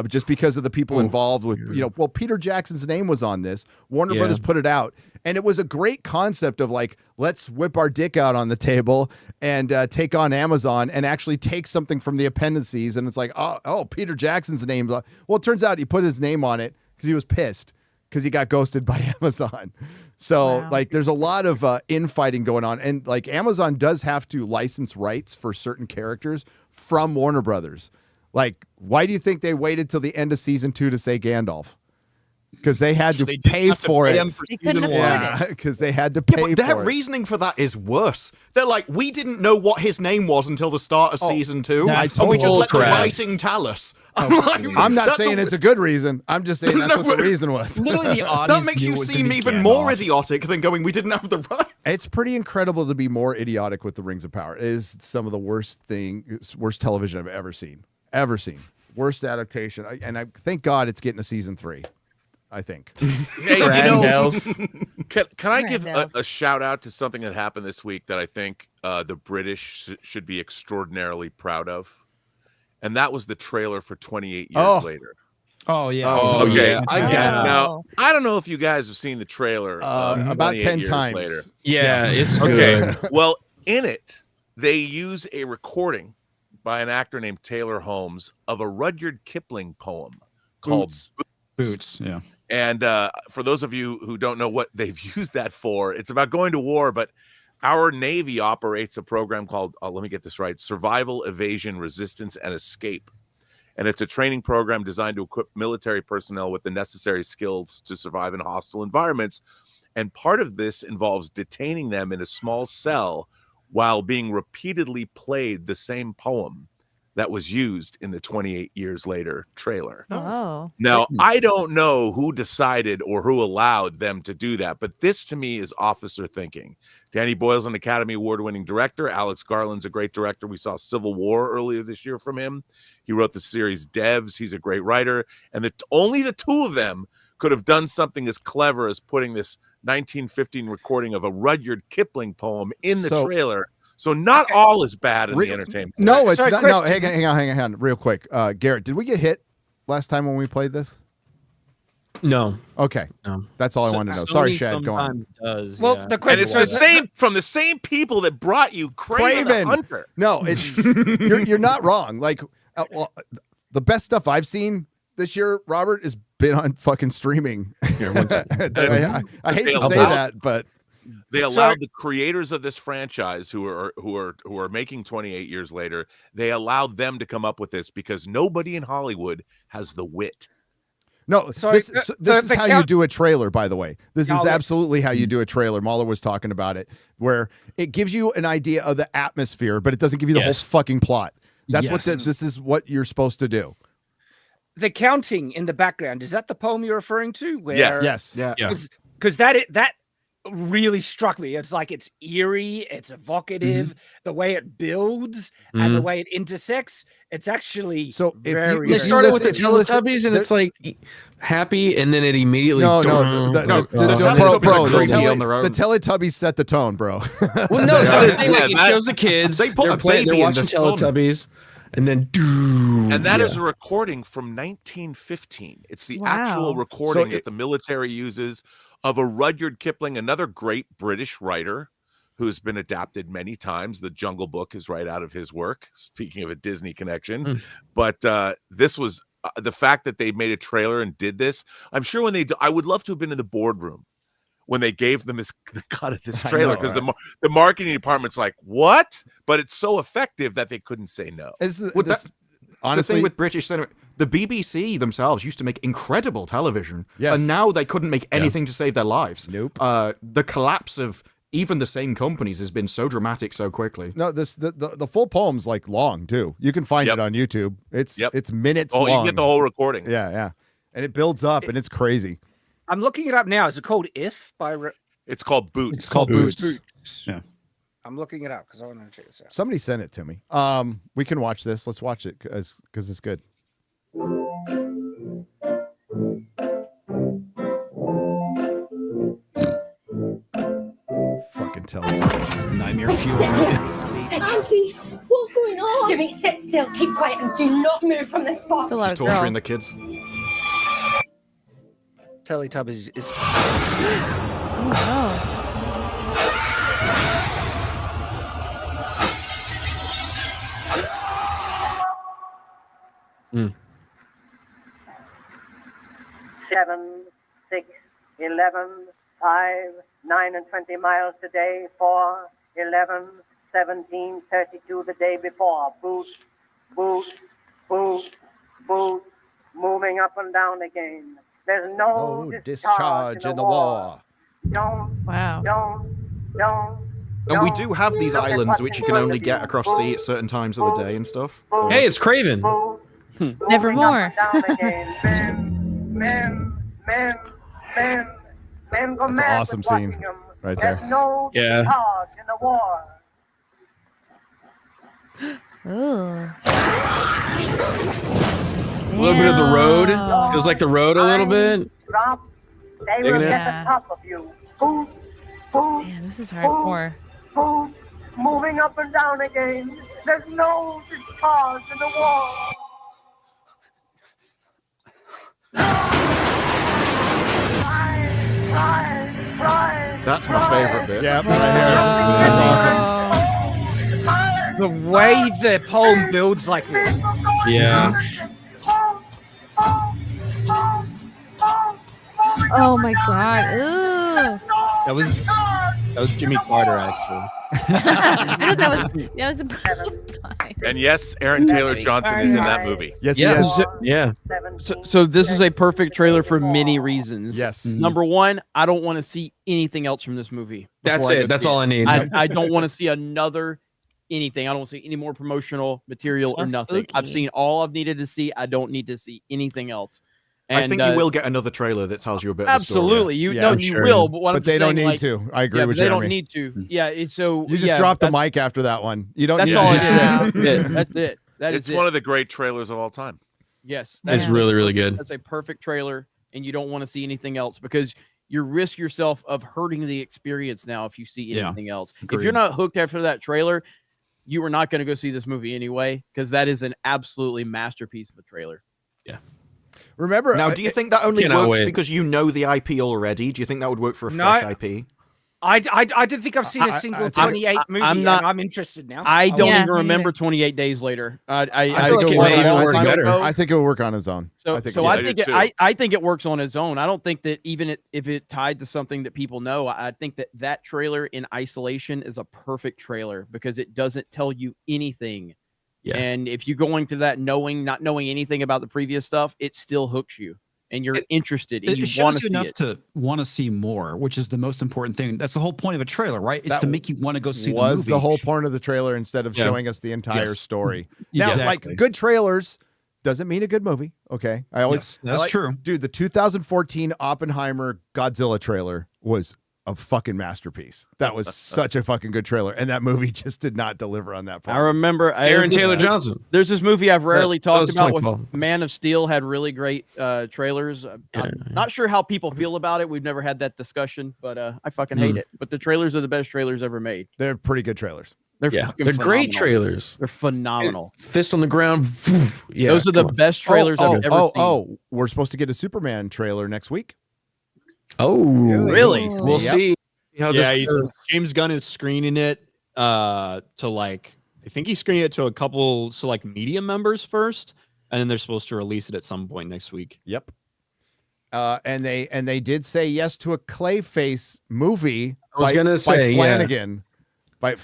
Just because of the people involved with, Peter Jackson's name was on this. Warner Brothers put it out. And it was a great concept of like, let's whip our dick out on the table and take on Amazon and actually take something from the appendices. And it's like, oh, Peter Jackson's name. Well, it turns out he put his name on it because he was pissed because he got ghosted by Amazon. So like, there's a lot of infighting going on. And like Amazon does have to license rights for certain characters from Warner Brothers. Like, why do you think they waited till the end of season 2 to say Gandalf? because they had to pay for it. Yeah, because they had to pay but their for it. reasoning for that is worse. They're like, we didn't know what his name was until the start of season 2, and we just let the writing tell us. I'm not saying it's a good reason. I'm just saying that's what the reason was. Literally, the audience that makes knew you it was seem gonna be even Gandalf. more idiotic than going, we didn't have the rights. It's pretty incredible to be more idiotic with the Rings of Power. It is some of the worst television I've ever seen. Worst adaptation. And I thank God it's getting a season 3. I think. Hey, can I give a shout out to something that happened this week that I think the British should be extraordinarily proud of? And that was the trailer for 28 Years Later. Oh, yeah. Oh, okay. I get it. Now, I don't know if you guys have seen the trailer. About 10 years times. Later. Yeah, it's okay. good. Well, in it, they use a recording by an actor named Taylor Holmes of a Rudyard Kipling poem called Boots. Yeah. And for those of you who don't know what they've used that for, it's about going to war, but our Navy operates a program called, let me get this right, Survival, Evasion, Resistance, and Escape. And it's a training program designed to equip military personnel with the necessary skills to survive in hostile environments. And part of this involves detaining them in a small cell while being repeatedly played the same poem that was used in the 28 Years Later trailer. Oh. Now, I don't know who decided or who allowed them to do that, but this to me is officer thinking. Danny Boyle's an Academy Award-winning director. Alex Garland's a great director. We saw Civil War earlier this year from him. He wrote the series Devs. He's a great writer. And only the two of them could have done something as clever as putting this 1915 recording of a Rudyard Kipling poem in the trailer. So not all is bad in the entertainment. No, it's not. No, hang on, real quick. Garrett, did we get hit last time when we played this? No. Okay. No. That's all I wanted to know. Sorry, Shad. Go on. Well, the question it's the same from the same people that brought you Kraven the Hunter. No, it's you're not wrong. Like, the best stuff I've seen this year, Robert, has been on fucking streaming. I hate to say that, but. They allowed the creators of this franchise who are making 28 Years Later, they allowed them to come up with this because nobody in Hollywood has the wit. No, this is how you do a trailer, by the way. This is absolutely how you do a trailer. Mahler was talking about it, where it gives you an idea of the atmosphere, but it doesn't give you the whole fucking plot. That's what this is what you're supposed to do. The counting in the background, is that the poem you're referring to? Where, Yes. Yeah. Because that really struck me. It's like it's eerie, it's evocative, the way it builds and the way it intersects. It's actually they started with the Teletubbies and it's like happy, and then it immediately bro. The Teletubbies set the tone, bro. Well, no, so it shows the kids they're watching Teletubbies. And then, and that is a recording from 1915. It's the actual recording that the military uses of a Rudyard Kipling, another great British writer who's been adapted many times. The Jungle Book is right out of his work. Speaking of a Disney connection, but this was the fact that they made a trailer and did this. I'm sure when I would love to have been in the boardroom when they gave them the cut of this trailer, because the marketing department's like, what? But it's so effective that they couldn't say no. Honestly, the thing with British cinema, the BBC themselves used to make incredible television, and now they couldn't make anything to save their lives. Nope. The collapse of even the same companies has been so dramatic so quickly. No, the full poem's like long too. You can find it on YouTube. It's minutes long. You can get the whole recording. Yeah, and it builds up, and it's crazy. I'm looking it up now. Is it called If by? It's called Boots. It's called Boots. Yeah. I'm looking it up because I want to check this out. Somebody sent it to me. We can watch this. Let's watch it because it's good. Fucking Teletubbies. Nightmare Fuel. Auntie, what's going on? Jimmy, sit still, keep quiet, and do not move from this spot. It's a lot of torturing girls. the kids. Teletubbies is. Oh, no. Mm. 7, 6, 11, 5, 9 and 20 miles today, 4, 11, 17, 32 the day before. Boot, boot, boot, boot, moving up and down again. There's no discharge in the war. Don't. Wow. Don't. And we do have these islands which you can only get across sea at certain times of the day and stuff. So. Hey, it's Kraven. Nevermore. That's an awesome scene right there. Yeah. In the war. Ooh. A little bit of the road. Feels like the road a little bit. They will get the top of you. Food. Damn, this is hardcore. Food. Moving up and down again. There's no discharge in the war. That's my favorite bit. Yeah, that's awesome. The way the poem builds like this. Yeah. Oh my god. Ooh. That was Jimmy Carter, actually. I thought that was And yes, Aaron Taylor Johnson is in that movie. Yes, he is. Yeah. So this is a perfect trailer for many reasons. Yes. Number one, I don't want to see anything else from this movie. That's before I it. go That's see all I need. I don't want to see another anything. I don't want to see any more promotional material or So nothing. I've spooky. seen all I've needed to see. I don't need to see anything else. I think you will get another trailer that tells you a bit absolutely. of the story. You know you will, but what But I'm they don't saying, need to. I agree yeah, with but they Jeremy. don't need to. Yeah, it's so You just yeah, dropped the that's- mic after that one. You don't That's need all to it do is. shit. That's it. That It's is one it. of the great trailers of all time. Yes, It's really, really good. That's a perfect trailer, and you don't want to see anything else because you risk yourself of hurting the experience now if you see Yeah, anything else. If agreed. you're not hooked after that trailer, you are not going to go see this movie anyway because that is an absolutely masterpiece of a trailer. Yeah. Remember, Now, do you think that only Cannot works wait. because you know the IP already? Do you think that would work for a No, fresh IP? I don't think I've seen a single 28 movie. I'm not- and I'm interested now. I don't Yeah, even me remember 28 Days later. I feel like it would even work time better. ago. I think it would work on its own. So, I think so it I would. think do it, too. I think it works on its own. I don't think that even if it tied to something that people know, I think that trailer in isolation is a perfect trailer because it doesn't tell you anything. Yeah. And if you go into that not knowing anything about the previous stuff, it still hooks you and you're interested and It you shows want you to see enough it. to want to see more, which is the most important thing. That's the whole point of a trailer, right? It's That to make you want to go see Was the the movie. whole point of the trailer instead of Yeah. showing us the entire Yes. story. Now, Exactly. like good trailers doesn't mean a good movie. Okay, I always Yes, that's I like- true. Dude, the 2014 Oppenheimer Godzilla trailer was a fucking masterpiece. That was such a fucking good trailer, and that movie just did not deliver on that. I promise. remember Aaron Taylor Johnson. There's this movie I've rarely that talked was about. With 2012. Man of Steel had really great trailers. I'm not sure how people feel about it. We've never had that discussion, but I fucking hate it. But the trailers are the best trailers ever made. They're pretty good trailers. They're Yeah, fucking they're great phenomenal. trailers. They're phenomenal. Fist on the ground. Yeah, Those are the come on. best trailers I've ever seen. We're supposed to get a Superman trailer next week. Oh, Really? We'll Yep. see how Yeah, this goes. James Gunn is screening it to like I think he's screening it to a couple select media members first, and then they're supposed to release it at some point next week. Yep. And they did say yes to a Clayface movie. I was gonna say, by yeah. Flanagan. By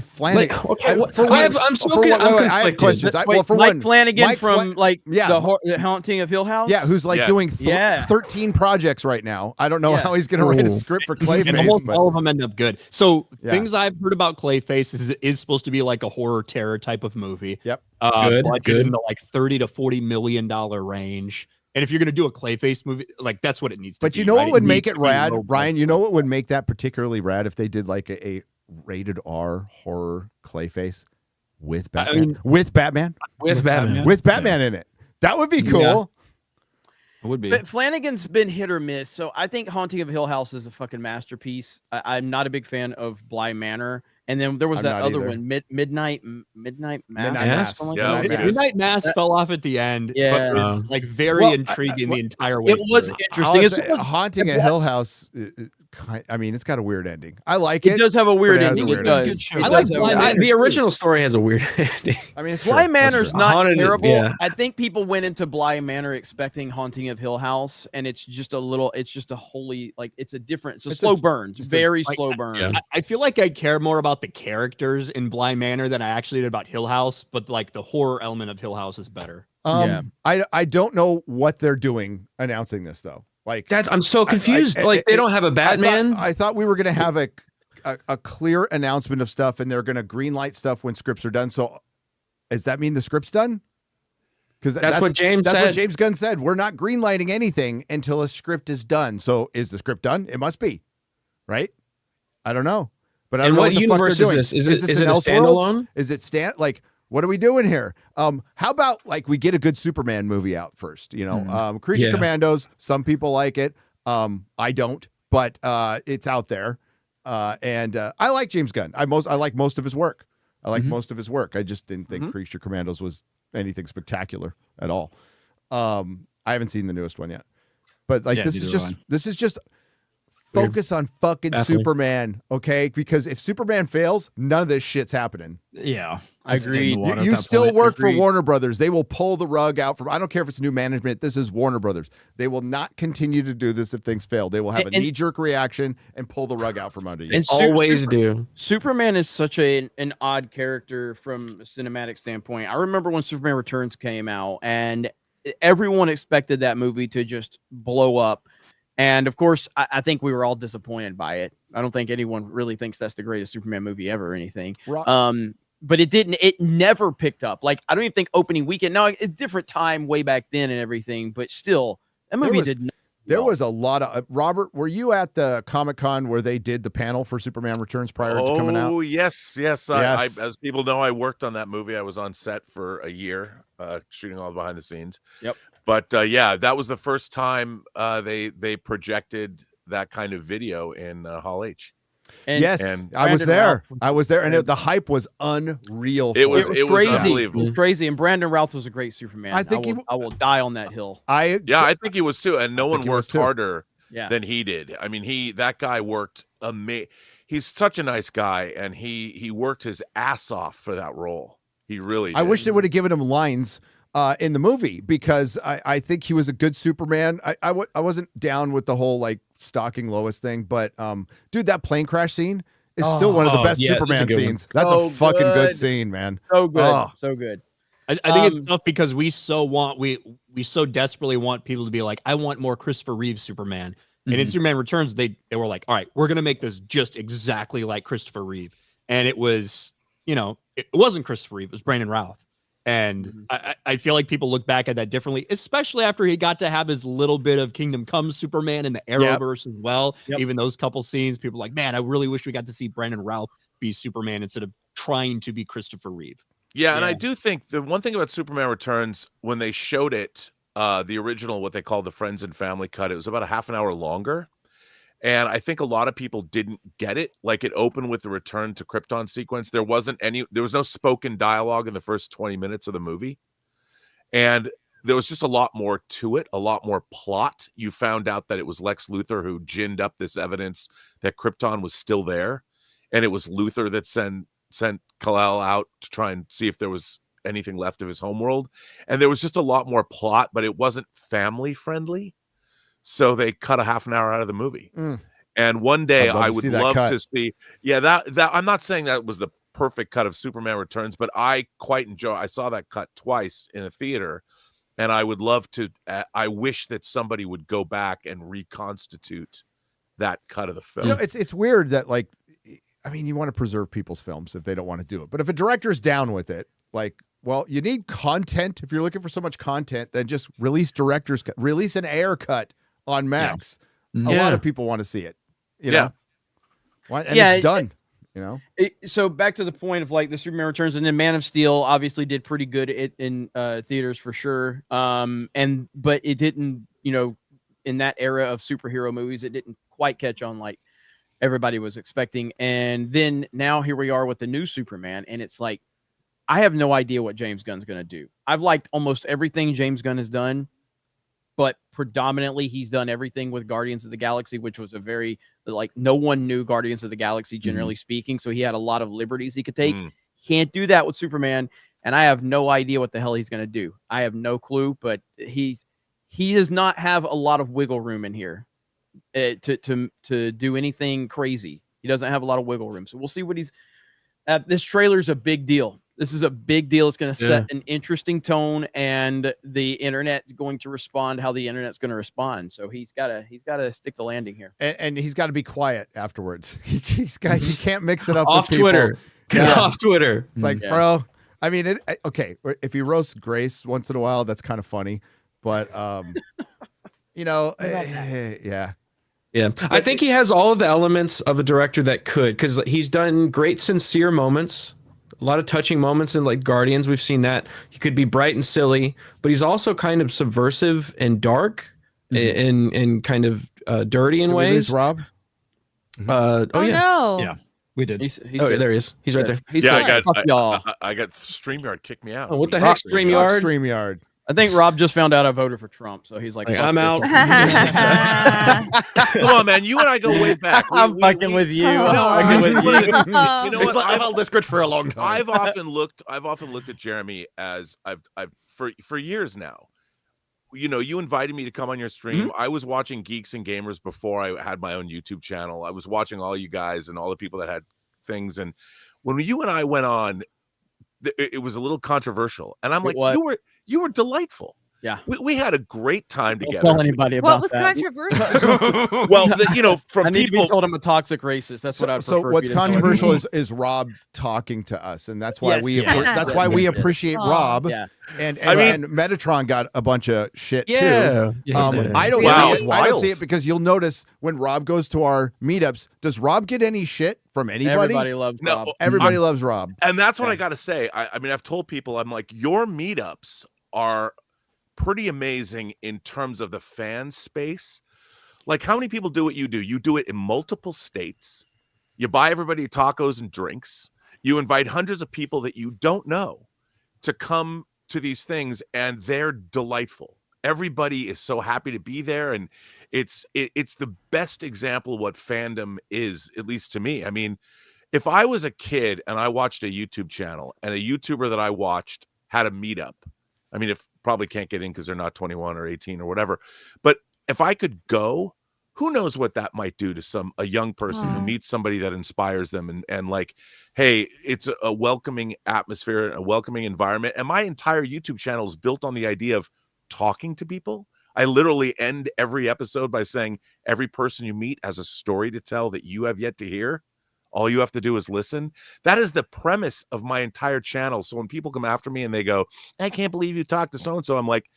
Flanagan. Like, okay, I'm so for con- one- I'm wait, I have conflicted. questions. Wait, For Mike one, Flanagan Mike from yeah, the Haunting of Hill House. yeah, who's like Yeah. doing Yeah. 13 projects right now. I don't know Yeah. how he's going to write a Ooh. script for And Clayface. almost But all of them end up good. So Yeah. things I've heard about Clayface is it is supposed to be like a horror terror type of movie. Yep. Good, Budget good. in the like $30 to $40 million range. And if you're gonna do a Clayface movie, like that's what it needs to be. But you know right? what would It make needs it to be rad, low Ryan? budget. You know what would make that particularly rad if they did like a rated R horror Clayface with Batman, mean- with Batman, With Batman. with Batman in it. That would be cool. It would be. But Flanagan's been hit or miss. So I think Haunting of Hill House is a fucking masterpiece. I'm not a big fan of Bly Manor. And then there was I'm that not other either. one, Midnight Mass. Midnight Mass? something Yeah, like that. Mass. Midnight Mass fell off at the end. Yeah. But it's like very Well, intriguing the entire way. It was through. interesting. It's, Honestly, Haunting a Hill House. I mean, it's got a weird ending. I like it. it does have a weird it has a ending. weird It does. ending. Good show. It I does like have a Bly weird Manor. ending. The original story has a weird ending. I mean, it's Bly true. That's Manor's true. not Haunted- terrible. yeah. I think people went into Bly Manor expecting Haunting of Hill House, and it's just a wholly like it's a slow burn. It's very slow burn. Yeah. I feel like I care more about the characters in Bly Manor than I actually did about Hill House, but like the horror element of Hill House is better. I don't know what they're doing announcing this though. Like I'm so confused. Like they don't have a Batman. I thought we were gonna have a clear announcement of stuff, and they're gonna greenlight stuff when scripts are done. So, does that mean the script's done? Because that's what James said. That's what James Gunn said. We're not greenlighting anything until a script is done. So, is the script done? It must be, right? I don't know. But I don't know what the fuck they're doing. Is it a standalone? Is it like? What are we doing here? How about like we get a good Superman movie out first? You know, Creature Commandos. Some people like it. I don't, but it's out there. And I like James Gunn. I like most of his work. I just didn't think Creature Commandos was anything spectacular at all. I haven't seen the newest one yet, but like this is just focus on fucking Superman, okay? Because if Superman fails, none of this shit's happening. Yeah, I agree. You still work for Warner Brothers. They will pull the rug out from. I don't care if it's new management. This is Warner Brothers. They will not continue to do this if things fail. They will have a knee-jerk reaction and pull the rug out from under you. And always do. Superman is such an odd character from a cinematic standpoint. I remember when Superman Returns came out, and everyone expected that movie to just blow up. And of course, I think we were all disappointed by it. I don't think anyone really thinks that's the greatest Superman movie ever or anything. But it didn't. It never picked up. Like I don't even think opening weekend. Now it's a different time way back then and everything. But still, that movie did not. There was a lot of Robert. Were you at the Comic-Con where they did the panel for Superman Returns prior to coming out? Oh yes. I, as people know, I worked on that movie. I was on set for a year, shooting all the behind the scenes. Yep. But that was the first time they projected that kind of video in Hall H. And I was there. And the hype was unreal. It was crazy. Unbelievable. It was crazy. And Brandon Routh was a great Superman. I think I will die on that hill. I think he was too. And no one worked harder than he did. I mean, that guy worked amazing. He's such a nice guy, and he worked his ass off for that role. He really did. I wish they would have given him lines in the movie, because I think he was a good Superman. I wasn't down with the whole like stalking Lois thing, but dude, that plane crash scene is still one of the best Superman scenes. That's a fucking good scene, man. So good. So good. I think it's tough because we so desperately want people to be like, I want more Christopher Reeve Superman. And in Superman Returns, they were like, all right, we're gonna make this just exactly like Christopher Reeve. And it was, it wasn't Christopher Reeve, it was Brandon Routh. And I feel like people look back at that differently, especially after he got to have his little bit of Kingdom Come Superman in the Arrowverse as well. Even those couple scenes, people are like, man, I really wish we got to see Brandon Routh be Superman instead of trying to be Christopher Reeve. Yeah, and I do think the one thing about Superman Returns, when they showed it, the original, what they called the Friends and Family cut, it was about a half an hour longer. And I think a lot of people didn't get it. Like, it opened with the return to Krypton sequence. There was no spoken dialogue in the first 20 minutes of the movie. And there was just a lot more to it, a lot more plot. You found out that it was Lex Luthor who ginned up this evidence that Krypton was still there. And it was Luthor that sent Kal-El out to try and see if there was anything left of his homeworld. And there was just a lot more plot, but it wasn't family friendly. So they cut a half an hour out of the movie. And one day I would love to see. Yeah, that I'm not saying that was the perfect cut of Superman Returns, but I quite enjoy. I saw that cut twice in a theater, and I would love to. I wish that somebody would go back and reconstitute that cut of the film. It's weird that, like, I mean, you want to preserve people's films if they don't want to do it, but if a director's down with it, like, well, you need content. If you're looking for so much content, then just release an air cut on Max. A lot of people want to see it, you know? And it's done, So back to the point of like the Superman Returns, and then Man of Steel obviously did pretty good in theaters for sure. But it didn't, in that era of superhero movies, it didn't quite catch on like everybody was expecting. And then now here we are with the new Superman, and it's like, I have no idea what James Gunn's going to do. I've liked almost everything James Gunn has done, but predominantly he's done everything with Guardians of the Galaxy, which was a very, like, no one knew Guardians of the Galaxy, generally speaking. So he had a lot of liberties he could take. Can't do that with Superman. And I have no idea what the hell he's going to do. I have no clue, but he does not have a lot of wiggle room in here to do anything crazy. He doesn't have a lot of wiggle room. So we'll see what this trailer's a big deal. This is a big deal. It's going to set an interesting tone, and the internet's going to respond how the internet's going to respond. So he's got to stick the landing here, and he's got to be quiet afterwards. He can't mix it up off with people. Twitter. Off Twitter. It's like, bro. I mean, okay. If he roasts Grace once in a while, that's kind of funny. But yeah. Yeah, I think he has all of the elements of a director that could, because he's done great sincere moments, a lot of touching moments in like Guardians. We've seen that. He could be bright and silly, but he's also kind of subversive and dark and kind of dirty in ways. We lose Rob? Oh yeah. No. Yeah, we did. There he is. He's right there. I got StreamYard kicked me out. Oh, what the heck, StreamYard? StreamYard. I think Rob just found out I voted for Trump, so he's like, I'm out. Come on, man. You and I go way back. I'm fucking with you. No, I'm fucking with you. You know what? I've held this good for a long time. I've often looked at Jeremy as I've for years now. You know, you invited me to come on your stream. I was watching Geeks and Gamers before I had my own YouTube channel. I was watching all you guys and all the people that had things. And when you and I went on, it was a little controversial. And I'm like, you were delightful. Yeah, we had a great time together. Don't tell anybody about What was that. controversial? Well, from I need people to be told I'm a toxic racist. That's what I prefer. So what's you to tell me. controversial is Rob talking to us, and that's why that's why we appreciate Rob. Yeah. And I mean- and Metatron got a bunch of shit Yeah. too. Yeah, he did. I don't Wow. see it. I don't see it because you'll notice when Rob goes to our meetups, does Rob get any shit from anybody? Everybody loves No, Rob. Everybody loves Rob. And that's what I got to say. I mean, I've told people, I'm like, your meetups are pretty amazing in terms of the fan space. Like, how many people do what you do? You do it in multiple states. You buy everybody tacos and drinks. You invite hundreds of people that you don't know to come to these things, and they're delightful. Everybody is so happy to be there, and it's the best example of what fandom is, at least to me. I mean, if I was a kid and I watched a YouTube channel and a YouTuber that I watched had a meetup, I mean, if probably can't get in because they're not 21 or 18 or whatever, but if I could go, who knows what that might do to a young person who meets somebody that inspires them and like, hey, it's a welcoming atmosphere, a welcoming environment. And my entire YouTube channel is built on the idea of talking to people. I literally end every episode by saying every person you meet has a story to tell that you have yet to hear. All you have to do is listen. That is the premise of my entire channel. So when people come after me and they go, I can't believe you talked to so-and-so, I'm like,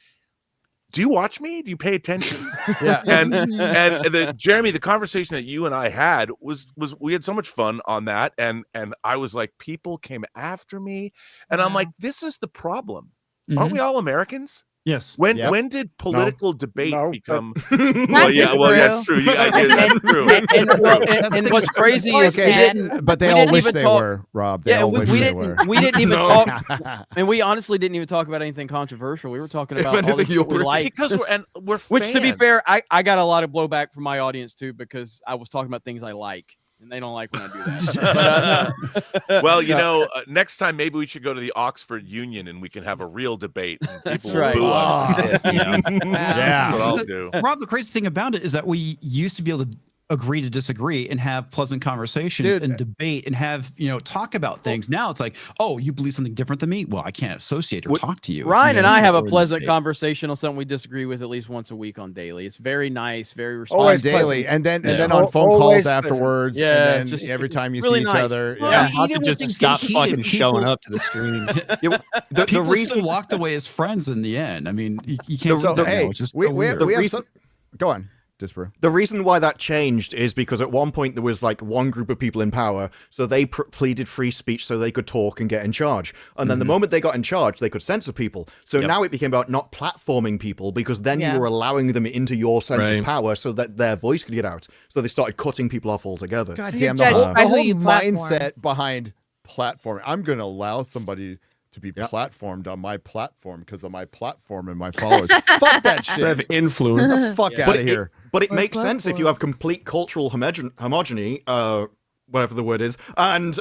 do you watch me? Do you pay attention? Yeah. And Jeremy, the conversation that you and I had was we had so much fun on that. And I was like, people came after me. And I'm like, this is the problem. Aren't we all Americans? Yes. When did political debate become? Well, yeah, that's true. That's true. And what's crazy is but they all wish they were, Rob. They all wish they were. We didn't even talk, and we honestly didn't even talk about anything controversial. We were talking about all the shit we like. Because we're fans. Which, to be fair, I got a lot of blowback from my audience too, because I was talking about things I like, and they don't like when I do that. Well, you know, next time maybe we should go to the Oxford Union and we can have a real debate. And people will boo us. Yeah. That's what I'll do. Rob, the crazy thing about it is that we used to be able to agree to disagree and have pleasant conversations and debate and have, talk about things. Now it's like, oh, you believe something different than me? Well, I can't associate or talk to you. Ryan and I have a pleasant conversation on something we disagree with at least once a week on Daily. It's very nice, very responsive. Always daily, and then on phone calls afterwards. Yeah, and then just every time you really see each nice. other. Yeah, I have to just stop fucking showing up to the stream. The reason walked away as friends in the end. I mean, you can't. Go on. Disparu. The reason why that changed is because at one point there was like one group of people in power, so they pleaded free speech so they could talk and get in charge. And then the moment they got in charge, they could censor people. So now it became about not platforming people, because then you were allowing them into your sense of power so that their voice could get out. So they started cutting people off altogether. God damn, the whole mindset behind platforming. I'm going to allow somebody to be platformed on my platform because of my platform and my followers. Fuck that shit. They have influence. Get the fuck out of here. But it makes sense if you have complete cultural homogeny, whatever the word is, and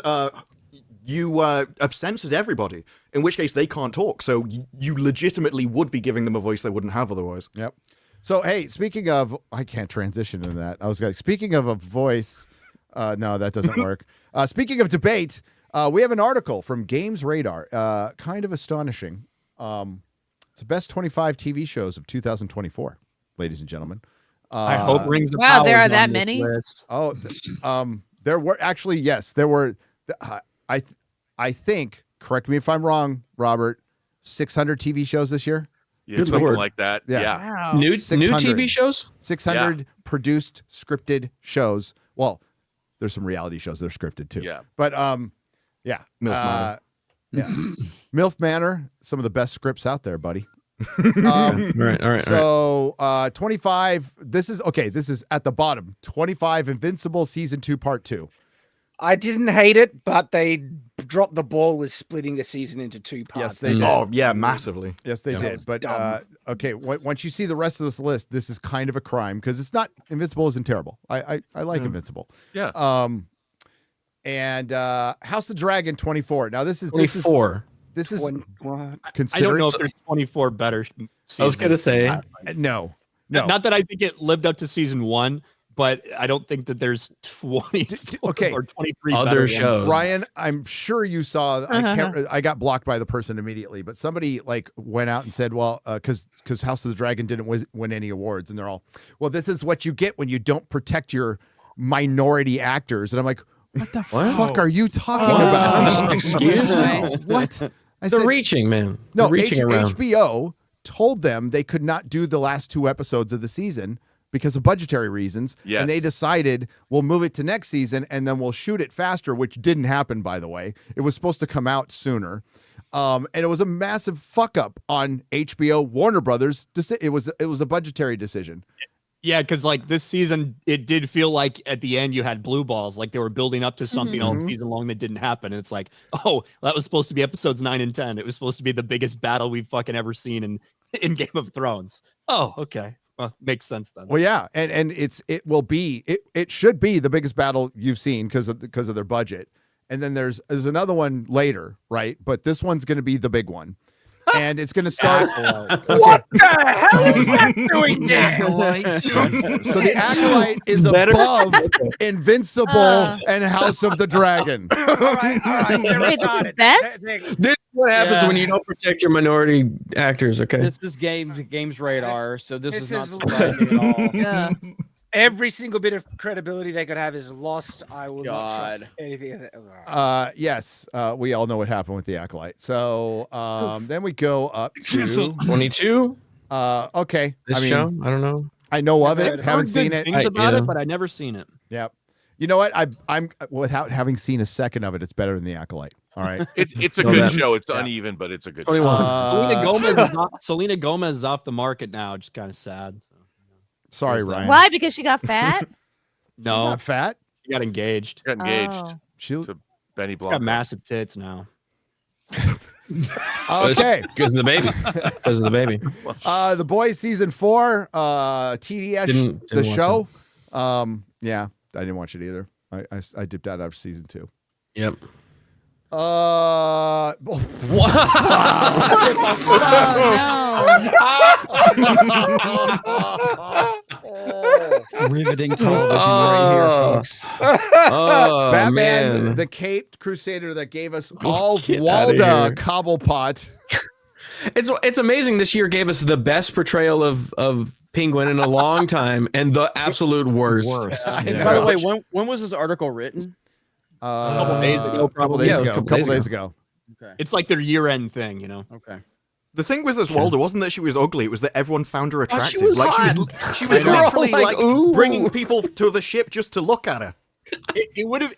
you have censored everybody, in which case they can't talk. So you legitimately would be giving them a voice they wouldn't have otherwise. Yep. So, hey, speaking of, I can't transition into that. Speaking of a voice, no, that doesn't work. Speaking of debate, We have an article from Games Radar, kind of astonishing. It's the best 25 TV shows of 2024, ladies and gentlemen. I hope Rings of Wow, Power there are is on that this many? list. Oh, there were actually, yes, there were. I think, correct me if I'm wrong, Robert, 600 TV shows this year. Yeah, something like that. Yeah. Wow. New 600. TV shows? 600 produced, scripted shows. Well, there's some reality shows that are scripted too. Yeah. But yeah. MILF Manor. Yeah. MILF Manor, some of the best scripts out there, buddy. All right. So 25. This is at the bottom. 25 Invincible Season 2 Part 2. I didn't hate it, but they dropped the ball with splitting the season into 2 parts. Yes, they did. Oh, yeah, massively. Yes, they did. But okay, once you see the rest of this list, this is kind of a crime because it's not Invincible isn't terrible. I like Invincible. Yeah. And House of Dragon 24. Now this is 24. This is I don't considered. know if there's 24 better seasons. I was gonna say no. Not that I think it lived up to season 1, but I don't think that there's 24 okay. or 23 other better shows. ones. Ryan, I'm sure you saw. I got blocked by the person immediately, but somebody like went out and said, "Well, because House of the Dragon didn't win any awards," and they're all, "Well, this is what you get when you don't protect your minority actors." And I'm like, "What the fuck are you talking about?" Excuse me. What? They're reaching, man. No, They're reaching around. HBO told them they could not do the last 2 episodes of the season because of budgetary reasons. Yes. And they decided we'll move it to next season and then we'll shoot it faster, which didn't happen, by the way. It was supposed to come out sooner. And it was a massive fuck up on HBO Warner Brothers. It was a budgetary decision. Yeah, because like this season, it did feel like at the end you had blue balls, like they were building up to something all season long that didn't happen. And it's like, oh, that was supposed to be episodes 9 and 10. It was supposed to be the biggest battle we've fucking ever seen in Game of Thrones. Oh, okay. Well, makes sense then. Well, yeah, and it should be the biggest battle you've seen because of their budget. And then there's another one later, right? But this one's going to be the big one. And it's going to start. What the hell is that doing there? So the Acolyte is above Invincible and House of the Dragon. All right. Wait, this is best? This is what happens when you don't protect your minority actors. Okay. This is Games Radar, so this is not is- surprising at all. Yeah. Every single bit of credibility they could have is lost. I will not trust anything. Yes, we all know what happened with the Acolyte. So then we go up to 22. Okay. This show, I don't know. I know of it. I've Haven't heard seen good it. things about it, but I never seen it. Yep. You know what? I'm without having seen a second of it, it's better than the Acolyte. All right. It's a good show. It's uneven, but it's a good show. Selena Gomez is off the market now. Just kind of sad. Sorry, Ryan. Why? Because she got fat? No, not fat. She got engaged. Got engaged Oh. to Benny She Blanco. got massive tits now. Okay. Because of the baby. Because of the baby. The Boys season 4, TDS, Didn't the watch show. Yeah, I didn't watch it either. I dipped out after season 2. Yep. Riveting television right here, folks. Oh, Batman, man. the Caped Crusader that gave us Get outta Oswalda here. Cobblepot. It's amazing this year gave us the best portrayal of Penguin in a long time and the absolute worst. By the way, when was this article written? A couple days ago, probably. Couple days ago. Okay. It's like their year-end thing, you know. Okay. The thing with Oswalda wasn't that she was ugly; it was that everyone found her attractive. was like hot. she was They were all literally like, like "Ooh." bringing people to the ship just to look at her. It would have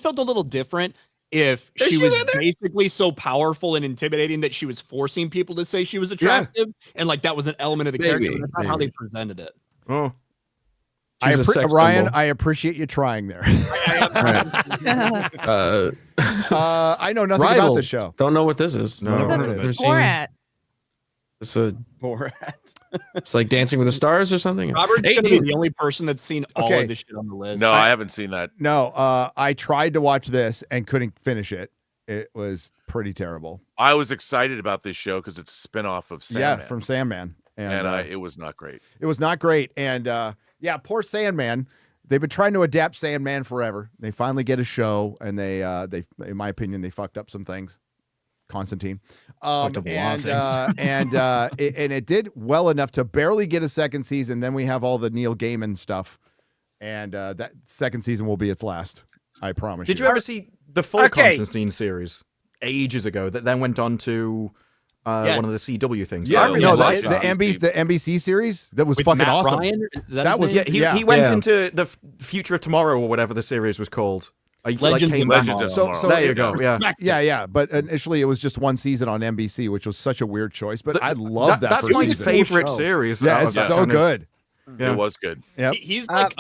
felt a little different if There she she was is right there. basically so powerful and intimidating that she was forcing people to say she was attractive, and like that was an element of the character. Maybe, That's not how they presented it. Oh, She's a sex Ryan, symbol. I appreciate you trying there. I know nothing about the show. Don't know what this is. No. Never seen- Borat. It's a. Borat. It's like Dancing with the Stars or something. Robert's gonna be 18. the only person that's seen all Okay. of this shit on the list. No, I haven't seen that. No, I tried to watch this and couldn't finish it. It was pretty terrible. I was excited about this show because it's a spinoff of Sandman. Yeah, from Sandman. And it was not great. It was not great. And yeah, poor Sandman. they've been trying to adapt Sandman forever. They finally get a show, and they in my opinion, they fucked up some things. Constantine, and it did well enough to barely get a second season. Then we have all the Neil Gaiman stuff, and that second season will be its last. I promise. Did you ever see the full Constantine series ages ago that then went on to one of the CW things? Yeah, the NBC series that was With fucking Matt awesome. Ryan? Is that That his was name? he He went into the Future of Tomorrow or whatever the series was called. Legend of Tomorrow. So there you go. Yeah. But initially, it was just one season on NBC, which was such a weird choice. But I love that. That's first my season. favorite series. Yeah, it's so good. It was good. Yep. He's like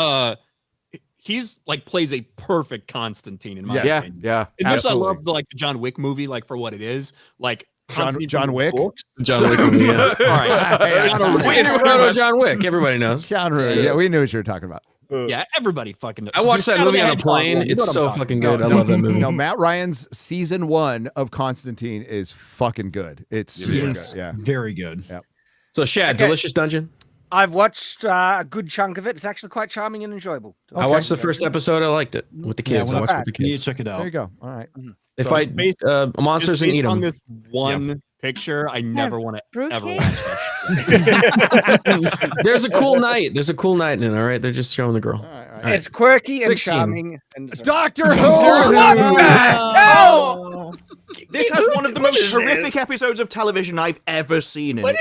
he's like plays a perfect Constantine in my opinion. Yeah. As much as I love the John Wick movie, like for what it is, like John Wick. John Wick movie. Yeah. All right. John Wick. Everybody knows. Yeah, we knew what you were talking about. Yeah, everybody fucking knows. I watched that movie on a plane. It's so fucking good. I love that movie. No, Matt Ryan's season 1 of Constantine is fucking good. It's super good. Yeah, very good. Yep. So, Shad, Delicious Dungeon. I've watched a good chunk of it. It's actually quite charming and enjoyable. I watched the first episode. I liked it with the kids. I watched it with the kids. You need to check it out. There you go. All right. They fight monsters and eat them. On this one picture, I never want to ever watch that. There's a cool night. There's a cool night in it. All right, they're just showing the girl. All right. It's quirky and 16. charming. And Doctor Who. Oh! This has one of the most horrific episodes of television I've ever seen. I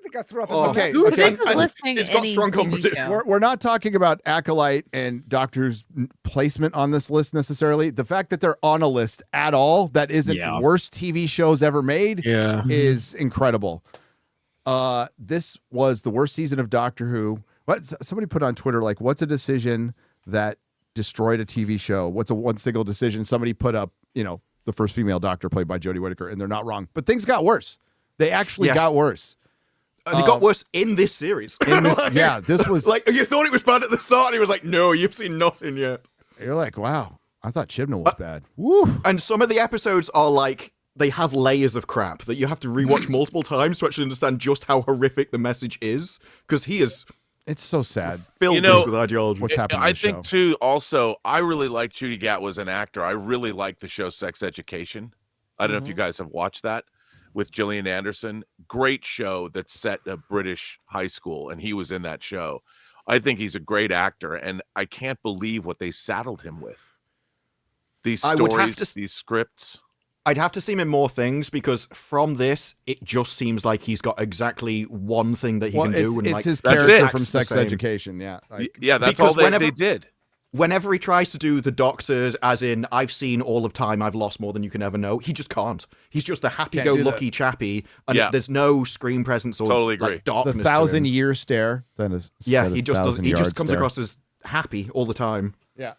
think I threw up. Okay. It's got strong competition. We're not talking about Acolyte and Doctor's placement on this list necessarily. The fact that they're on a list at all that isn't worst TV shows ever made is incredible. This was the worst season of Doctor Who. Somebody put on Twitter, like, what's a decision that destroyed a TV show? What's a one single decision? Somebody put up, the first female Doctor played by Jodie Whittaker, and they're not wrong. But things got worse. They actually got worse. They got worse in this series. This was like, you thought it was bad at the start, and he was like, no, you've seen nothing yet. You're like, wow, I thought Chibnall was bad. Woo. And some of the episodes are like, they have layers of crap that you have to rewatch multiple times to actually understand just how horrific the message is. Because it's so sad. Filled with ideology. What's happening? I think too. Also, I really like Judy Gatwa as an actor. I really like the show Sex Education. I don't know if you guys have watched that with Gillian Anderson. Great show that's set at a British high school, and he was in that show. I think he's a great actor, and I can't believe what they saddled him with. These stories, these scripts. I'd have to see him in more things, because from this, it just seems like he's got exactly one thing that he can do. And it's his character from Sex Education. Yeah. That's all they did. Whenever he tries to do the Doctor, as in, I've seen all of time, I've lost more than you can ever know, he just can't. He's just a happy-go-lucky chappy, and there's no screen presence or darkness. The 1,000-year stare. He just doesn't. He just comes across as happy all the time. Yeah.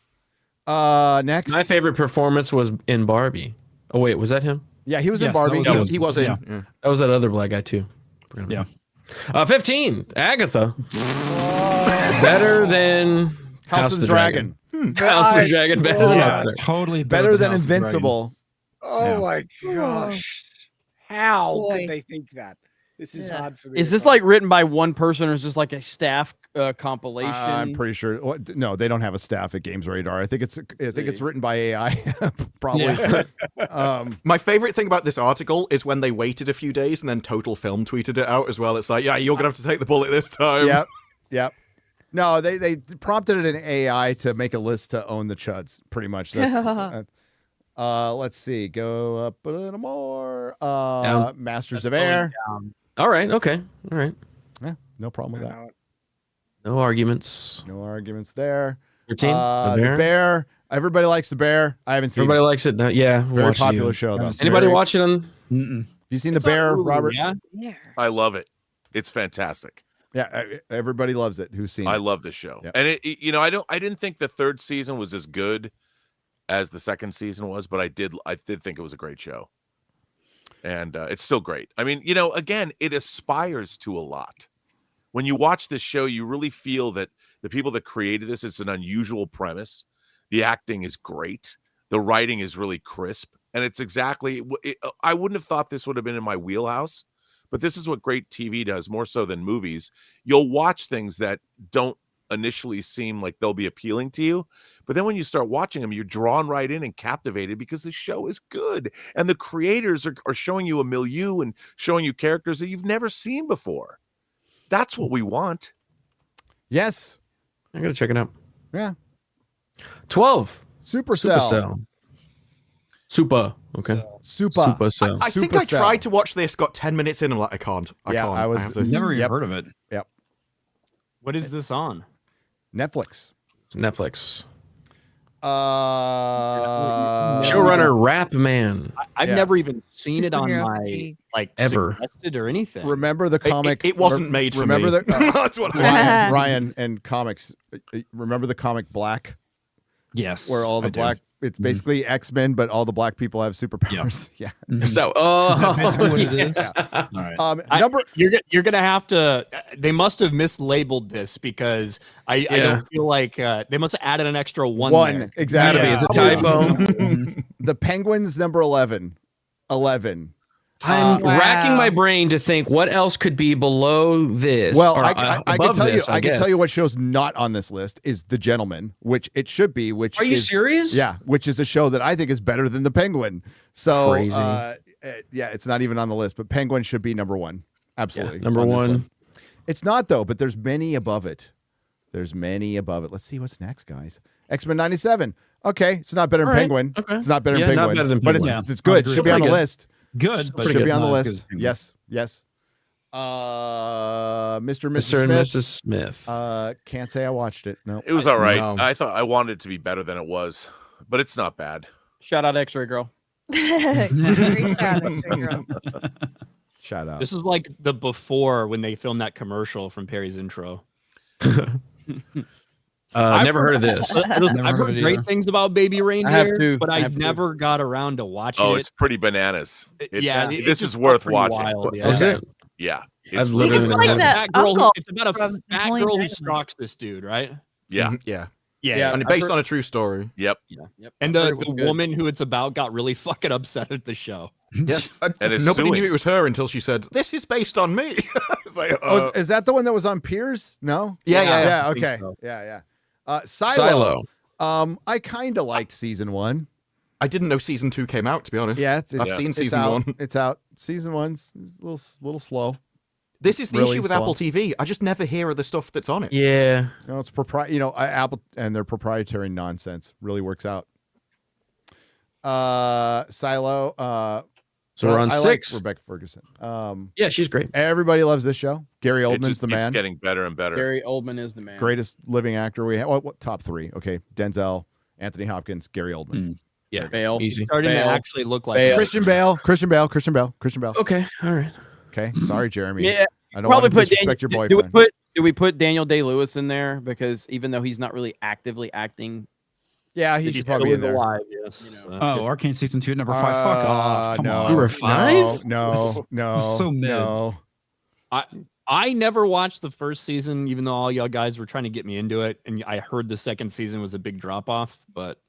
Next, my favorite performance was in Barbie. Oh wait, was that him? Yeah, he was in Barbie. He was in. Yeah. That was that other black guy too. Yeah. 15. Agatha. Better than House of the Dragon. House of the Dragon. Better than House of the Dragon. Totally better than Invincible. Oh my gosh! How could they think that? This is hard for me. Is this like written by one person, or is this like a staff compilation? I'm pretty sure. No, they don't have a staff at Games Radar. I think it's written by AI. Probably. Yeah. My favorite thing about this article is when they waited a few days and then Total Film tweeted it out as well. It's like, yeah, you're gonna have to take the bullet this time. Yep. No, they prompted an AI to make a list to own the chuds. Pretty much. That's. Let's see. Go up a little more. Masters of Air. All right. Okay. All right. Yeah. No problem with that. No arguments. No arguments there. 13. The Bear. Everybody likes The Bear. I haven't seen Everybody it. likes it. Yeah. Very popular show, though. Anybody watch it on? Have you seen The Bear, Robert? Yeah. I love it. It's fantastic. Yeah, everybody loves it. Who's seen it? I love this show. Yep. And I didn't think the third season was as good as the second season was, but I did think it was a great show. And it's still great. I mean, again, it aspires to a lot. When you watch this show, you really feel that the people that created this, it's an unusual premise. The acting is great. The writing is really crisp. And it's exactly, I wouldn't have thought this would have been in my wheelhouse, but this is what great TV does, more so than movies. You'll watch things that don't initially seem like they'll be appealing to you, but then when you start watching them, you're drawn right in and captivated because the show is good and the creators are showing you a milieu and showing you characters that you've never seen before. That's what we want. Yes, I gotta check it out. Yeah. 12. Supercell. Super. Okay. Super. Supercell. I think I tried to watch this, got 10 minutes in, and I'm like, I can't. I can't. I was have to. Never even heard of it. Yep. What is this on? Netflix. Netflix. Showrunner Rap Man. I've never even seen it on Superhero my fatigue. Ever. suggested or anything. Remember the comic? It wasn't made for remember me. That's what Ryan and comics. Remember the comic Black? Yes. Where all the I do. black. It's basically X-Men, but all the black people have superpowers. Yeah. So, Is that basically what it is? Yeah. All right. Number. You're gonna have to. They must have mislabeled this because I don't feel like they must have added an extra one. There. Exactly. It's a typo. The Penguins number 11. 11. I'm racking my brain to think what else could be below this. Well, or, I can above tell you. this, I can guess. tell you what show's not on this list is The Gentleman, which it should be. Which Are you is, serious? Yeah, which is a show that I think is better than The Penguin. So, Crazy. yeah, it's not even on the list, but Penguin should be number one. Absolutely, Number on this one. It's not though, but there's many above it. There's many above it. Let's see what's next, guys. X-Men 97. Okay, it's not better than All right. Penguin. Okay. It's not better Yeah, than not Penguin, better than but Penguin. it's good. I'll Should be on the agree. list. Good, but Should be on the not as good list. as Penguin. Yes, yes. Mr. and Mr. Mrs. and Smith. Mrs. Smith. Can't say I watched it. No, It was all right. No. I thought I wanted it to be better than it was, but it's not bad. Shout out X-Ray Girl. Great job, X-Ray Girl. Shout out. This is like the before when they filmed that commercial from Perry's intro. Never heard of this. I've heard great things about Baby Reindeer, too. but I I have too. never got around to watching Oh, it. it's pretty bananas. Yeah, this it's is just worth pretty watching. wild, yeah. Is it? Yeah, I've it's literally It's never like heard of that it. uncle It's about a from fat Napoleon girl who Dynamite. stalks this dude, right? yeah, Yeah. Yeah, And I've based heard- on a true story. yep. Yep, And I've heard the it was good. woman who it's about got really fucking upset at the show. Yeah. And it's Nobody suing. knew it was her until she said, "This is based on me." It's like, Oh, is that the one that was on Piers? No. Yeah. Yeah. I think Okay. so. Yeah. Silo. I kind of liked season 1. I didn't know season 2 came out, to be honest. Yeah, I've seen season out. 1. It's out. Season 1's a little slow. This is the Really issue with slow. Apple TV. I just never hear of the stuff that's on it. Yeah. No, it's Apple and their proprietary nonsense really works out. Silo. So we're on I 6. like Rebecca Ferguson. Yeah, she's great. Everybody loves this show. Gary It Oldman's just the keeps man. getting better and better. Gary Oldman is the man. Greatest living actor we have. What top 3? Okay, Denzel, Anthony Hopkins, Gary Oldman. Yeah. Bale. Easy. Starting Bale. to actually look like Bale. Christian Bale. Okay. All right. Okay, sorry, Jeremy. Yeah, I don't want to disrespect your do boyfriend. do we put Daniel Day-Lewis in there because even though he's not really actively acting, Yeah, he should probably be in there. alive. Yes. you know, Oh, Arcane season 2 number 5. Fuck off. Come no, on. Number 5? No. So mid. No. I never watched the first season, even though all y'all guys were trying to get me into it, and I heard the second season was a big drop off, but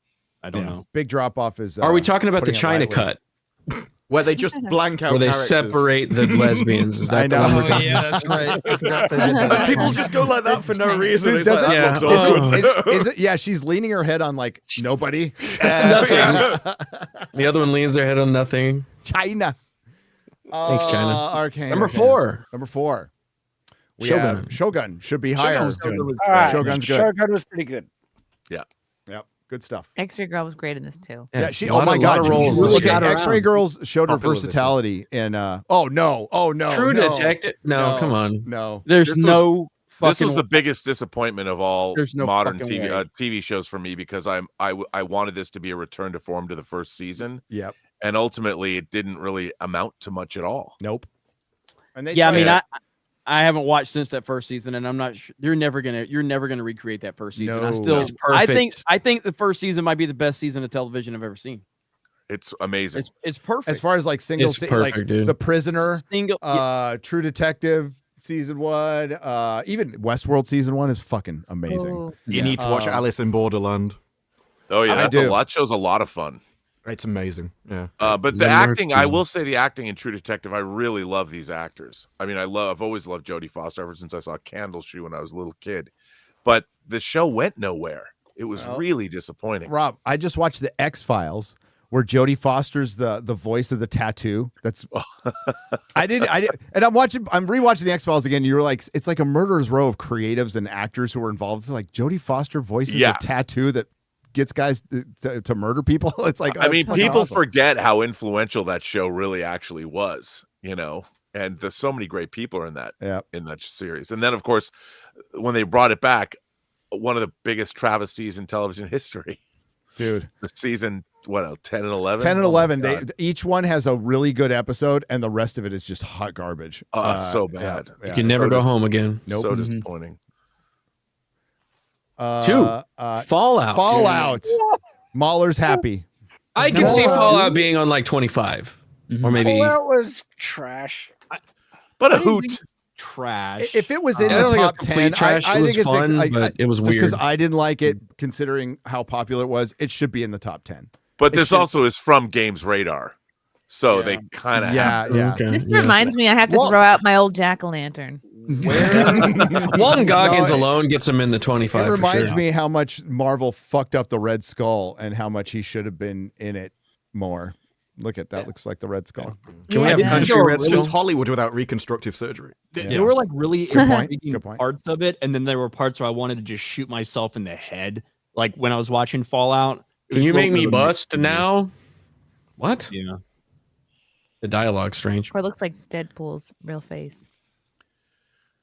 I don't know. Big drop off is. Are we talking about the putting it China lightly. cut? Where they just blank out Where they characters. separate the lesbians? Is that I the know. one we're Oh, talking yeah, that's right. I forgot they did And that. people just go like that for no reason. Dude, It's like, doesn't- that yeah. looks awkward. Is it? Yeah, she's leaning her head on like nobody. Nothing. The other one leans their head on nothing. China. Thanks, China. Arcane. Number Arcane. 4. Number 4. We Shogun. have Shogun should be higher. was good. All right, Shogun's good. Shogun was pretty good. Yep, good stuff. X-Ray Girl was great in this too. Yeah, she. a Oh lot my of- God, lot of roles. Look She at got X-Ray around. Girls showed her Popular this versatility in. Oh no! True no. Detective. No, come on. No. there's This was- no This fucking was the biggest disappointment of all There's no modern fucking TV way. TV shows for me because I wanted this to be a return to form to the first season, Yep. and ultimately it didn't really amount to much at all. Nope. And they Yeah, I tried mean, it. I haven't watched since that first season, and I'm not sure you're never gonna recreate that first season. I No. still, It's I perfect. think the first season might be the best season of television I've ever seen. It's amazing. It's perfect. as far as like single, It's like perfect, dude. The Prisoner, Single, True Detective season 1, even Westworld season 1 is fucking amazing. Oh. You need to watch Alice in Borderland. Oh yeah, I that's do. that show's a lot of fun. It's amazing. Yeah. But the Leonard acting, I Cohen. will say, the acting in True Detective, I really love these actors. I mean, I've always loved Jodie Foster ever since I saw Candle Shoe when I was a little kid. but the show went nowhere. It was really disappointing. Rob, I just watched the X-Files where Jodie Foster's the voice of the tattoo. That's I didn't, and I'm rewatching the X-Files again. You were like, it's like a murderer's row of creatives and actors who were involved. It's like Jodie Foster voices a tattoo that gets guys to murder people. It's like, I mean, people forget how influential that show really actually was, you know, and there's so many great people are in that series. And then of course, when they brought it back, one of the biggest travesties in television history, dude. The season, 10 and 11? 10 and 11. Each one has a really good episode, and the rest of it is just hot garbage. So bad. You can never go home again. Nope. So disappointing. 2. Fallout. Fallout. Mahler's happy. I can see Fallout being on like 25. Or maybe. Fallout was trash. But a hoot. Trash. If it was in the top 10, I think it's fun, but it was weird. Because I didn't like it, considering how popular it was, it should be in the top 10. But this also is from Games Radar. So they kind of have to. Okay. This reminds me, I have to throw out my old jack-o'-lantern. Walton Goggins alone gets him in the 25. It reminds me how much Marvel fucked up the Red Skull and how much he should have been in it more. Look at that. Looks like the Red Skull. Can we have country Red Skull? Just Hollywood without reconstructive surgery. There were like really intriguing parts of it, and then there were parts where I wanted to just shoot myself in the head. Like when I was watching Fallout. Can you make me bust now? What? Yeah. The dialogue's strange. Or it looks like Deadpool's real face.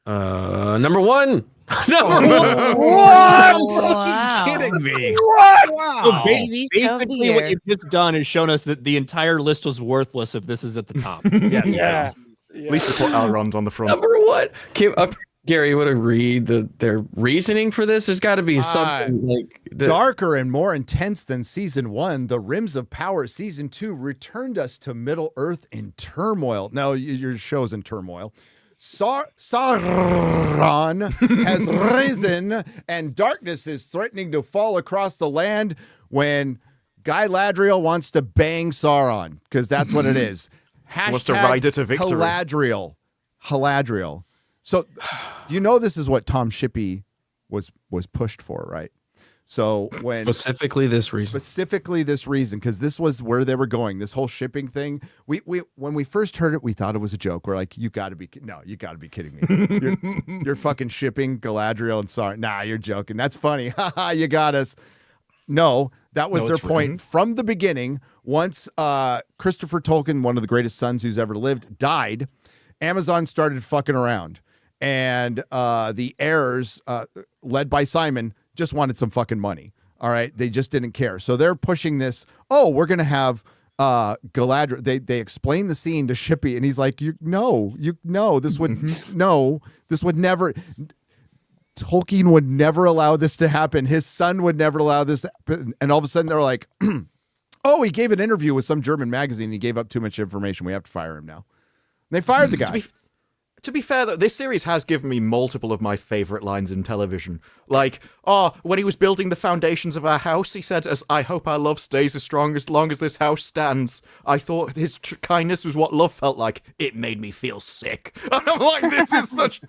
Number 1. Number 1. What? Wow. Kidding me? What? Wow. So TV show of the basically, what year. you've just done is shown us that the entire list was worthless if this is at the top. Yes. Yeah. At least they put Elrond on the front. Number 1. Gary, you want to read their reasoning for this? There's got to be something like darker and more intense than season 1. The Rims of Power season 2 returned us to Middle Earth in turmoil. Now your show's in turmoil. Sauron has risen, and darkness is threatening to fall across the land when Guy Ladriel wants to bang Sauron, because that's what it is. Wants to ride it to victory. Haladriel. So, you know, this is what Tom Shippey was pushed for, right? So when specifically this reason, because this was where they were going. This whole shipping thing. We when we first heard it, we thought it was a joke. We're like, you got to be kidding me. You're fucking shipping Galadriel and Sauron. Nah, you're joking. That's funny. Haha, you got us. No, that was their point from the beginning. Once Christopher Tolkien, one of the greatest sons who's ever lived, died, Amazon started fucking around, and the heirs, led by Simon, just wanted some fucking money. All right. They just didn't care. So they're pushing this. Oh, we're going to have Galadriel. They explain the scene to Shippey, and he's like, this would never, Tolkien would never allow this to happen. His son would never allow this to happen. And all of a sudden they're like, oh, he gave an interview with some German magazine. He gave up too much information. We have to fire him now. And they fired the guy. To be fair, though, this series has given me multiple of my favorite lines in television. Like, when he was building the foundations of our house, he said, I hope our love stays as long as this house stands. I thought his kindness was what love felt like. It made me feel sick. And I'm like, this is such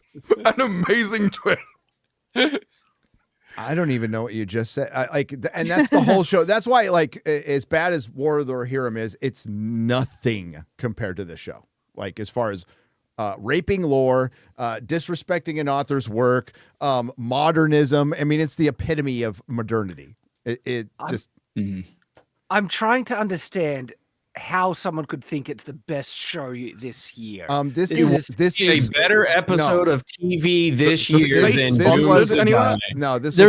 an amazing twist. I don't even know what you just said. And that's the whole show. That's why, like, as bad as War of the Rohirrim is, it's nothing compared to this show. Like, as far as raping lore, disrespecting an author's work, modernism. I mean, it's the epitome of modernity. I'm trying to understand how someone could think it's the best show this year. This is a better episode of TV this year than There's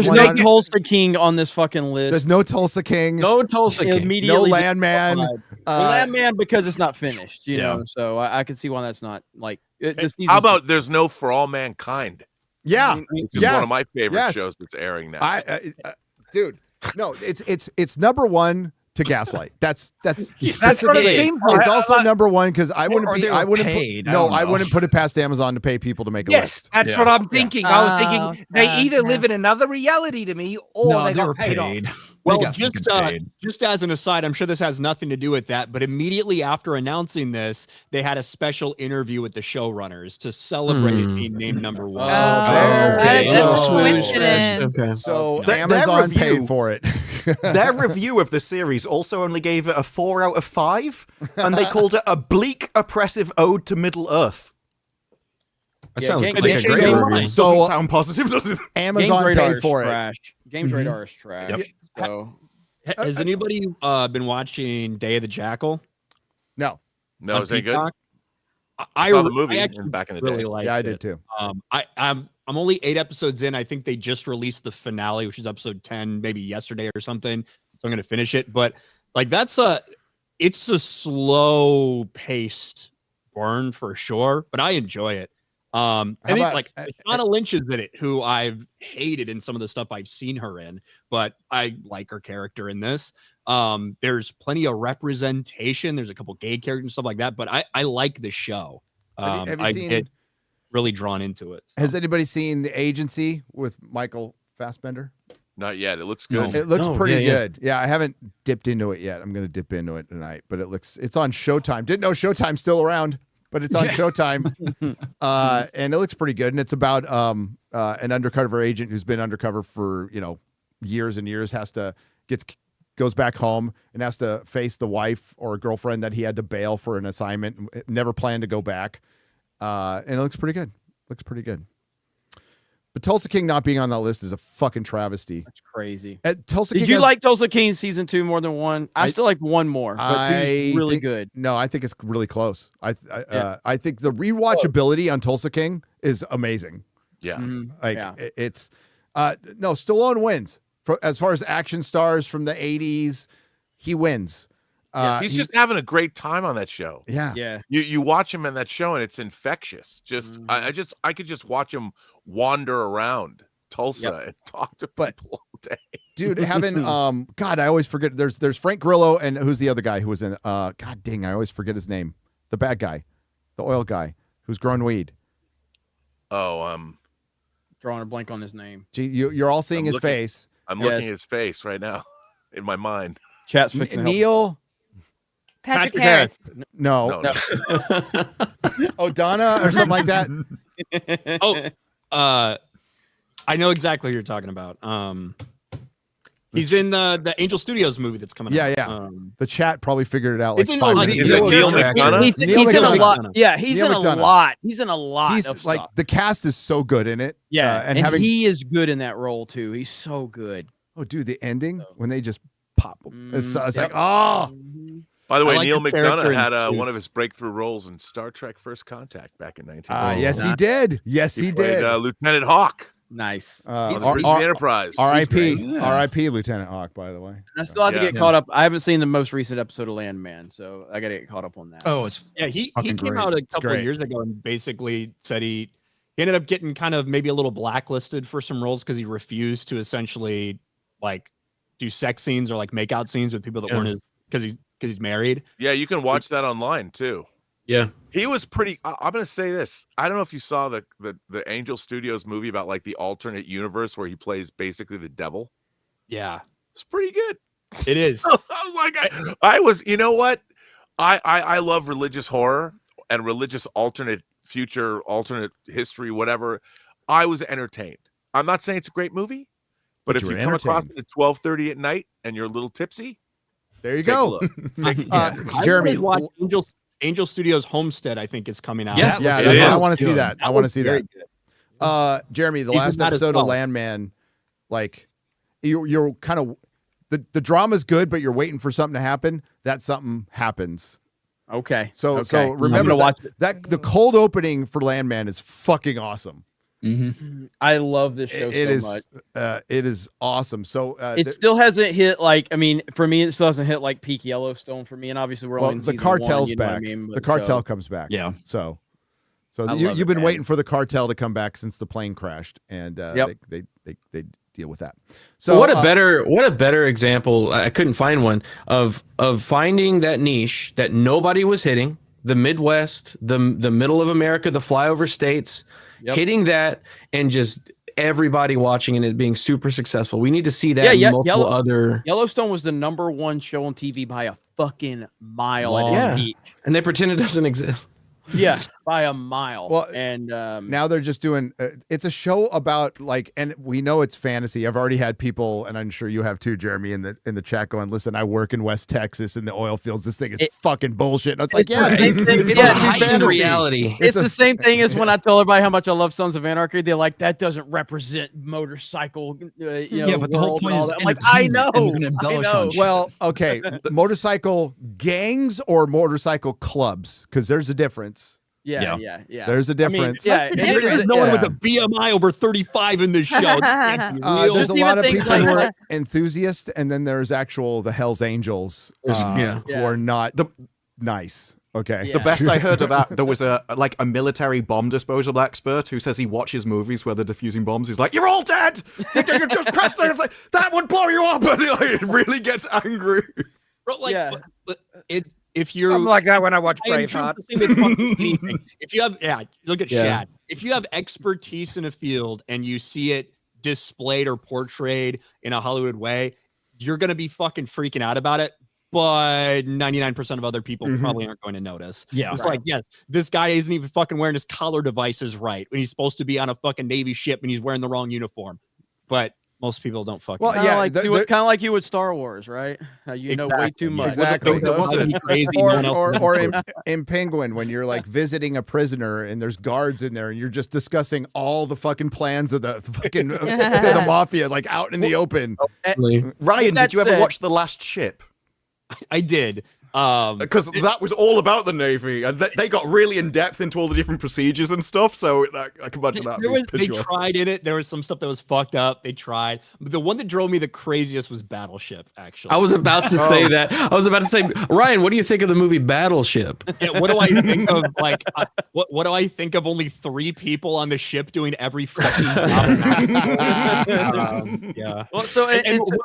no Tulsa King on this fucking list. There's no Tulsa King. No Tulsa King. No Landman. Landman because it's not finished. You know, so I can see why that's not like. How about there's no For All Mankind? Yeah, which is one of my favorite shows that's airing now. Dude, no, it's number one to Gaslight. That's what it seems like. It's also number one because I wouldn't put it past Amazon to pay people to make a list. That's what I'm thinking. I was thinking they either live in another reality to me or they got paid off. Well, just as an aside, I'm sure this has nothing to do with that, but immediately after announcing this, they had a special interview with the showrunners to celebrate being named number one. Okay. So Amazon paid for it. Their review of the series also only gave it a 4 out of 5, and they called it a bleak, oppressive ode to Middle Earth. That sounds like a great review. So doesn't sound positive, does it? Amazon paid for it. Trash. Games Radar is trash. Yep. So. Has anybody been watching Day of the Jackal? No. No, is it good? I saw the movie actually back in the really day. liked Yeah, I did it. too. I'm only 8 episodes in. I think they just released the finale, which is episode 10, maybe yesterday or something. So I'm gonna finish it. But like it's a slow paced burn for sure, but I enjoy it. And like Shauna Lynch is in it, who I've hated in some of the stuff I've seen her in, but I like her character in this. There's plenty of representation. There's a couple gay characters and stuff like that, but I like the show. Have you I seen, get really drawn into it. So. Has anybody seen The Agency with Michael Fassbender? Not yet. It looks good. It looks pretty good. Yeah, I haven't dipped into it yet. I'm going to dip into it tonight, but it's on Showtime. Didn't know Showtime's still around, but it's on Showtime. And it looks pretty good. And it's about an undercover agent who's been undercover for, years and years, goes back home and has to face the wife or girlfriend that he had to bail for an assignment, never planned to go back. And it looks pretty good. But Tulsa King not being on that list is a fucking travesty. That's crazy. Did you like Tulsa King season 2 more than 1? I still like 1 more, but 2 is really good. No, I think it's really close. I think the rewatchability on Tulsa King is amazing. Yeah. It's no, Stallone wins as far as action stars from the 80s. He wins. He's just having a great time on that show. Yeah. You watch him in that show and it's infectious. I could just watch him wander around Tulsa and talk to people all day. Dude, having God, I always forget. There's Frank Grillo and who's the other guy who was in God dang, I always forget his name. The bad guy, the oil guy who's growing weed. Oh, drawing a blank on his name. Gee, you're all seeing his face. I'm looking at his face right now in my mind. Chat's fixing Neil. Patrick Harris. No. O'Donna or something like that. I know exactly who you're talking about. He's in the Angel Studios movie that's coming out. Yeah. The chat probably figured it out. Like It's in 5 all- minutes Is it ago. Neil McDonough? He's in a lot. Yeah, he's Neil in a McDonough. lot. He's in a lot He's of like stuff. the cast is so good in it. Yeah, and and having he is good in that role too. He's so good. oh, dude, the ending when they just pop. It's like Yep. oh. By the way, I like Neil the character McDonough in had Suits. one of his breakthrough roles in Star Trek First Contact back in 1990. Yes, he did. Yes, he played, did. Lieutenant Hawk. Nice. on the Bridge of the Enterprise. R.I.P. R.I.P. Lieutenant Hawk. By the way, I still have to get caught up. I haven't seen the most recent episode of Landman, so I got to get caught up on that. Oh, it's he fucking came great. out a It's couple great. of years ago and basically said he ended up getting kind of maybe a little blacklisted for some roles because he refused to essentially like do sex scenes or like make out scenes with people that weren't his because he's married. Yeah, you can watch that online too. Yeah. He was pretty. I'm going to say this. I don't know if you saw the Angel Studios movie about like the alternate universe where he plays basically the devil. Yeah, it's pretty good. It is. I was like, I was. You know what? I love religious horror and religious alternate future, alternate history, whatever. I was entertained. I'm not saying it's a great movie, but if you you were come across it entertained. at 12:30 at night and you're a little tipsy, there you take a go. look. Jeremy, watch Angel Studios Homestead, I think, is coming out. Yeah, I want to see that. I want to see that. Jeremy, the He's last in that as episode well. of Landman, like you're kind of the drama's good, but you're waiting for something to happen. That something happens. Okay. So Okay. remember I'm gonna watch that the cold opening for Landman is fucking awesome. I love this show It so is much. it is awesome. So It still hasn't hit like for me, it still hasn't hit like peak Yellowstone for me, and obviously we're well, only in the season cartel's one, you know what back. I mean? The But cartel so- comes back. Yeah. So I you've love it, been man. waiting for the cartel to come back since the plane crashed, and Yep. they deal with that. So So what a better example. I couldn't find one of finding that niche that nobody was hitting, the Midwest, the middle of America, the flyover states, hitting that and just everybody watching and it being super successful. We need to see that. Yeah, multiple other. Yellowstone was the #1 show on TV by a fucking mile. At its peak. And they pretend it doesn't exist. Yeah, by a mile. Well, and now they're just doing. It's a show about like, and we know it's fantasy. I've already had people, and I'm sure you have too, Jeremy, in the chat going, "Listen, I work in West Texas in the oil fields. This thing is fucking bullshit." And it's like, yeah, it's heightened reality. It's the same thing as when I tell everybody how much I love Sons of Anarchy. They're like, "That doesn't represent motorcycle." Yeah, but the whole point is, I'm like, I know. Well, okay, motorcycle gangs or motorcycle clubs, because there's a difference. Yeah. There's a difference. There's no one with a BMI over 35 in this show. There's a lot of people who are enthusiasts, and then there's the Hell's Angels who are not nice. Okay. The best I heard of that, there was a military bomb disposal expert who says he watches movies where they're defusing bombs. He's like, "You're all dead. You just press that would blow you up," and it really gets angry. Bro, if you're, I'm like that when I watch Braveheart. If you have, look at Shad. If you have expertise in a field and you see it displayed or portrayed in a Hollywood way, you're gonna be fucking freaking out about it. But 99% of other people probably aren't going to notice. Yeah, it's like, yes, this guy isn't even fucking wearing his collar devices right when he's supposed to be on a fucking Navy ship and he's wearing the wrong uniform. But most people don't fucking. Well, kind of like you with Star Wars, right? You know way too much. Exactly. Or in Penguin, when you're like visiting a prisoner and there's guards in there and you're just discussing all the fucking plans of the fucking the mafia, like out in the open. Ryan, did you ever watch The Last Ship? I did. Because that was all about the Navy, and they got really in depth into all the different procedures and stuff. So I can imagine that. They tried in it. There was some stuff that was fucked up. They tried. But the one that drove me the craziest was Battleship. Actually, I was about to say that. I was about to say, Ryan, what do you think of the movie Battleship? Yeah, what do I think of? Like, what do I think of? Only 3 people on the ship doing every fucking job. Yeah. Well, so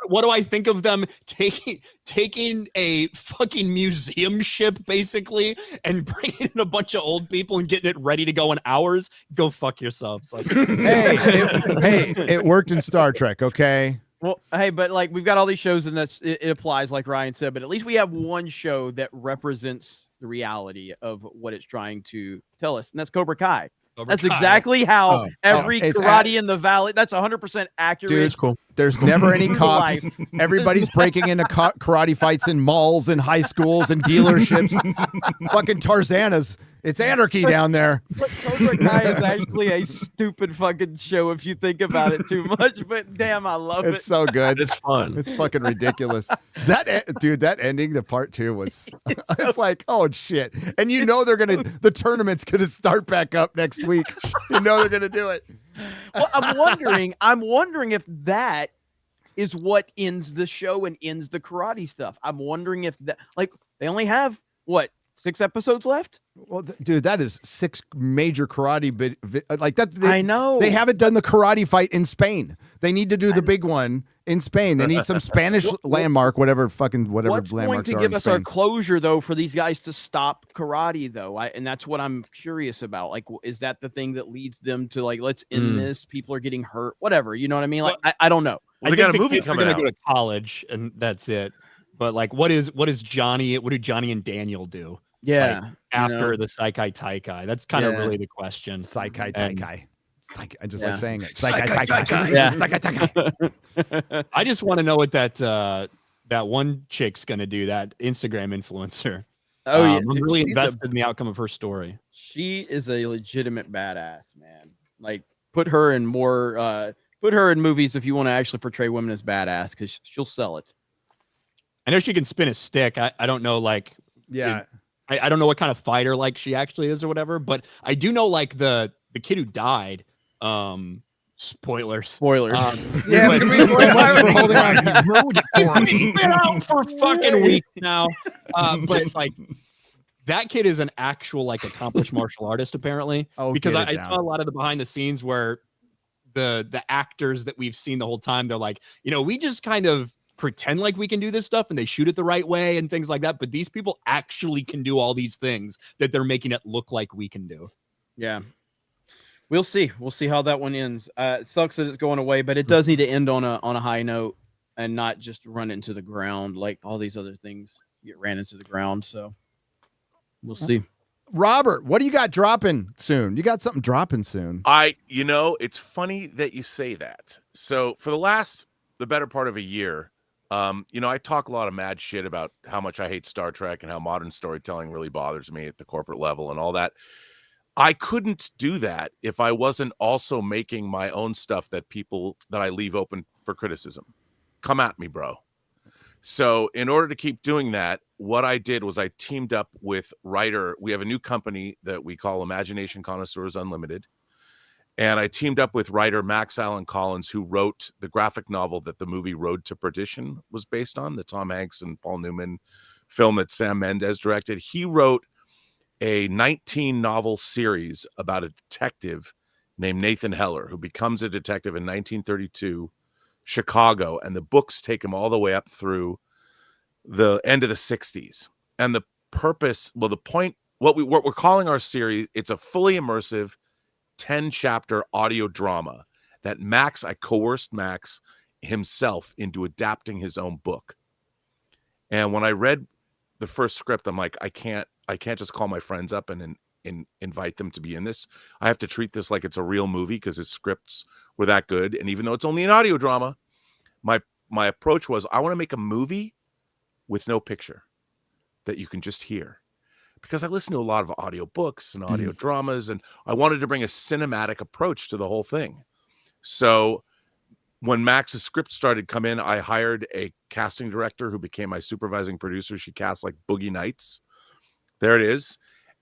what do I think of them taking a fucking museum ship basically and bringing in a bunch of old people and getting it ready to go in hours? Go fuck yourselves. Like, it worked in Star Trek. Okay. Well, hey, but like we've got all these shows and it applies, like Ryan said, but at least we have one show that represents the reality of what it's trying to tell us, and that's Cobra Kai. That's exactly how every karate in the valley. That's 100% accurate. Dude, it's cool. There's never any cops. Everybody's breaking into karate fights in malls and high schools and dealerships. Fucking Tarzana's. It's anarchy down there. Cobra Kai is actually a stupid fucking show if you think about it too much, but damn, I love it. It's so good. It's fun. It's fucking ridiculous. That ending, the part 2 was. It's like, oh shit, and the tournament's gonna start back up next week. You know they're gonna do it. Well, I'm wondering if that is what ends the show and ends the karate stuff. I'm wondering if that, like, they only have 6 episodes left? Well, dude, that is 6 major karate like that. I know they haven't done the karate fight in Spain. They need to do the big one in Spain. They need some Spanish landmark, whatever what's landmarks going to give us our closure though for these guys to stop karate though? And that's what I'm curious about. Like, is that the thing that leads them to like, let's end this? People are getting hurt, whatever. You know what I mean? Like, I don't know. Well, they got a movie coming out. Go to college and that's it. But like, what do Johnny and Daniel do? Yeah, like, after the Saikai Taikai, that's kind of really the question. Saikai Taikai. I just like saying it. Saikai Taikai. Yeah, Saikai Taikai. I just want to know what that one chick's gonna do. That Instagram influencer. Oh yeah, I'm really invested in the outcome of her story. She is a legitimate badass, man. Like, put her in movies if you want to actually portray women as badass, because she'll sell it. I know she can spin a stick. I don't know, like, I don't know what kind of fighter like she actually is or whatever, but I do know like the kid who died. Spoilers. Yeah, but it's been out for fucking weeks now. But like, that kid is an actual like accomplished martial artist apparently. Because I saw a lot of the behind the scenes where the actors that we've seen the whole time, they're like, we just kind of pretend like we can do this stuff and they shoot it the right way and things like that, but these people actually can do all these things that they're making it look like we can do. Yeah. We'll see. We'll see how that one ends. It sucks that it's going away, but it does need to end on a high note and not just run into the ground like all these other things get ran into the ground. So we'll see. Robert, what do you got dropping soon? You got something dropping soon? It's funny that you say that. So for the better part of a year, I talk a lot of mad shit about how much I hate Star Trek and how modern storytelling really bothers me at the corporate level and all that. I couldn't do that if I wasn't also making my own stuff that I leave open for criticism. Come at me, bro. So in order to keep doing that, what I did was I teamed up with writer. We have a new company that we call Imagination Connoisseurs Unlimited. And I teamed up with writer Max Allan Collins, who wrote the graphic novel that the movie Road to Perdition was based on, the Tom Hanks and Paul Newman film that Sam Mendes directed. He wrote a 19-novel series about a detective named Nathan Heller, who becomes a detective in 1932 Chicago, and the books take him all the way up through the end of the 60s. And the purpose, the point, what we're calling our series, it's a fully immersive 10-chapter audio drama that I coerced Max himself into adapting his own book. And when I read the first script, I'm like, I can't just call my friends up and invite them to be in this. I have to treat this like it's a real movie because his scripts were that good. And even though it's only an audio drama, my approach was I want to make a movie with no picture that you can just hear. Because I listen to a lot of audio books and audio dramas, and I wanted to bring a cinematic approach to the whole thing. So when Max's script started come in, I hired a casting director who became my supervising producer. She cast like Boogie Nights. There it is.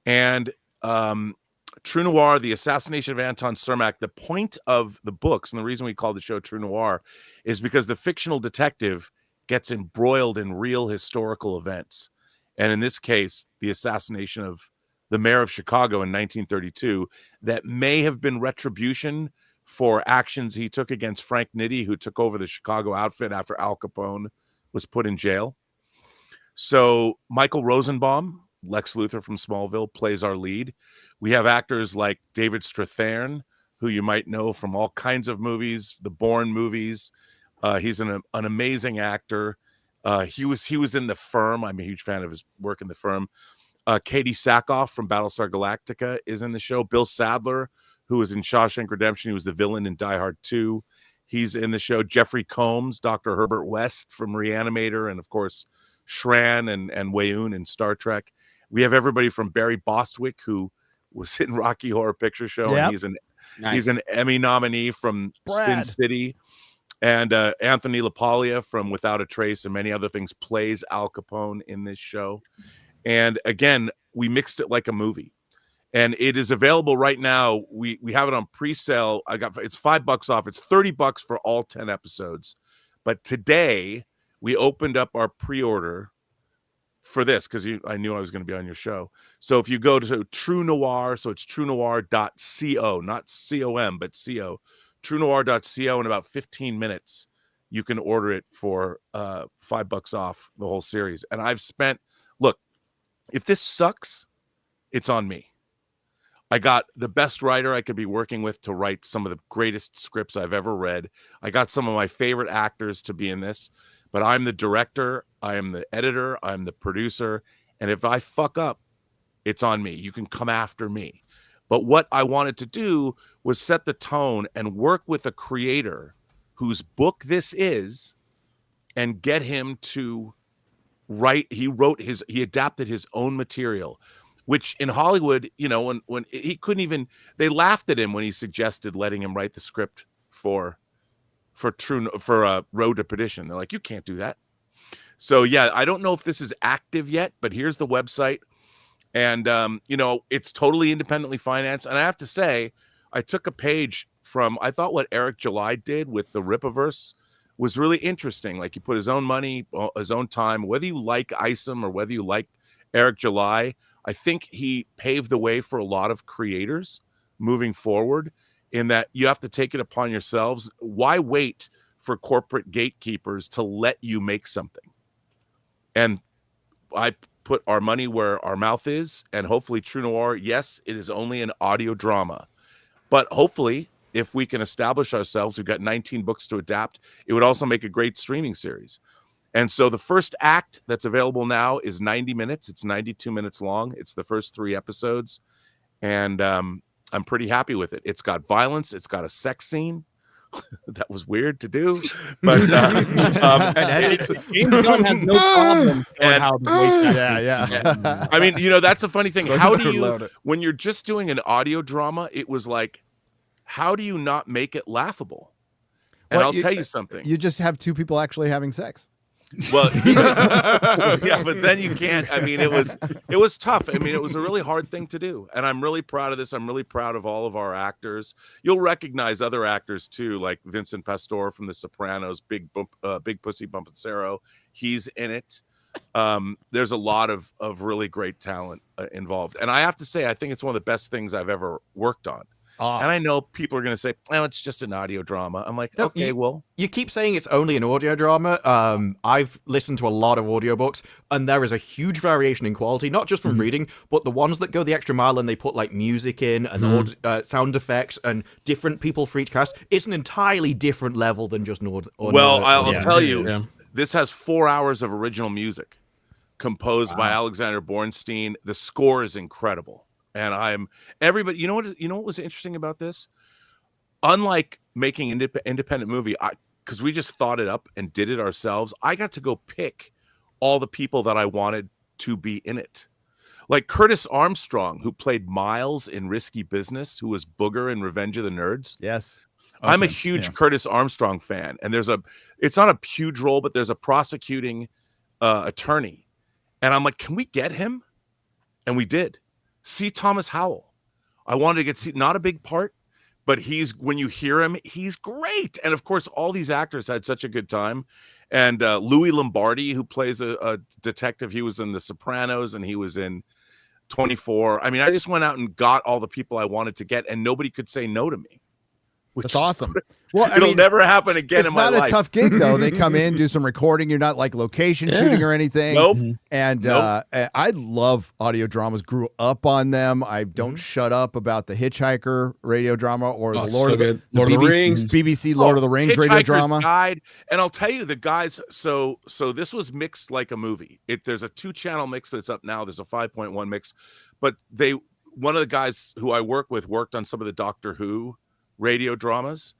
And True Noir, the assassination of Anton Cermak, the point of the books, and the reason we call the show True Noir, is because the fictional detective gets embroiled in real historical events. And in this case, the assassination of the mayor of Chicago in 1932, that may have been retribution for actions he took against Frank Nitti, who took over the Chicago outfit after Al Capone was put in jail. So Michael Rosenbaum, Lex Luthor from Smallville, plays our lead. We have actors like David Strathairn, who you might know from all kinds of movies, the Bourne movies. He's an amazing actor. He was in The Firm. I'm a huge fan of his work in The Firm. Katie Sackhoff from Battlestar Galactica is in the show. Bill Sadler, who was in Shawshank Redemption, he was the villain in Die Hard 2. He's in the show. Jeffrey Combs, Dr. Herbert West from Reanimator, and of course Shran and Weyoun in Star Trek. We have everybody from Barry Bostwick, who was in Rocky Horror Picture Show, and he's an Emmy nominee from Spin City. And Anthony LaPaglia from Without a Trace and many other things plays Al Capone in this show. And again, we mixed it like a movie. And it is available right now. We have it on pre-sale. It's $5 off. It's $30 for all 10 episodes. But today we opened up our pre-order for this because I knew I was going to be on your show. So if you go to True Noir, so it's truenoir.co, not C-O-M, but C-O, truenoir.co, in about 15 minutes, you can order it for $5 off the whole series. And look, if this sucks, it's on me. I got the best writer I could be working with to write some of the greatest scripts I've ever read. I got some of my favorite actors to be in this, but I'm the director, I am the editor, I'm the producer, and if I fuck up, it's on me. You can come after me. But what I wanted to do was set the tone and work with a creator whose book this is and get him to write. He adapted his own material, which in Hollywood, when he couldn't even, they laughed at him when he suggested letting him write the script for Road to Perdition. They're like, you can't do that. So yeah, I don't know if this is active yet, but here's the website. And, it's totally independently financed. And I have to say, I took a page I thought what Eric July did with the Rippaverse was really interesting. Like, he put his own money, his own time, whether you like Isom or whether you like Eric July, I think he paved the way for a lot of creators moving forward, in that you have to take it upon yourselves. Why wait for corporate gatekeepers to let you make something? And I put our money where our mouth is, and hopefully True Noir, yes, it is only an audio drama, But hopefully, if we can establish ourselves, we've got 19 books to adapt. It would also make a great streaming series. And so the first act that's available now is 90 minutes. It's 92 minutes long. It's the first 3 episodes. And I'm pretty happy with it. It's got violence. It's got a sex scene. That was weird to do. But James Gunn has no problem on how the voice acting. Yeah. I mean, that's a funny thing. How do you, when you're just doing an audio drama, it was like, how do you not make it laughable? And I'll tell you something. You just have 2 people actually having sex. Well, yeah, but then you can't. I mean, it was tough. I mean, it was a really hard thing to do, and I'm really proud of this. I'm really proud of all of our actors. You'll recognize other actors too, like Vincent Pastore from The Sopranos, Big Pussy Bumpensero. He's in it. There's a lot of really great talent involved, and I have to say, I think it's one of the best things I've ever worked on. And I know people are going to say, "Oh, it's just an audio drama." I'm like, okay, well, you keep saying it's only an audio drama. I've listened to a lot of audiobooks, and there is a huge variation in quality, not just from reading, but the ones that go the extra mile and they put like music in and sound effects and different people for each cast. It's an entirely different level than just an audio. Well, I'll tell you, this has 4 hours of original music composed by Alexander Bornstein. The score is incredible. And everybody, you know what was interesting about this? Unlike making independent movie, because we just thought it up and did it ourselves, I got to go pick all the people that I wanted to be in it. Like Curtis Armstrong, who played Miles in Risky Business, who was Booger in Revenge of the Nerds. Yes. Okay. I'm a huge Curtis Armstrong fan. And it's not a huge role, but there's a prosecuting attorney. And I'm like, can we get him? And we did. C. Thomas Howell. I wanted to get not a big part, but when you hear him, he's great. And of course, all these actors had such a good time. And Louis Lombardi, who plays a detective, he was in The Sopranos and he was in 24. I mean, I just went out and got all the people I wanted to get, and nobody could say no to me. That's awesome. Well, it'll never happen again in my life. It's not a tough gig, though. They come in, do some recording. You're not like location shooting or anything. Nope. And I love audio dramas. Grew up on them. I don't shut up about the Hitchhiker radio drama or the Lord of the Rings, BBC Lord of the Rings radio drama. Guide. And I'll tell you, the guys. So this was mixed like a movie. There's a 2-channel mix that's up now. There's a 5.1 mix, but one of the guys who I work with worked on some of the Doctor Who radio dramas,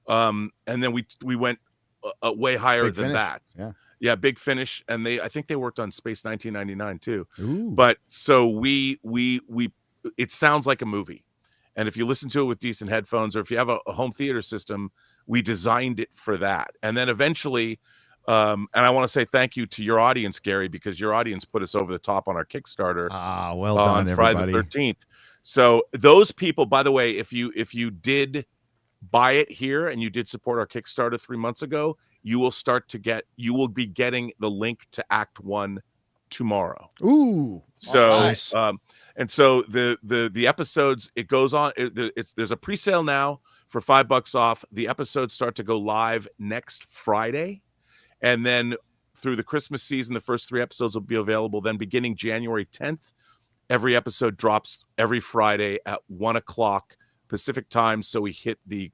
and then we went way higher Big than Finish. That. Yeah, Big Finish, and I think they worked on Space 1999 too. Ooh. But so we it sounds like a movie, and if you listen to it with decent headphones, or if you have a home theater system, we designed it for that. And then eventually, and I want to say thank you to your audience, Gary, because your audience put us over the top on our Kickstarter. Well done, on Friday everybody. the 13th. So those people, by the way, if you did buy it here and you did support our Kickstarter 3 months ago, you will be getting the link to Act 1 tomorrow. Ooh. So nice. And so the episodes, it goes on. There's a pre-sale now for $5 off. The episodes start to go live next Friday, and then through the Christmas season, the first 3 episodes will be available. Then beginning January 10th. Every episode drops every Friday at 1:00 Pacific time. So we hit the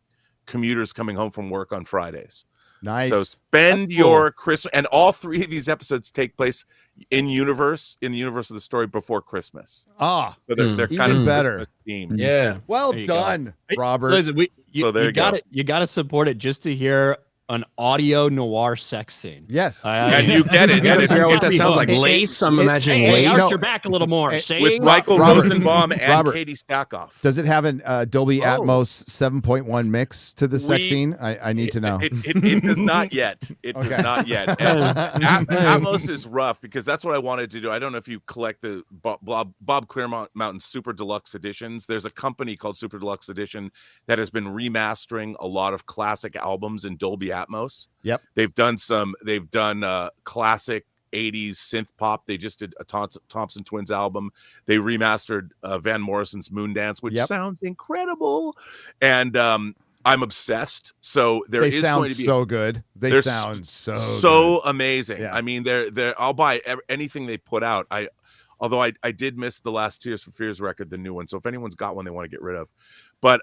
commuters coming home from work on Fridays. Nice. So spend your Christmas, and all 3 of these episodes take place in the universe of the story before Christmas. So they're kind of better. Christmas themed. Yeah. Well done, Robert. Listen, you got to support it just to hear an audio noir sex scene. Yes. And you get it. You gotta figure out what that sounds like. Lace. I'm imagining lace. Arch your back a little more. With Michael Rosenbaum and Katie Stackoff. Does it have an Dolby Atmos 7.1 mix to the sex scene? I need to know. It does not yet. It does not yet. Atmos is rough because that's what I wanted to do. I don't know if you collect the Bob Clearmountain Super Deluxe editions. There's a company called Super Deluxe Edition that has been remastering a lot of classic albums in Dolby Atmos. Yep. They've done classic 80s synth pop. They just did a Thompson Twins album. They remastered Van Morrison's Moondance, which sounds incredible. And I'm obsessed. So they sound so good. They sound so amazing. Yeah. I mean, I'll buy anything they put out. Although I did miss the last Tears for Fears record, the new one. So if anyone's got one they want to get rid of, but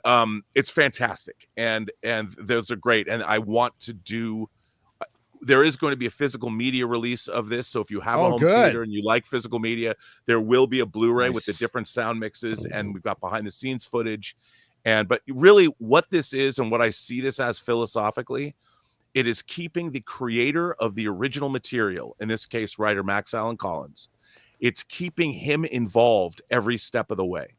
it's fantastic, and those are great. And I want to do. There is going to be a physical media release of this. So if you have a home theater and you like physical media, there will be a Blu-ray with the different sound mixes, and we've got behind the scenes footage. But really, what this is and what I see this as philosophically, it is keeping the creator of the original material, in this case, writer Max Allan Collins. It's keeping him involved every step of the way.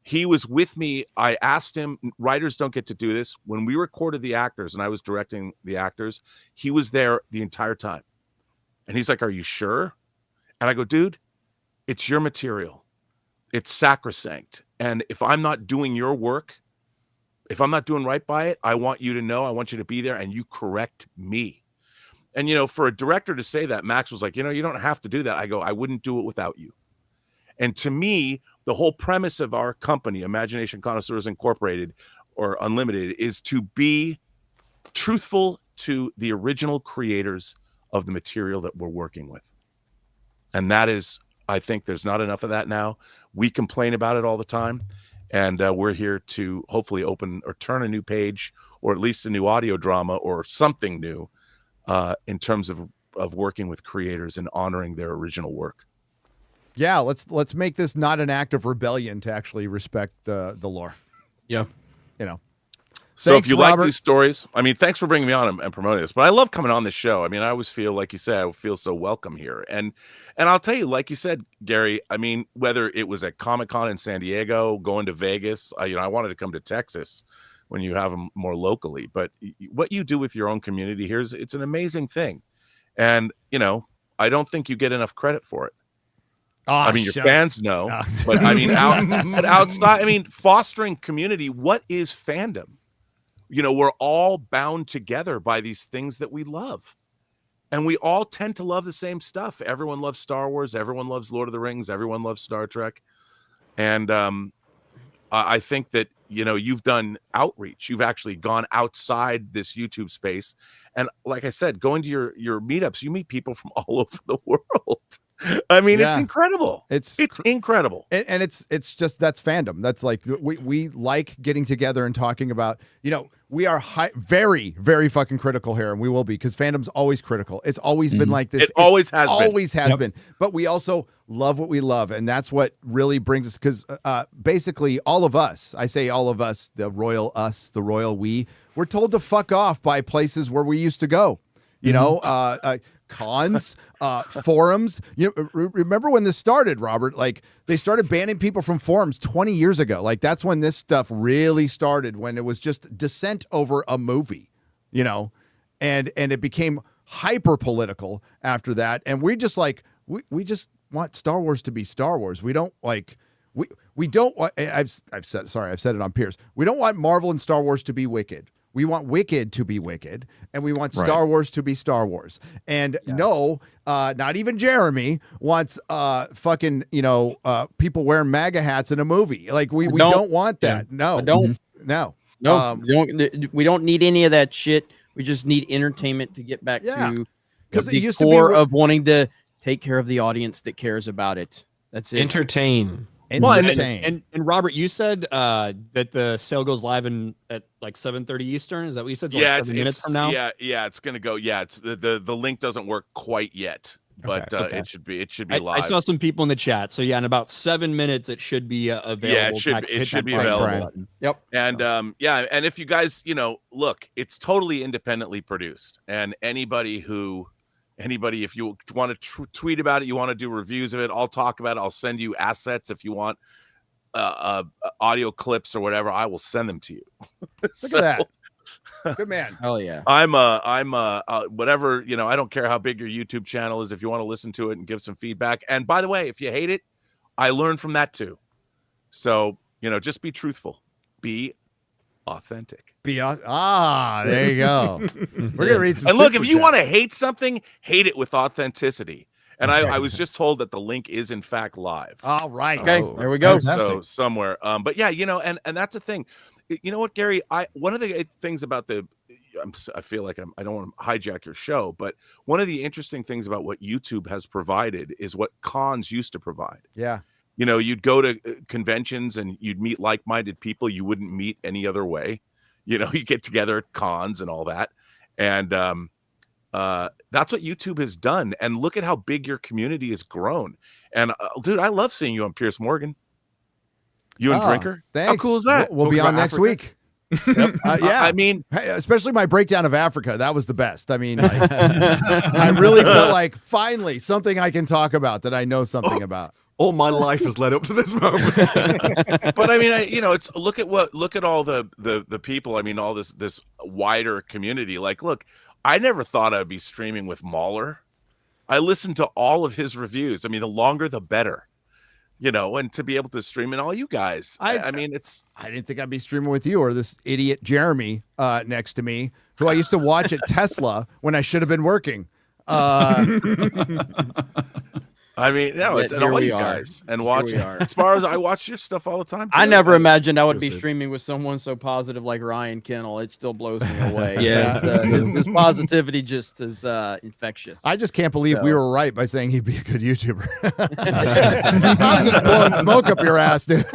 He was with me. I asked him, writers don't get to do this. When we recorded the actors and I was directing the actors, he was there the entire time. And he's like, "Are you sure?" And I go, "Dude, it's your material. It's sacrosanct. And if I'm not doing your work, if I'm not doing right by it, I want you to know, I want you to be there and you correct me." And, for a director to say that, Max was like, "You don't have to do that." I go, "I wouldn't do it without you." And to me, the whole premise of our company, Imagination Connoisseurs Incorporated or Unlimited, is to be truthful to the original creators of the material that we're working with. And that is, I think there's not enough of that now. We complain about it all the time. And we're here to hopefully open or turn a new page, or at least a new audio drama or something new in terms of working with creators and honoring their original work. Yeah, let's make this not an act of rebellion to actually respect the lore. Yeah. So Thanks, if you Robert. like these stories, thanks for bringing me on and promoting this. But I love coming on this show. I always feel, like you said, I feel so welcome here. And I'll tell you, like you said, Gary, whether it was at Comic-Con in San Diego, going to Vegas, I wanted to come to Texas when you have them more locally. But what you do with your own community here it's an amazing thing. And, I don't think you get enough credit for it. Oh, your fans know, but but outside, fostering community, what is fandom? We're all bound together by these things that we love. And we all tend to love the same stuff. Everyone loves Star Wars. Everyone loves Lord of the Rings. Everyone loves Star Trek. And I think that, you've done outreach. You've actually gone outside this YouTube space. And like I said, going to your meetups, you meet people from all over the world. It's incredible. It's incredible. And it's just, that's fandom. That's like, we like getting together and talking about, we are very, very fucking critical here, and we will be, because fandom's always critical. It's always been like this. It always has been. Always has been. But we also love what we love, and that's what really brings us, because basically all of us, I say all of us, the royal us, the royal we, we're told to fuck off by places where we used to go. Cons, forums. Remember when this started, Robert? Like, they started banning people from forums 20 years ago. Like, that's when this stuff really started, when it was just dissent over a movie, and it became hyper political after that. And we just we just want Star Wars to be Star Wars. We don't we don't want, I've said it on Pierce. We don't want Marvel and Star Wars to be Wicked. We want Wicked to be Wicked, and we want Star Wars to be Star Wars. And not even Jeremy wants fucking people wearing MAGA hats in a movie. Like, we don't want that. Yeah. No. We don't need any of that shit. We just need entertainment to get back to the core of wanting to take care of the audience that cares about it. That's it. Entertain. And Robert, you said that the sale goes live at like 7:30 Eastern. Is that what you said? Yeah, like 7 minutes from now. Yeah, it's gonna go. Yeah, it's the link doesn't work quite yet, but it should be live. I saw some people in the chat. So yeah, in about 7 minutes, it should be available. Yeah, it should be available. Yep. And and if you guys, look, it's totally independently produced, and anybody, if you want to tweet about it, you want to do reviews of it, I'll talk about it. I'll send you assets if you want audio clips or whatever. I will send them to you. Look at that. Good man. Hell yeah. I'm whatever, I don't care how big your YouTube channel is. If you want to listen to it and give some feedback. And by the way, if you hate it, I learned from that too. So, just be truthful. Be authentic. There you go. We're gonna read some. And look, if you want to hate something, hate it with authenticity. And I was just told that the link is in fact live. All right. Okay, there we go. So somewhere. But yeah, and that's the thing. You know what, Gary? One of the things about I feel like I don't want to hijack your show, but one of the interesting things about what YouTube has provided is what cons used to provide. Yeah. You know, you'd go to conventions and you'd meet like-minded people you wouldn't meet any other way. You know, you get together at cons and all that. And that's what YouTube has done. And look at how big your community has grown. And dude, I love seeing you on Piers Morgan. You and Drinker. Thanks. How cool is that? We'll be on next week. Yep. Yeah, I mean, especially my breakdown of Africa. That was the best. I mean, like, I really felt like finally something I can talk about that I know something about. All my life has led up to this moment. But I mean, it's look at all the people. I mean, all this wider community. Like, look, I never thought I'd be streaming with Mahler. I listened to all of his reviews. I mean, the longer the better. You know, and to be able to stream in all you guys. I mean, I didn't think I'd be streaming with you or this idiot Jeremy next to me, who I used to watch at Tesla when I should have been working. I mean, no, it's and all you guys and watch. As far as I watch your stuff all the time. Too. I never imagined I would be streaming with someone so positive like Ryan Kennel. It still blows me away. Yeah, his positivity just is infectious. I just can't believe we were right by saying he'd be a good YouTuber. I was just blowing smoke up your ass, dude.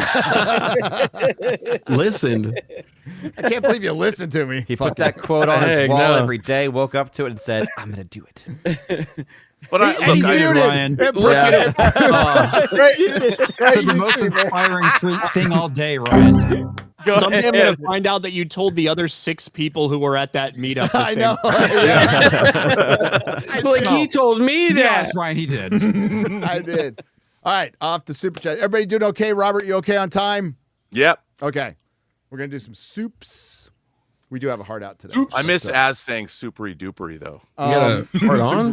Listen, I can't believe you listened to me. He put that quote on his wall every day, woke up to it, and said, "I'm going to do it." But he's muted. Ryan. So the most inspiring thing all day, Ryan. Someday I'm going to find out that you told the other 6 people who were at that meetup. I know. Like he told me that. Yes, Ryan, he did. I did. All right, off the super chat. Everybody doing okay? Robert, you okay on time? Yep. Okay. We're going to do some soups. We do have a heart out today. I miss Az saying supery dupery though.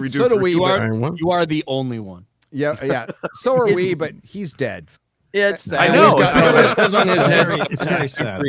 So do we. You are the only one. Yeah. So are we, but he's dead. Yeah, it's sad. I know. That's what it says on his head. It's very sad.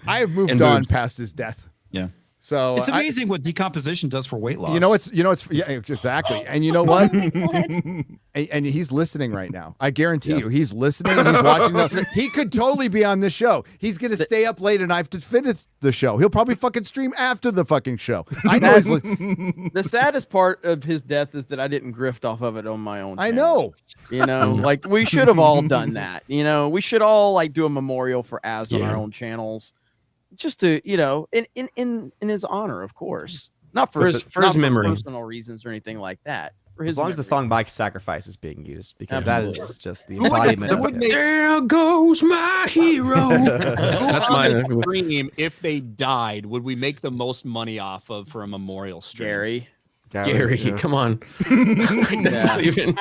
I have moved on past his death. Yeah. So it's amazing what decomposition does for weight loss. You know, it's yeah, exactly. And you know what? and he's listening right now. I guarantee you, he's listening. He's watching. He could totally be on this show. He's gonna stay up late tonight to finish the show. He'll probably fucking stream after the fucking show. I know. The saddest part of his death is that I didn't grift off of it on my own. I know. You know, like we should have all done that. You know, we should all like do a memorial for Az on our own channels. Just to, you know, in his honor, of course, not for his memory, personal reasons or anything like that. For his as long as the memory. song "By Sacrifice" is being used, because Absolutely. that is just the embodiment of it. There goes my hero. That's mine. Stream, if they died, would we make the most money off of for a memorial stream? Gary, come on. That's not even.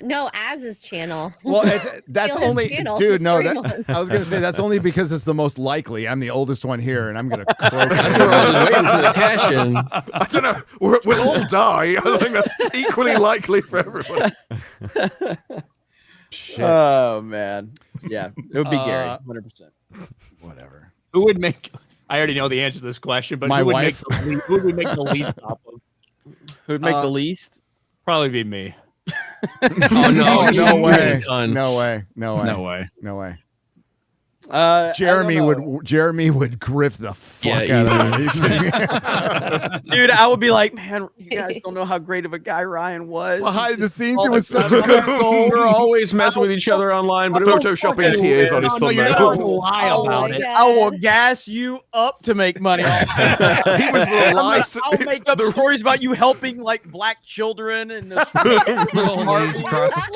No, Az's channel. Well, that's Steal his only, channel dude. to No, stream on. I was gonna say that's only because it's the most likely. I'm the oldest one here, and I'm gonna. That's what I was waiting for the cash in. I don't know. We'll all die. I think that's equally likely for everyone. Shit. Oh man, yeah, it would be Gary, 100%. Whatever. Who would make? I already know the answer to this question, but My who would wife. who would we make the least off of? Who'd make the least? Probably be me. Oh no! No way. Ton. No way. No way. No way. No way. Jeremy Jeremy would griff the fuck Yeah, out of me. Are you kidding me? Dude, I would be like, man, you guys don't know how great of a guy Ryan was. Behind the scenes, it was such a good soul. We're always messing with each other online, but photoshopping tears on his Don't thumbnail. lie about it. I will gas you up to make money. He was the light. I'll make up stories about you helping like black children and the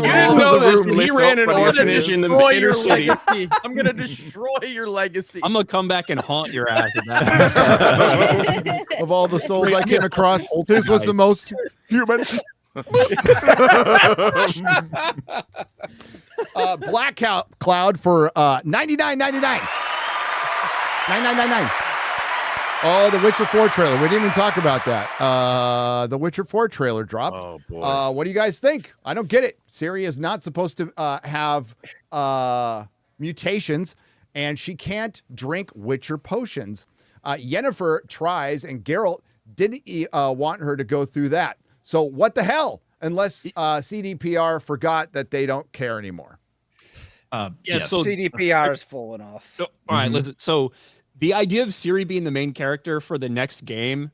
You didn't know this, but he ran an up when he orphanage in the destroy inner your city. legacy. I'm gonna destroy your legacy. I'm gonna come back and haunt your ass. With that. Of all the souls I came across, his was the most human. Black Cloud for $99.99. $99.99. Oh, the Witcher 4 trailer. We didn't even talk about that. The Witcher 4 trailer dropped. Oh boy. What do you guys think? I don't get it. Ciri is not supposed to have mutations, and she can't drink Witcher potions. Yennefer tries, and Geralt didn't want her to go through that. So what the hell? Unless CDPR forgot that they don't care anymore. So CDPR has fallen off. All right, listen. So the idea of Ciri being the main character for the next game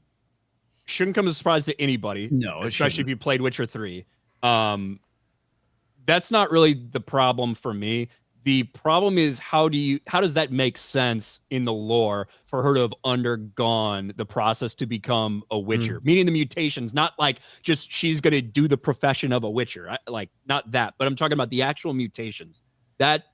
shouldn't come as a surprise to anybody. No, especially if you played Witcher 3. That's not really the problem for me. The problem is how does that make sense in the lore for her to have undergone the process to become a Witcher? Meaning the mutations, not like just she's going to do the profession of a Witcher. Not that, but I'm talking about the actual mutations. That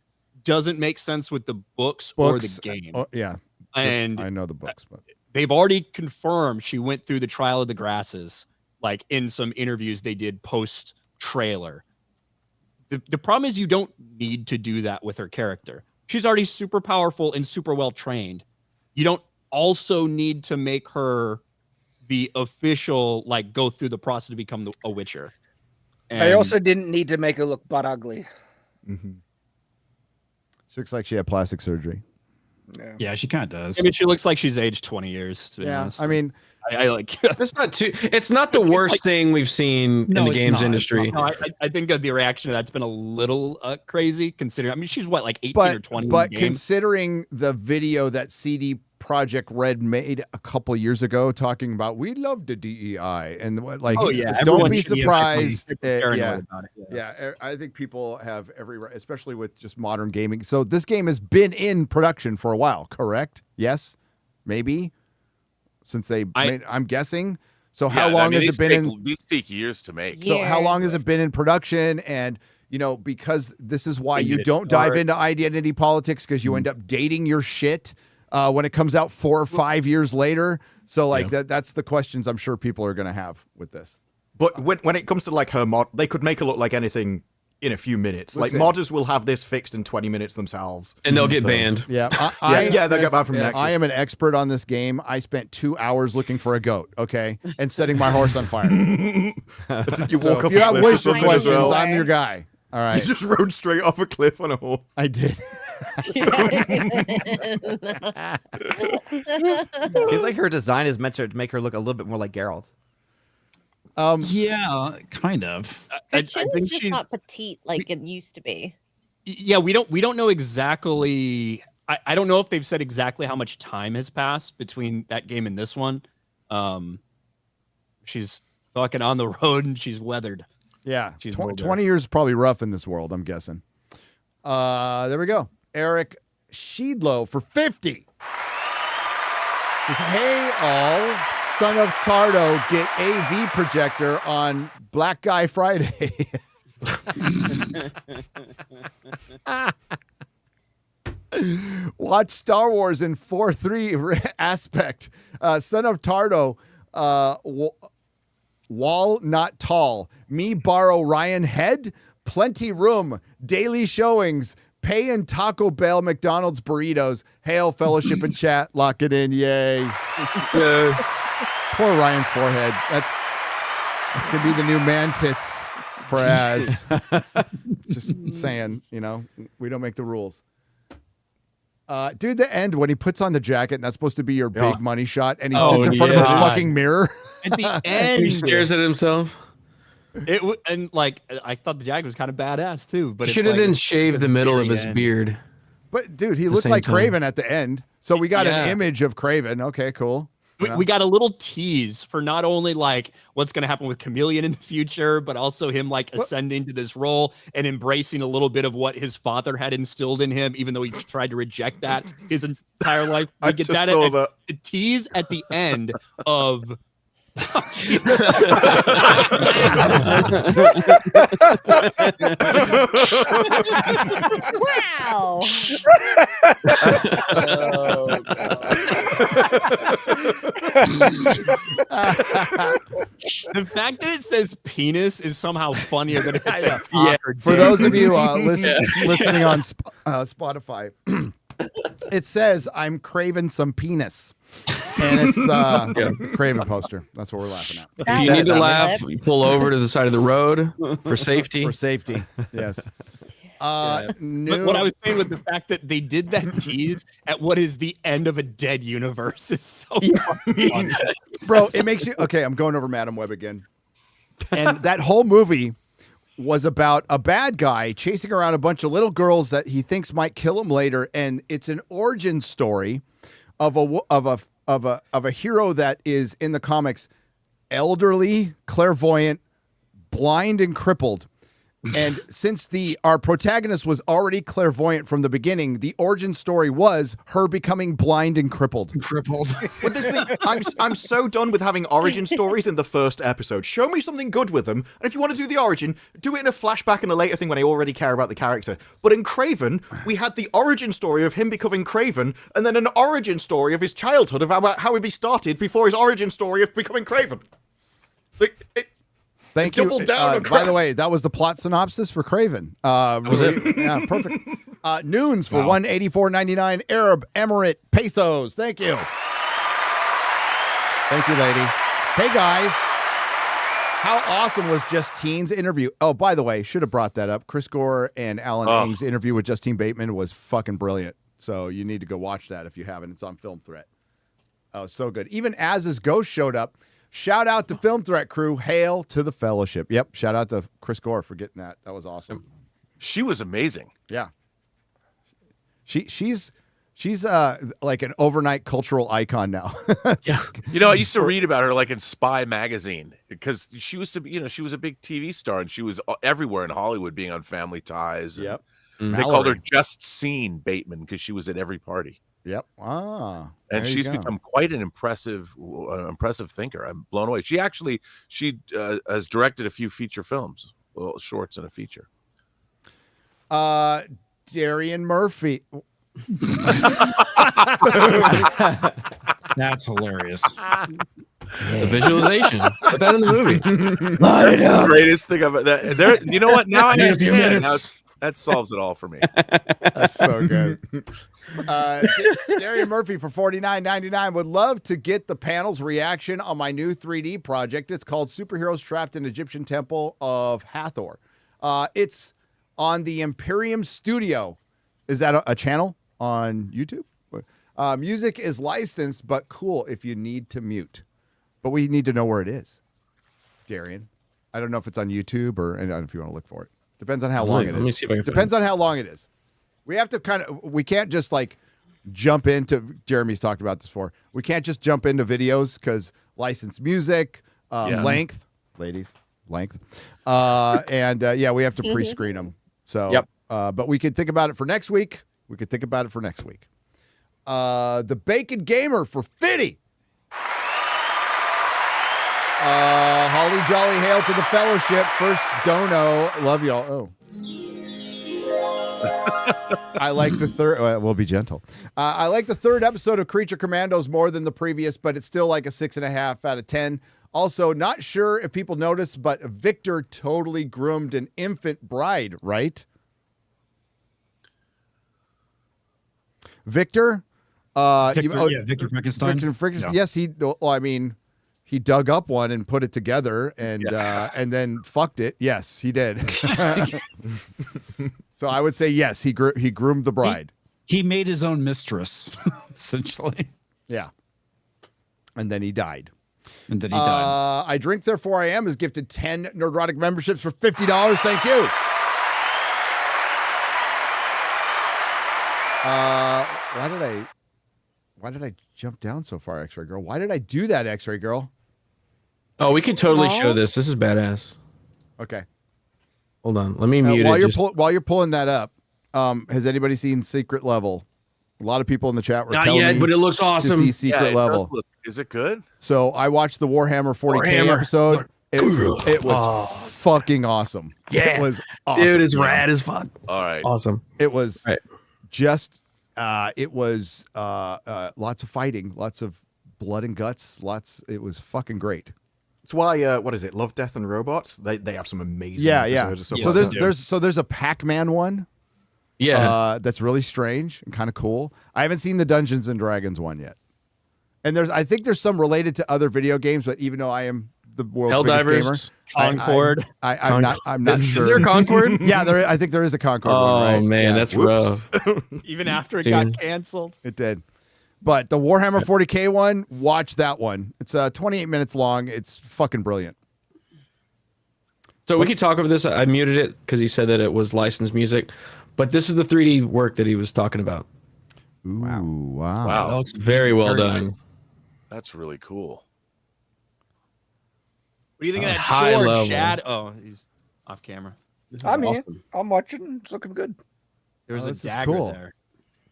doesn't make sense with the books or the game. Yeah. And I know the books, but they've already confirmed she went through the Trial of the Grasses, like in some interviews they did post trailer. The problem is you don't need to do that with her character. She's already super powerful and super well trained. You don't also need to make her the official, like, go through the process to become a Witcher. They also didn't need to make her look butt ugly. Mm-hmm. She looks like she had plastic surgery. Yeah, she kind of does. I mean, she looks like she's aged 20 years. To be honest. I mean, I like. It's not too. It's not the worst thing we've seen in the games industry. No, I think the reaction to that's been a little crazy, considering. I mean, she's what, like 18 or 20. But in the game? considering the video that CD Projekt Red made a couple years ago, talking about we love the DEI and like, oh yeah, don't be surprised. Yeah, I think people have every right, especially with just modern gaming. So this game has been in production for a while, correct? Yes, maybe. Since I'm guessing. So how long has it been in? These take years to make. So how long has it been in production? And because this is why you don't dive into identity politics, because you end up dating your shit when it comes out 4 or 5 years later. So that's the questions I'm sure people are going to have with this. But when it comes to like her mod, they could make her look like anything in a few minutes. Listen. Like modders will have this fixed in 20 minutes themselves, and they'll get banned. Yeah, they'll get banned from Nexus. I am an expert on this game. I spent 2 hours looking for a goat, okay, and setting my horse on fire. You walk if you have wish questions, I'm your guy. All right, you just rode straight off a cliff on a horse. I did. Seems like her design is meant to make her look a little bit more like Geralt. Yeah, kind of. Her chin's just not petite like it used to be. Yeah, we don't know exactly. I don't know if they've said exactly how much time has passed between that game and this one. She's fucking on the road and she's weathered. Yeah, she's 20 years is probably rough in this world, I'm guessing. There we go. Eric Sheedlow for 50. Says, hey all, son of Tardo, get AV projector on Black Guy Friday. Watch Star Wars in 4:3 aspect. Son of Tardo, wall not tall. Me borrow Ryan head. Plenty room. Daily showings. Pay in Taco Bell, McDonald's burritos. Hail fellowship and chat. Lock it in. Yay. Poor Ryan's forehead. That's gonna be the new man tits for Az. Just saying, we don't make the rules. Dude, the end when he puts on the jacket and that's supposed to be your big money shot, and he sits in front of a fucking mirror. At the end, he stares at himself. I thought the jacket was kind of badass too, but he should have then shaved the middle of his beard. But dude, he looked like Kraven at the end, so we got an image of Kraven. Okay, cool. We got a little tease for not only like what's going to happen with Chameleon in the future, but also him like ascending to this role and embracing a little bit of what his father had instilled in him, even though he tried to reject that his entire life. We get that a tease at the end of. Wow. The fact that it says penis is somehow funnier than it says For those of you listening on Spotify, it says I'm craving some penis. And it's Kraven poster. That's what we're laughing at. If you need to laugh, pull over to the side of the road for safety. For safety, yes. But what I was saying with the fact that they did that tease at what is the end of a dead universe is so funny. Bro, it makes you... Okay, I'm going over Madam Web again. And that whole movie was about a bad guy chasing around a bunch of little girls that he thinks might kill him later. And it's an origin story of a hero that is in the comics elderly, clairvoyant, blind, and crippled. And since our protagonist was already clairvoyant from the beginning, the origin story was her becoming blind and crippled. But this thing, I'm so done with having origin stories in the first episode. Show me something good with them, and if you want to do the origin, do it in a flashback and a later thing when I already care about the character. But in Kraven, we had the origin story of him becoming Kraven, and then an origin story of his childhood about how he started before his origin story of becoming Kraven. Thank you. Double down on By crap. the way, that was the plot synopsis for Kraven. Was it? Yeah, perfect. Noons for $184.99 Arab Emirate pesos. Thank you. Thank you, lady. Hey, guys. How awesome was Justine's interview? Oh, by the way, should have brought that up. Chris Gore and Alan Ng's interview with Justine Bateman was fucking brilliant. So you need to go watch that if you haven't. It's on Film Threat. Oh, so good. Even Az's Ghost showed up. Shout out to Film Threat crew. Hail to the Fellowship. Yep. Shout out to Chris Gore for getting that. That was awesome. She was amazing. Yeah. She's like an overnight cultural icon now. Yeah. You know, I used to read about her like in Spy magazine because she was a big TV star and she was everywhere in Hollywood being on Family Ties. Yep. They called her Just Seen Bateman because she was at every party. Yep. Ah. And she's become quite an impressive thinker. I'm blown away. She has directed a few feature films, well, shorts and a feature. Darian Murphy. That's hilarious. The visualization. Put that in the movie. The greatest thing about that. There, you know what? Now I Here's your understand. minutes. That solves it all for me. That's so good. Darian Murphy for $49.99 would love to get the panel's reaction on my new 3D project. It's called Superheroes Trapped in Egyptian Temple of Hathor. It's on the Imperium Studio. Is that a channel on YouTube? Music is licensed, but cool if you need to mute. But we need to know where it is, Darian. I don't know if it's on YouTube or I don't know if you want to look for it. Depends on how long it is. Let me see if I can Depends on how long it is. We have to we can't just like jump into, Jeremy's talked about this before. We can't just jump into videos because licensed music, length, ladies, length. We have to pre-screen them. So, but we could think about it for next week. The Bacon Gamer for $50. Holly Jolly hail to the Fellowship. First dono. Love y'all. Oh. I like the third. We'll be gentle. I like the third episode of Creature Commandos more than the previous, but it's still like a 6.5 out of 10. Also, not sure if people noticed, but Victor totally groomed an infant bride, right? Victor? Victor Frankenstein. Victor Frankenstein. Yes, he dug up one and put it together and then fucked it. Yes, he did. So I would say yes, he groomed the bride. He made his own mistress, essentially. Yeah. And then he died. I Drink Therefore I Am is gifted 10 Nerdrotic memberships for $50. Thank you. Why did I jump down so far, X-Ray Girl? Why did I do that, X-Ray Girl? Oh, we could totally show this. This is badass. Okay. Hold on. Let me mute it. While you're pulling that up, has anybody seen Secret Level? A lot of people in the chat were telling me but it looks awesome. to see Secret Level. Is it good? So I watched the Warhammer 40K episode. It was fucking awesome. Yeah. It was awesome. Dude, it's rad as fuck. All right. Awesome. It was just lots of fighting, lots of blood and guts, it was fucking great. It's why what is it? Love, Death, and Robots. They have some amazing episodes of stuff. So there's a Pac-Man one. Yeah. That's really strange and kind of cool. I haven't seen the Dungeons and Dragons one yet. And I think there's some related to other video games, but even though I am the world's biggest gamer, Concord. I'm not sure. Is there a Concord? Yeah, I think there is a Concord one, right? Oh man, that's rough. Even after it got canceled. It did. But the Warhammer 40K one, watch that one. It's 28 minutes long. It's fucking brilliant. So we could talk over this. I muted it because he said that it was licensed music, but this is the 3D work that he was talking about. Ooh, wow. Wow. That looks very well done. Nice. That's really cool. What do you think of that high sword, level. Shad? Oh, he's off camera. I'm here. I'm watching. It's looking good. There was this a is dagger cool. there.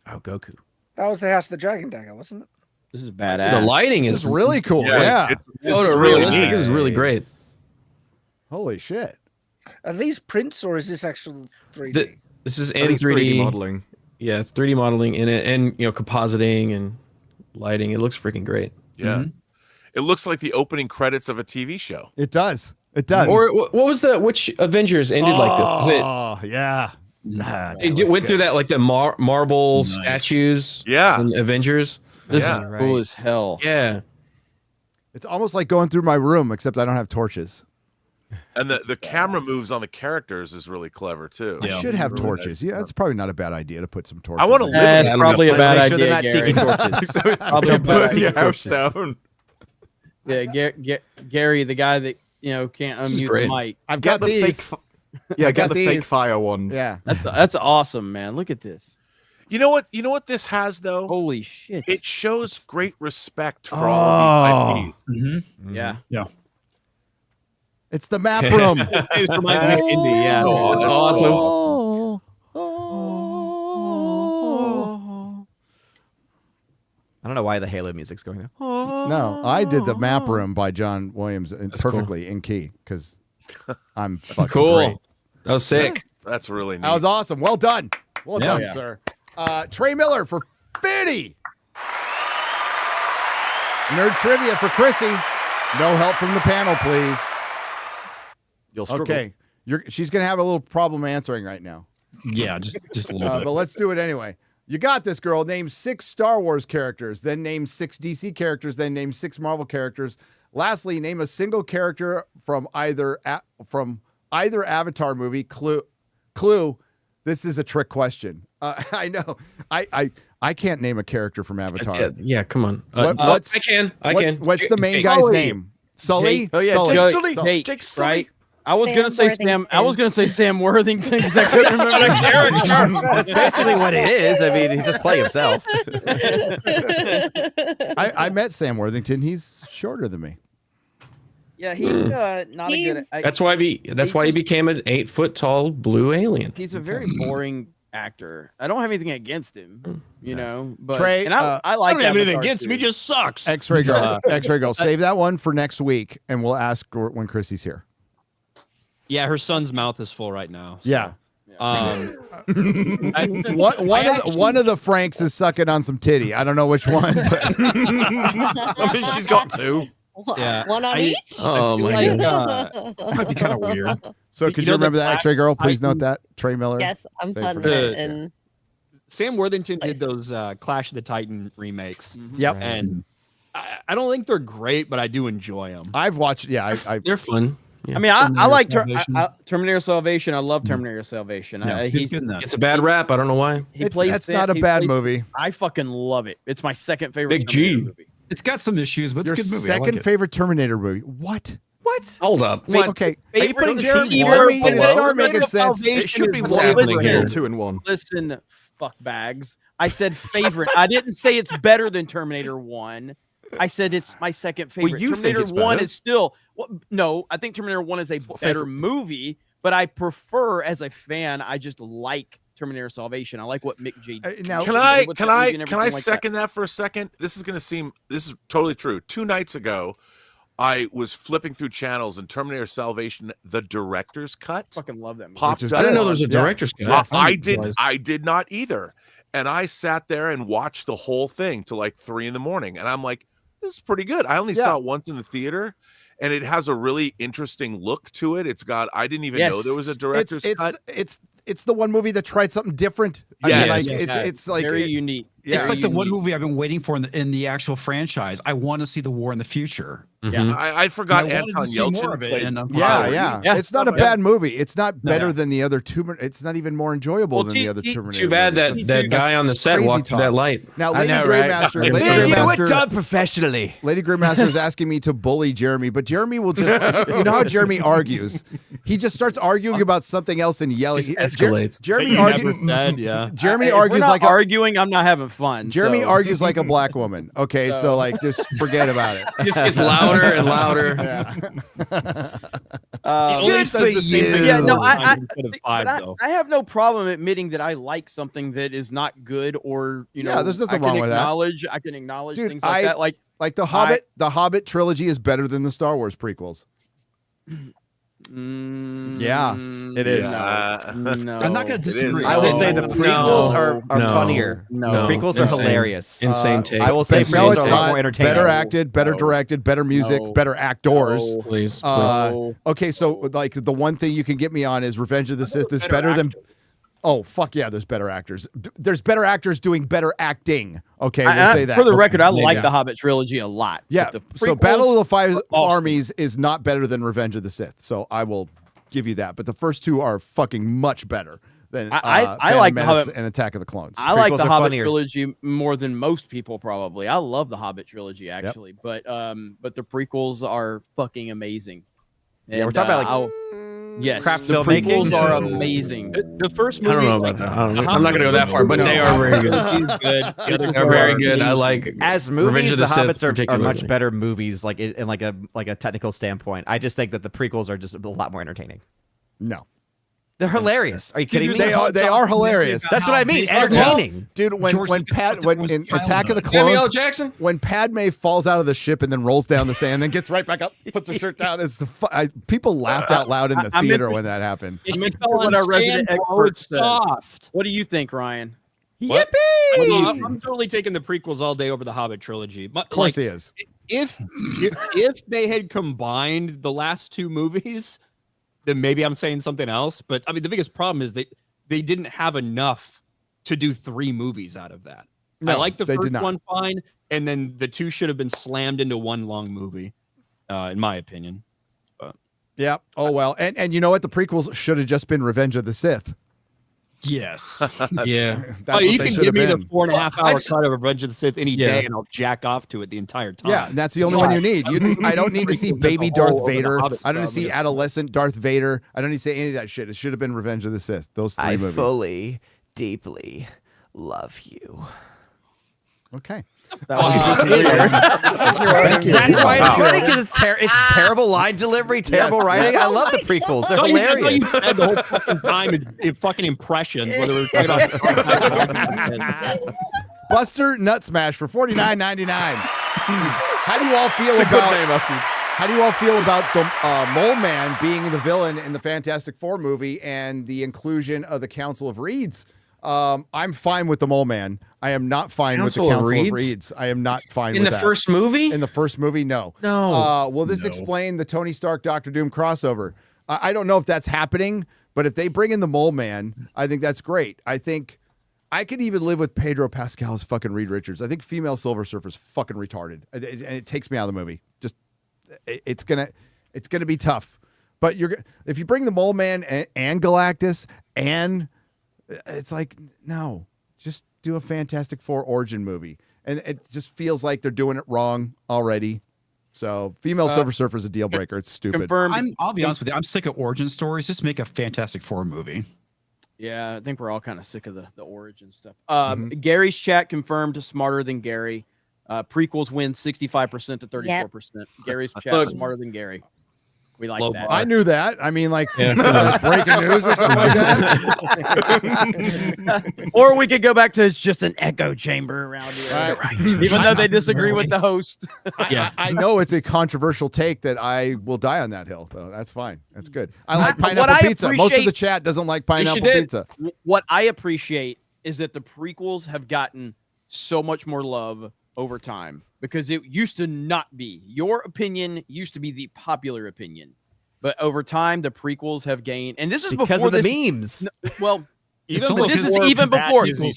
Oh, Goku. That was the House of the Dragon dagger, wasn't it? This is badass. The lighting This is really cool. Yeah, Yeah. this is really neat. This is really great. Holy shit. Are these prints or is this actual 3D? This is I in think it's 3D modeling. Yeah, it's 3D modeling in it, and compositing and lighting. It looks freaking great. Yeah, it looks like the opening credits of a TV show. It does. It does. Or what was which Avengers ended like this? Was it? Oh, yeah. It went through that like the marble statues. Yeah, in Avengers. This is cool as hell. Yeah, it's almost like going through my room, except I don't have torches. And the camera moves on the characters is really clever too. I should have torches. Yeah, that's probably not a bad idea to put some torches. I want to live. That's probably a bad Make sure idea. they're not Gary. tiki torches. Probably a bad Burn your idea. house down. Yeah, Gary, the guy that can't This is unmute great. the mic. I've Get got the these. fake. Yeah, got get the fake these. fire ones. Yeah. That's awesome, man. Look at this. You know what? You know what this has though. Holy shit! It shows great respect for all these IPs. Mm-hmm. Yeah. Yeah. It's the map room. It reminds me of Indy. Yeah, That's awesome. I don't know why the Halo music's going there. No, I did the map room by John Williams perfectly in key because I'm fucking Cool. great. That was sick. That's really neat. That was awesome. Well done. Well done, Yeah. sir. Trey Miller for Fitty. Nerd trivia for Chrissy. No help from the panel, please. You'll struggle. Okay. She's going to have a little problem answering right now. Yeah, just a little bit. But let's do it anyway. You got this, girl. Name 6 Star Wars characters, then name 6 DC characters, then name 6 Marvel characters. Lastly, name a single character from either Avatar movie. Clue. This is a trick question. I know. I can't name a character from Avatar. Yeah, come on. I can. What's the main Jake. guy's name? Sully. Jake. Oh yeah, Sully. Jake, right? I was Sam gonna say Sam. Worthington. I was gonna say Sam Worthington because I couldn't remember the character. That's basically what it is. I mean, he's just playing himself. I met Sam Worthington. He's shorter than me. Yeah, he's not a good. That's why he became an 8-foot tall blue alien. He's a very boring actor. I don't have anything against him, but Trey, and I like. I don't have anything Avatar against him. He too. just sucks. X-ray girl. X-ray girl. Save that one for next week, and we'll ask her when Chrissy's here. Yeah, her son's mouth is full right now. So. Yeah. I One of the Franks is sucking on some titty. I don't know which one. But I mean, she's got 2. Yeah. One on each? Oh my god. Might be kind of weird. so could you remember that, X-ray girl? Please note that. Trey Miller. Yes, I'm Save fun for with next it. week. And Sam Worthington did those Clash of the Titan remakes. Yep. And I don't think they're great, but I do enjoy them. I've watched. Yeah, They're fun. Yeah. I mean, I like Salvation. Terminator Salvation. I love Terminator Salvation. Yeah, he's good in that. It's a bad rap. I don't know why. That's not a bad movie. I fucking love it. It's my second favorite Big Terminator G. movie. It's got some issues, but Your it's a good movie. I like second it. favorite Terminator movie. What? Hold up. Wait, What? okay. Are you putting Jeremy, it start making sense. It should be What's one happening and here? 2 and 1. Listen, fuck bags. I said favorite. I didn't say it's better than Terminator 1. I said it's my second favorite. you think Terminator it's 1 better? is still no. I think Terminator 1 is a better movie, but I prefer as a fan. I just like Terminator Salvation. I like what Mick J. now- Can I with that movie and can I everything like second that for a second? This is totally true. 2 nights ago, I was flipping through channels and Terminator Salvation, the director's cut, Fucking love that movie. popped Which is up. I didn't know good. there was a Yeah. director's cut. Yes. I did not either. And I sat there and watched the whole thing till like 3 a.m. and I'm like, this is pretty good. I only saw it once in the theater, and it has a really interesting look to it. It's got I didn't even know there was a director's cut. It's the one movie that tried something different. I mean, like it's like very unique. Yeah. It's like the one movie I've been waiting for in the actual franchise. I want to see the war in the future. Mhm. I forgot And I wanted Anton to see more Yelchin of it, played and I'm Yeah. It's not a bad movie. It's not better than the other two. It's not even more enjoyable than the other Terminator. Too bad that movies. that guy on the set crazy walked through talk. that light. Now, Lady know, right? Greymaster, Done professionally. Lady Greymaster is asking me to bully Jeremy, but Jeremy will just, you know how Jeremy argues. He just starts arguing about something else and yelling. Just escalates. Jeremy argues. Yeah. Jeremy If we're argues not like arguing. I'm not having fun. Jeremy so. argues like a black woman. Okay, so like just forget about it. It just gets louder and louder. Good for you. Yeah, no, I have no problem admitting that I like something that is not good, or there's nothing wrong with that. I can acknowledge Dude, things like that. Like the Hobbit. The Hobbit trilogy is better than the Star Wars prequels. Yeah, it is. No, I'm not going to disagree. I will say the prequels are funnier. No, the prequels are hilarious. Insane take. I will say no, it's prequels are a lot not. more entertaining. Better acted, better directed, better music, better actors. Please. Okay, so like the one thing you can get me on is Revenge of the Sith is better than. Oh fuck yeah! There's better actors. There's better actors doing better acting. Okay, we'll say that. For the record, I like the Hobbit trilogy a lot. Yeah. So Battle of the Five Armies is not better than Revenge of the Sith. So I will give you that. But the first two are fucking much better than I like the Hobbit and Attack of the Clones. I like the Hobbit trilogy more than most people probably. I love the Hobbit trilogy actually, but the prequels are fucking amazing. And, we're talking about yes, craft the filmmaking. prequels are amazing. The first movie, I don't know about that. I'm not going to go that far, but they are very good. They're very good. I like as Revenge movies. of The Sith Hobbits are much particularly. better movies, like in like a technical standpoint. I just think that the prequels are just a lot more entertaining. No. They're hilarious. Are you kidding me? They are hilarious. That's what I mean. Entertaining. Dude, when in Attack of the Samuel Clones, Jackson, when Padme falls out of the ship and then rolls down the sand, then gets right back up, puts her shirt down, people laughed out loud in the theater when that happened. What our resident expert says. Soft. What do you think, Ryan? Yippee! I'm totally taking the prequels all day over the Hobbit trilogy. But, Of course he is. If they had combined the last two movies, then maybe I'm saying something else. But I mean, the biggest problem is they didn't have enough to do 3 movies out of that. No, I like the they did first not. one fine, and then the 2 should have been slammed into one long movie, in my opinion. But Yeah. Oh well. And you know what? The prequels should have just been Revenge of the Sith. Yes. Yeah. That's you what they can should give have me been. the 4.5 hour cut of Revenge of the Sith any Yeah. day, and I'll jack off to it the entire time. Yeah, and that's the only one you need. I don't need to see baby the whole Darth of the Vader. Hobbit I don't need to stuff, see yeah. adolescent Darth Vader. I don't need to see any of that shit. It should have been Revenge of the Sith. Those 3 I movies. fully, deeply love you. Okay. That's why it's funny, because it's terrible line delivery, terrible writing. I love the prequels. They're hilarious. You said the whole fucking time in fucking impressions, whether it was right on. Buster Nut Smash for $49.99. How do you all feel How do you all feel about the Mole Man being the villain in the Fantastic Four movie and the inclusion of the Council of Reeds? I'm fine with the Mole Man. I am not fine with the Council of Reeds. I am not fine with that. In the first movie? In the first movie, no. No. Will this explain the Tony Stark Doctor Doom crossover? I don't know if that's happening, but if they bring in the Mole Man, I think that's great. I think I could even live with Pedro Pascal as fucking Reed Richards. I think female Silver Surfer is fucking retarded, and it takes me out of the movie. Just it's gonna be tough. But if you bring the Mole Man and Galactus, and it's like, no, just do a Fantastic Four origin movie. And it just feels like they're doing it wrong already. So female Silver Surfer is a deal breaker. It's stupid. Confirmed. I'll be honest with you. I'm sick of origin stories. Just make a Fantastic Four movie. Yeah, I think we're all kind of sick of the origin stuff. Gary's chat confirmed Smarter Than Gary. Prequels win 65% to 34%. Gary's chat Smarter Than Gary. We like that. I knew that. I mean, like, is that breaking news or something like that? Or we could go back to it's just an echo chamber around here. Right. Even though they disagree with the host. I know it's a controversial take that I will die on that hill, though. That's fine. That's good. I like pineapple pizza. Most of the chat doesn't like pineapple pizza. What I appreciate is that the prequels have gotten so much more love over time, because it used to not be. Your opinion used to be the popular opinion, but over time the prequels have gained, and this is because before of the memes. Well, This is even before Disney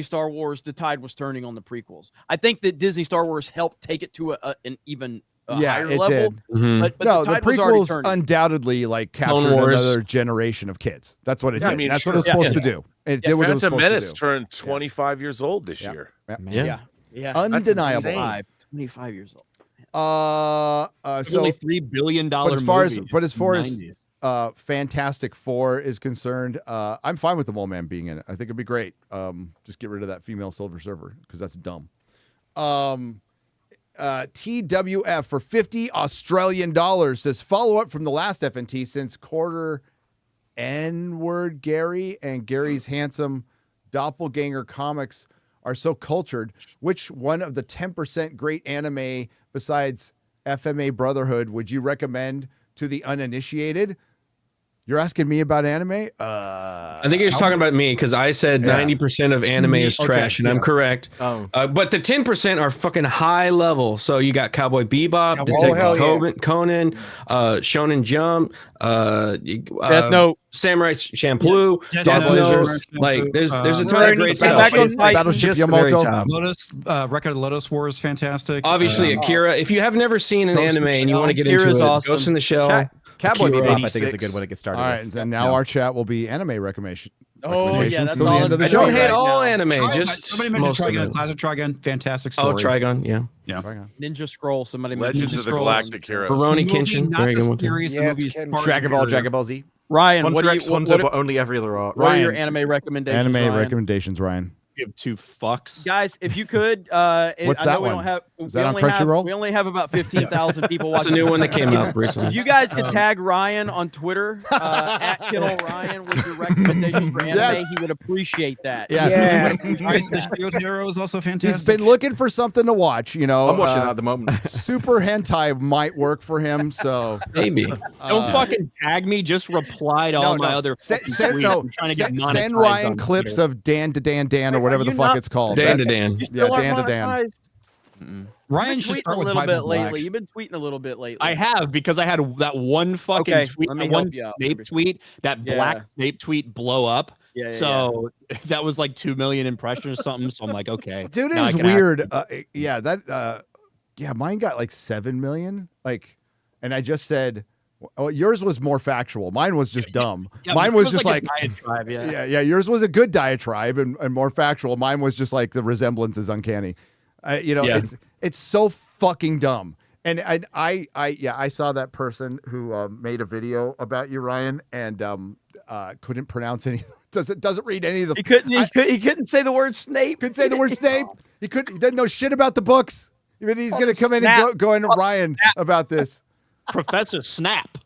Star Wars. The tide was turning on the prequels. I think that Disney Star Wars helped take it to an even higher level. Did. But no, the the prequels undoubtedly captured another generation of kids. That's what it did. I mean, that's what it was supposed to do. It did what it was Phantom supposed Menace to do. turned 25 years old this year. Yeah. Undeniable. 25 years old. So only $3 billion but as far as Fantastic Four is concerned, I'm fine with the Mole Man being in it. I think it'd be great. Just get rid of that female Silver Surfer because that's dumb. TWF for 50 Australian dollars says follow up from the last FNT since quarter N-word Gary and Gary's handsome doppelganger comics are so cultured. Which one of the 10% great anime besides FMA Brotherhood would you recommend to the uninitiated? You're asking me about anime? I think you're just talking about me because I said 90% of anime is trash, and I'm correct. Oh. But the 10% are fucking high level. So you got Cowboy Bebop, Detective Conan, Shonen Jump, Death Note, Samurai Champloo, Death Note. Like there's a ton of great stuff. Battleship Yamato. Lotus, Record of Lotus War is fantastic. Obviously, Akira. If you have never seen an anime and you want to get into it, awesome. Ghost in the Shell. Cowboy Akira. Bebop, I think, is a good one to get started. All right, with. and now our chat will be anime recommendations. Oh, yeah, that's till the all end of the I show. don't hate all anime, just somebody mentioned most of Trigun, them. Classic Trigun, fantastic story. Oh, Trigun, yeah. Ninja Scroll. Somebody Legends mentioned of the Scrolls. Galactic Heroes. Baroni The movie, Kenshin, not very the good one. series, the movie is far Dragon Ball, superior. Dragon Ball Z. Ryan, Hunter what do x you, Hunter, what, but only every other art. what are your anime recommendations? Anime Ryan? recommendations, Ryan. Give two fucks. Guys, if you could, What's I that know we one? don't have. Is that on Crunchyroll? We only have about 15,000 people That's a watching. new one that came out recently. If you guys could tag Ryan on Twitter at Kennel Ryan with your recommendations for anime, Yes. he would appreciate that. Yes. Rise of the Shield Hero is also fantastic. He's been looking for something to watch, you know. I'm watching that at the moment. Super hentai might work for him, so Maybe. Don't fucking tag me. Just reply to all my other fucking tweets. I'm trying to get monetized send Ryan on clips Twitter. of Dan to Dan Dan or whatever the fuck it's called. Dan to Dan. Yeah, Dan to Dan. Ryan You've should been start tweeting a with little Bible bit Black. lately. You've been tweeting a little bit lately. I have because I had that one fucking Okay, tweet, let me that one help you out. Snape tweet, that black Yeah. Snape tweet blow up. Yeah, so that was like 2 million impressions or something. So I'm like, okay, Dude, it now I is can weird. Mine got like 7 million. Like, and I just said, oh, yours was more factual. Mine was just dumb. Yeah, Mine it was just a like, diatribe, yeah. yeah. Yours was a good diatribe and more factual. Mine was just like the resemblance is uncanny. It's so fucking dumb. And I saw that person who made a video about you, Ryan, and couldn't pronounce any. Doesn't read any of the. He couldn't say the word Snape. Couldn't say the word Snape. He doesn't know shit about the books. Even he's gonna come in and go into Ryan about this. Professor Snap.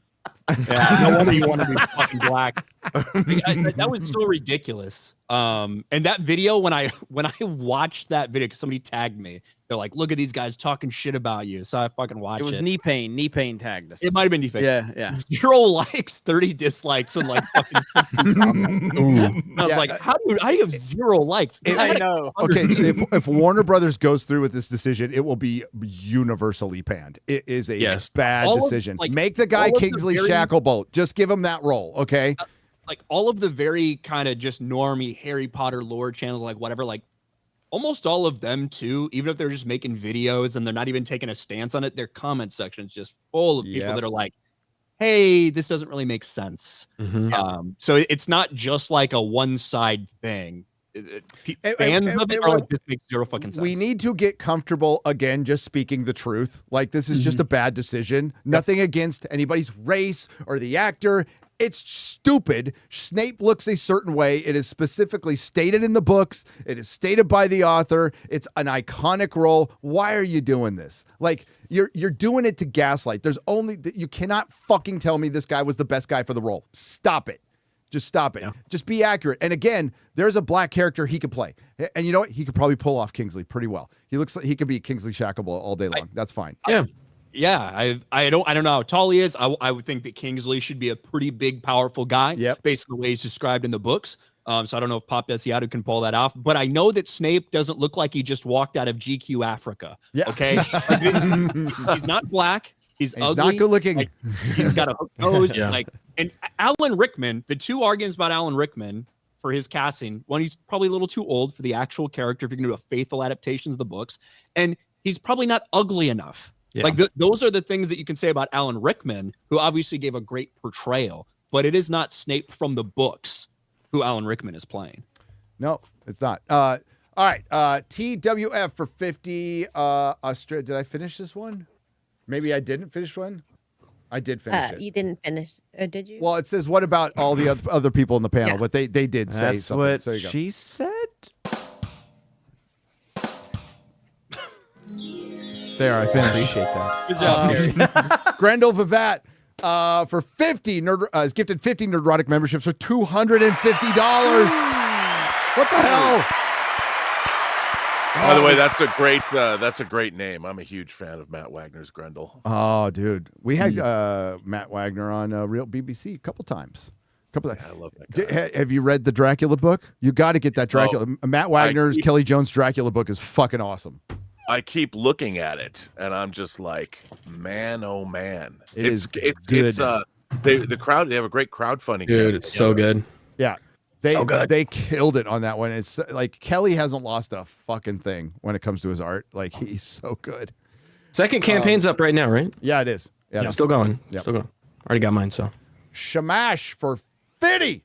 Yeah, no wonder you want to be fucking black. That was so ridiculous. And that video, when I watched that video, because somebody tagged me, they're like, "Look at these guys talking shit about you." So I fucking watched it. It was knee pain. Knee pain tagged us. It might have been defaced. Yeah. 0 likes, 30 dislikes, and like fucking. I was like, how do you have 0 likes? I know. Okay, if Warner Brothers goes through with this decision, it will be universally panned. It is a bad decision. Make the guy Kingsley Shacklebolt. Just give him that role, okay? Like all of the very kind of just normie Harry Potter lore channels, like whatever, like almost all of them too, even if they're just making videos and they're not even taking a stance on it, their comment section is just full of people that are like, hey, this doesn't really make sense. So it's not just like a one-side thing. Fans of it are like, this makes 0 fucking sense. We need to get comfortable again just speaking the truth. Like, this is just a bad decision. Nothing against anybody's race or the actor. It's stupid. Snape looks a certain way. It is specifically stated in the books. It is stated by the author. It's an iconic role. Why are you doing this? Like, you're doing it to gaslight. You cannot fucking tell me this guy was the best guy for the role. Stop it. Just stop it. Yeah. Just be accurate. And again, there's a black character he could play. And you know what? He could probably pull off Kingsley pretty well. He looks like he could be Kingsley Shacklebolt all day long. That's fine. Yeah, I don't know how tall he is. I would think that Kingsley should be a pretty big, powerful guy, based on the way he's described in the books. So I don't know if Pop Desiatu can pull that off, but I know that Snape doesn't look like he just walked out of GQ Africa. Yeah. Okay, he's not black. He's ugly. Not good looking. Like, he's got a hook nose. And Alan Rickman. The two arguments about Alan Rickman for his casting: one, he's probably a little too old for the actual character if you're going to do a faithful adaptation of the books, and he's probably not ugly enough. Yeah. Like those are the things that you can say about Alan Rickman, who obviously gave a great portrayal, but it is not Snape from the books who Alan Rickman is playing. No, it's not. All right. TWF for 50. Did I finish this one? Maybe I didn't finish one. I did finish it. You didn't finish, did you? Well, it says what about all the other people in the panel, but they did say That's something. what So you go. she said. There, I finished. Appreciate that. Good job, Grendel Vivat for 50 is gifted 50 Nerdrotic memberships for $250. What the hell? By the way, that's a great name. I'm a huge fan of Matt Wagner's Grendel. Oh, dude, we had Matt Wagner on Real BBC a couple times. I love that guy. Have you read the Dracula book? You got to get that Dracula. Matt Wagner's Kelly Jones Dracula book is fucking awesome. I keep looking at it, and I'm just like, man, oh man, It's good. The crowd. They have a great crowdfunding. Dude, it's so good. Yeah. They killed it on that one. It's like Kelly hasn't lost a fucking thing when it comes to his art. Like, he's so good. Second campaign's up right now, right? Yeah, it is. Yeah, Still going. Yep. Still going. Already got mine, so. Shamash for 50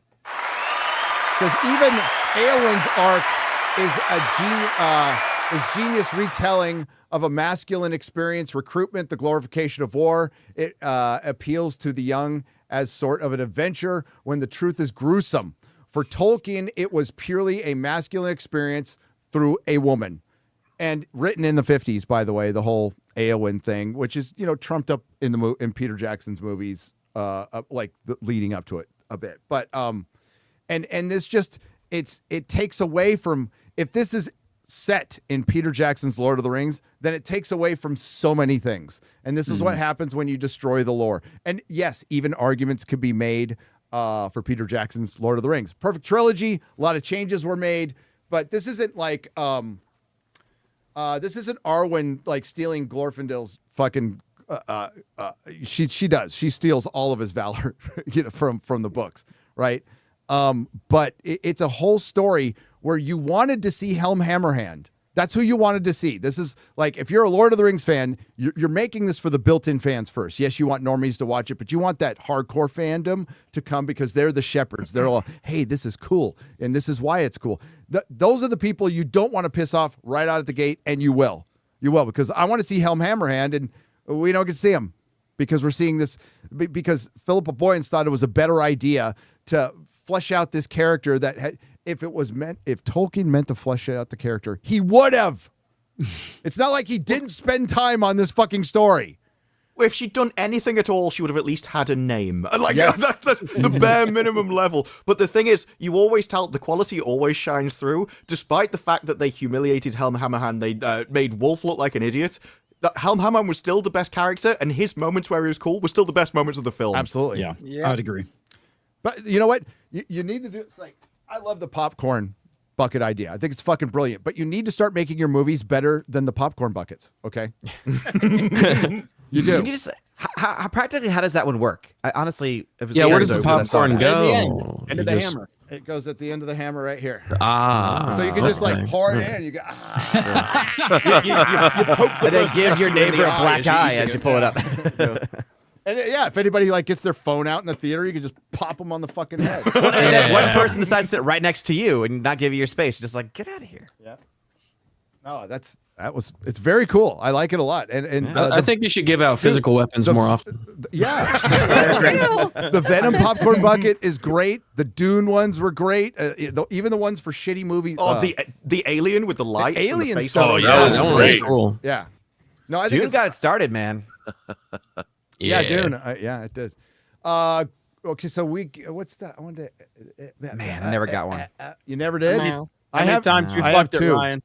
says even Eowyn's arc is genius retelling of a masculine experience, recruitment, the glorification of war. It appeals to the young as sort of an adventure when the truth is gruesome. For Tolkien, it was purely a masculine experience through a woman. And written in the 50s, by the way, the whole Eowyn thing, which is, trumped up in Peter Jackson's movies, leading up to it a bit. But and this just it takes away from, if this is set in Peter Jackson's Lord of the Rings, then it takes away from so many things. And this is what happens when you destroy the lore. And yes, even arguments could be made for Peter Jackson's Lord of the Rings. Perfect trilogy, a lot of changes were made, but this isn't like this isn't Arwen like stealing Glorfindel's fucking she does. She steals all of his valor from the books, right? But it's a whole story where you wanted to see Helm Hammerhand. That's who you wanted to see. This is like, if you're a Lord of the Rings fan, you're making this for the built-in fans first. Yes, you want normies to watch it, but you want that hardcore fandom to come because they're the shepherds. They're all, hey, this is cool, and this is why it's cool. Those are the people you don't want to piss off right out at the gate, and you will. You will, because I want to see Helm Hammerhand, and we don't get to see him because we're seeing this, because Philippa Boyens thought it was a better idea to flesh out this character that had, if Tolkien meant to flesh out the character, he would have. It's not like he didn't spend time on this fucking story. Well, if she'd done anything at all, she would have at least had a name. Like, yes. That's the bare minimum level. But the thing is, you always tell, the quality always shines through, despite the fact that they humiliated Helm Hammerhand. They made Wolf look like an idiot. Helm Hammerhand was still the best character, and his moments where he was cool were still the best moments of the film. Absolutely. Yeah. I would agree. But you know what? You need to do, it's like, I love the popcorn bucket idea. I think it's fucking brilliant. But you need to start making your movies better than the popcorn buckets, okay? You do. Can you just, how practically, how does that one work? I honestly, where does the popcorn go? End of the hammer. It goes at the end of the hammer right here. Ah. So you can just like pour it in. You go. You poke the and then give your neighbor a black eye as you pull it up. And yeah, if anybody like gets their phone out in the theater, you can just pop them on the fucking head. And then one person decides to sit right next to you and not give you your space. You're just like, get out of here. Yeah. No, it's very cool. I like it a lot. And I think you should give out physical weapons more often. Yeah. The Venom popcorn bucket is great. The Dune ones were great. Even the ones for shitty movies. Oh, the alien with the lights. The alien and the face stuff. Oh, yeah, that one was cool. Yeah. No, I think Dune got it started, man. Yeah, Dune. Yeah, it does. Okay, so what's that? I wanted to. Man, I never got one. You never did? No. I have times you I have fucked it, two. Ryan.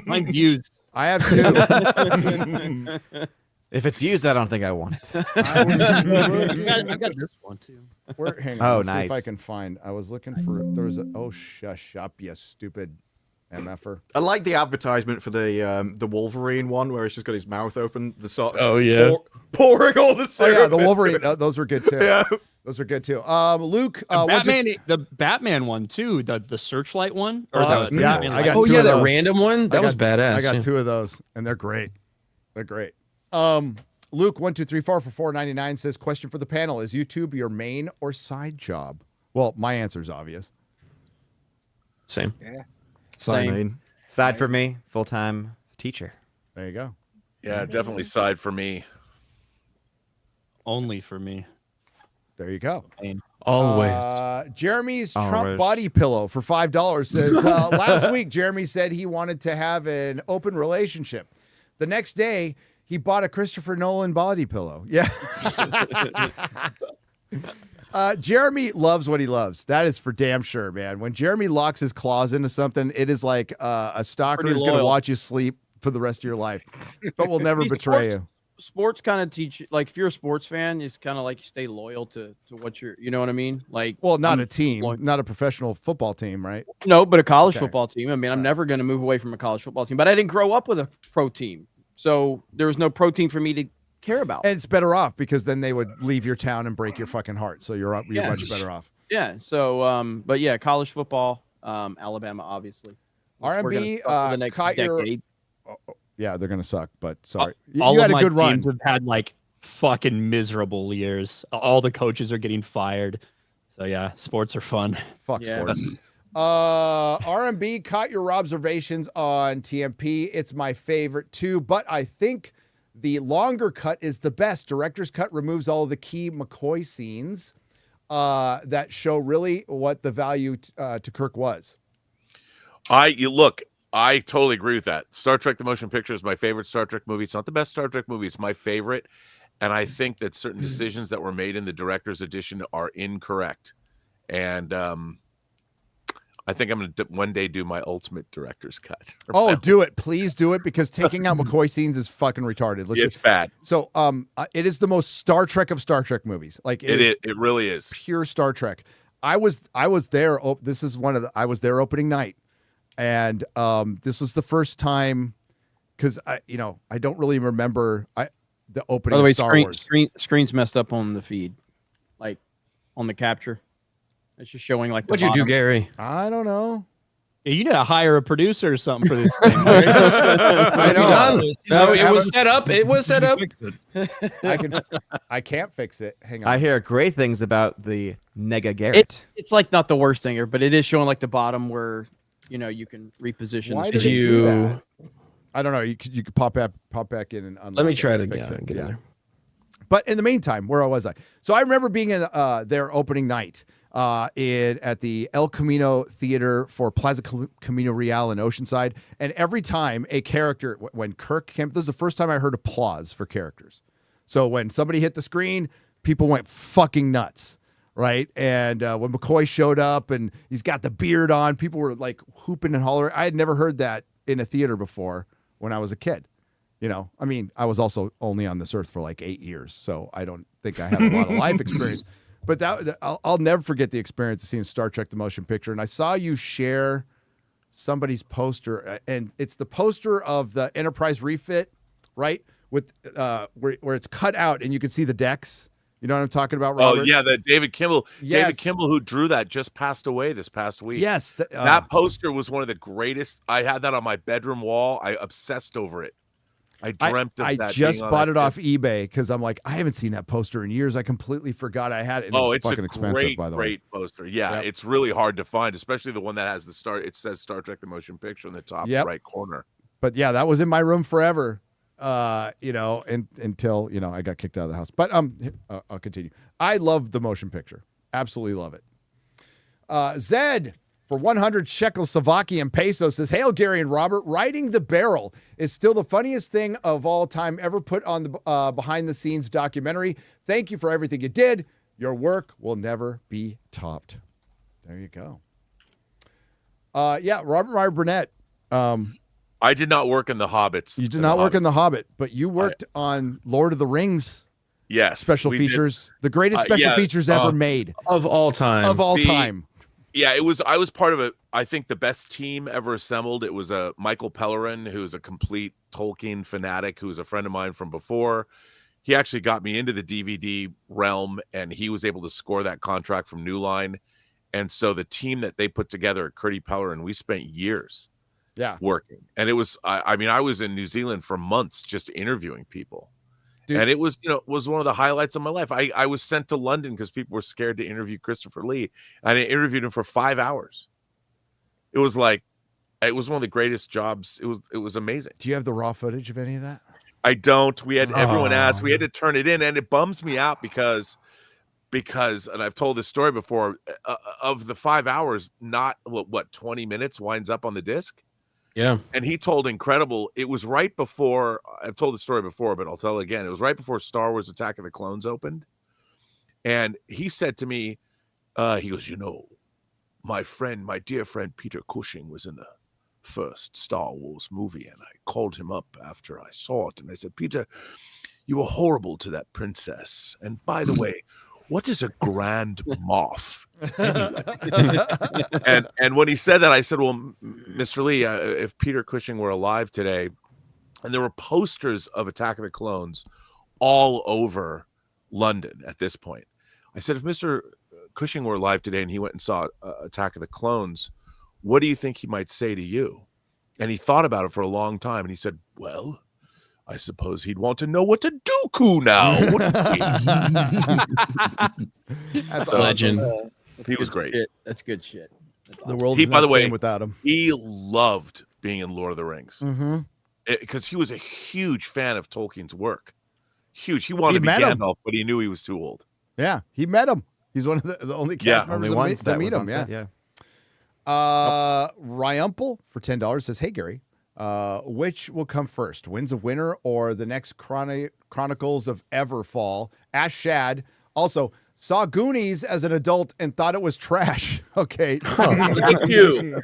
Mine's used. I have two. If it's used, I don't think I want it. I've got this one too. Hang on. Oh, Let's see nice. if I can find. I was looking for. There was a. Oh, shush up, you stupid MFer. I like the advertisement for the Wolverine one where he's just got his mouth open. The sort of pouring all the syrup. Oh yeah, the Wolverine. Those were good too. Yeah. Those were good too. Luke, the Batman one too, the Searchlight one. Or yeah, I got oh two yeah, of the those. random one. That was badass. I got yeah. two of those, and they're great. They're great. Luke 1234 for $4.99 says, question for the panel: is YouTube your main or side job? Well, my answer is obvious. Same. Yeah. Same. Side for me, full-time teacher. There you go. Yeah, definitely side for me. only for me. There you go. Always. Jeremy's Trump Always. body pillow for $5 says, last week, Jeremy said he wanted to have an open relationship. The next day, he bought a Christopher Nolan body pillow. Yeah. Jeremy loves what he loves. That is for damn sure, man. When Jeremy locks his claws into something, it is like a stalker Pretty who's going to loyal. watch you sleep for the rest of your life, but will never See, betray you. Sports kind of teach, like, if you're a sports fan, it's kind of like you stay loyal to what you're, you know what I mean? Like, Well, not I'm a team, loyal- not a professional football team, right? No, but a college Okay. football team. I mean, I'm never going to move away from a college football team, but I didn't grow up with a pro team. So there was no pro team for me to care about. And it's better off because then they would leave your town and break your fucking heart. So you're Yeah. much better off. Yeah. So, but yeah, college football, Alabama, obviously. We're gonna RMB suck for the next caught your. decade. Yeah, they're gonna suck, but sorry. All You of had a my good run. teams have had like fucking miserable years. All the coaches are getting fired. So yeah, sports are fun. Fuck sports. RMB caught your observations on TMP. It's my favorite too, but I think the longer cut is the best. Director's cut removes all of the key McCoy scenes that show really what the value to Kirk was. I totally agree with that. Star Trek: The Motion Picture is my favorite Star Trek movie. It's not the best Star Trek movie. It's my favorite. And I think that certain decisions that were made in the director's edition are incorrect. And I think I'm going to one day do my ultimate director's cut. Oh, do it. Please do it, because taking out McCoy scenes is fucking retarded. It's bad. So it is the most Star Trek of Star Trek movies. Like It is. It really is. Pure Star Trek. I was there. This is I was there opening night. And this was the first time, because I don't really remember the opening By the way, of Star Wars. screen's messed up on the feed, like on the capture. It's just showing like. What'd you do, Gary? I don't know. Yeah, you need to hire a producer or something for this thing. I know. No, it was set up. It was set up. I can't fix it. Hang on. I hear great things about the Nega Garrett. It's like not the worst thing here, but it is showing like the bottom where you can reposition. Why the did you do that? I don't know. You could pop back in and unlock Let me it try and it fix again. it. Get in there. But in the meantime, where was I? So I remember being in their opening night at the El Camino Theater for Plaza Camino Real in Oceanside. And every time a character, when Kirk came, this is the first time I heard applause for characters. So when somebody hit the screen, people went fucking nuts, right? And when McCoy showed up and he's got the beard on, people were like hooping and hollering. I had never heard that in a theater before when I was a kid. I mean, I was also only on this earth for like 8 years, so I don't think I have a lot of life experience. But I'll never forget the experience of seeing Star Trek: The Motion Picture. And I saw you share somebody's poster, and it's the poster of the Enterprise refit, right? With where it's cut out, and you can see the decks. You know what I'm talking about, Robert? Oh yeah, the David Kimball. Yes. David Kimball, who drew that, just passed away this past week. Yes, that poster was one of the greatest. I had that on my bedroom wall. I obsessed over it. I dreamt of that. I just being on bought that it off eBay because I'm like, I haven't seen that poster in years. I completely forgot I had it. And it was it's fucking a expensive, by the way. great poster. Yeah, Yep. it's really hard to find, especially the one that has it says Star Trek: The Motion Picture in the top Yep. right corner. But yeah, that was in my room forever. Until I got kicked out of the house. But I'll continue. I love the motion picture. Absolutely love it. Zed for 100 shekels Slovakian pesos says, "Hail Gary and Robert, Riding the Barrel is still the funniest thing of all time ever put on the behind the scenes documentary. Thank you for everything you did. Your work will never be topped." There you go. Robert Meyer Burnett. I did not work in the Hobbits. You did not work in The Hobbit, but you worked on Lord of the Rings. Yes, special we did. features, the greatest special features ever made of all time. Of all time. Yeah, I was part of I think the best team ever assembled. It was Michael Pellerin, who's a complete Tolkien fanatic, who's a friend of mine from before. He actually got me into the DVD realm, and he was able to score that contract from New Line. And so the team that they put together at Curdy Pellerin, we spent years working. And it was, I was in New Zealand for months just interviewing people. Dude. And it was, was one of the highlights of my life. I was sent to London because people were scared to interview Christopher Lee. And I interviewed him for 5 hours. It was one of the greatest jobs. It was amazing. Do you have the raw footage of any of that? I don't. We had everyone asked. We had to turn it in, and it bums me out because, and I've told this story before. Of the 5 hours, not what 20 minutes winds up on the disc. Yeah. And he told Incredible. It was right before. I've told the story before, but I'll tell it again. It was right before Star Wars: Attack of the Clones opened, and he said to me, he goes, my dear friend Peter Cushing was in the first Star Wars movie, and I called him up after I saw it, and I said, Peter, you were horrible to that princess. And by the way, what is a Grand Moff? and when he said that, I said, well, Mr. Lee, if Peter Cushing were alive today, and there were posters of Attack of the Clones all over London at this point. I said, if Mr. Cushing were alive today and he went and saw Attack of the Clones, what do you think he might say to you? And he thought about it for a long time, and he said, well, I suppose he'd want to know what to do now. That's a legend. He was great. That's good shit. The world. By the way, without him, he loved being in Lord of the Rings Mm-hmm. because he was a huge fan of Tolkien's work. Huge. He wanted to be met him. Gandalf, but he knew he was too old. Yeah, he met him. He's one of the only cast members to meet him. Yeah. Ryumple for $10 says, "Hey Gary, which will come first, Winds of Winter or the next Chronicles of Everfall?" Ash Shad also saw Goonies as an adult and thought it was trash. Okay, thank you.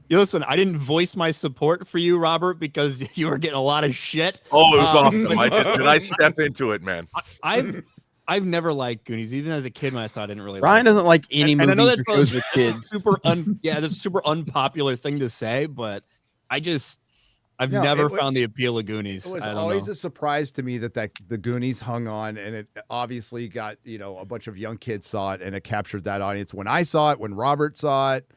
You listen, I didn't voice my support for you, Robert, because you were getting a lot of shit. Oh, it was awesome. Did I step into it, man? I've never liked Goonies, even as a kid when I started. I didn't really. Ryan doesn't like any movies I know or that's shows with kids. That's a super unpopular thing to say, but I've never found the appeal of Goonies. It was always a surprise to me that the Goonies hung on, and it obviously got, a bunch of young kids saw it, and it captured that audience. When I saw it, when Robert saw it,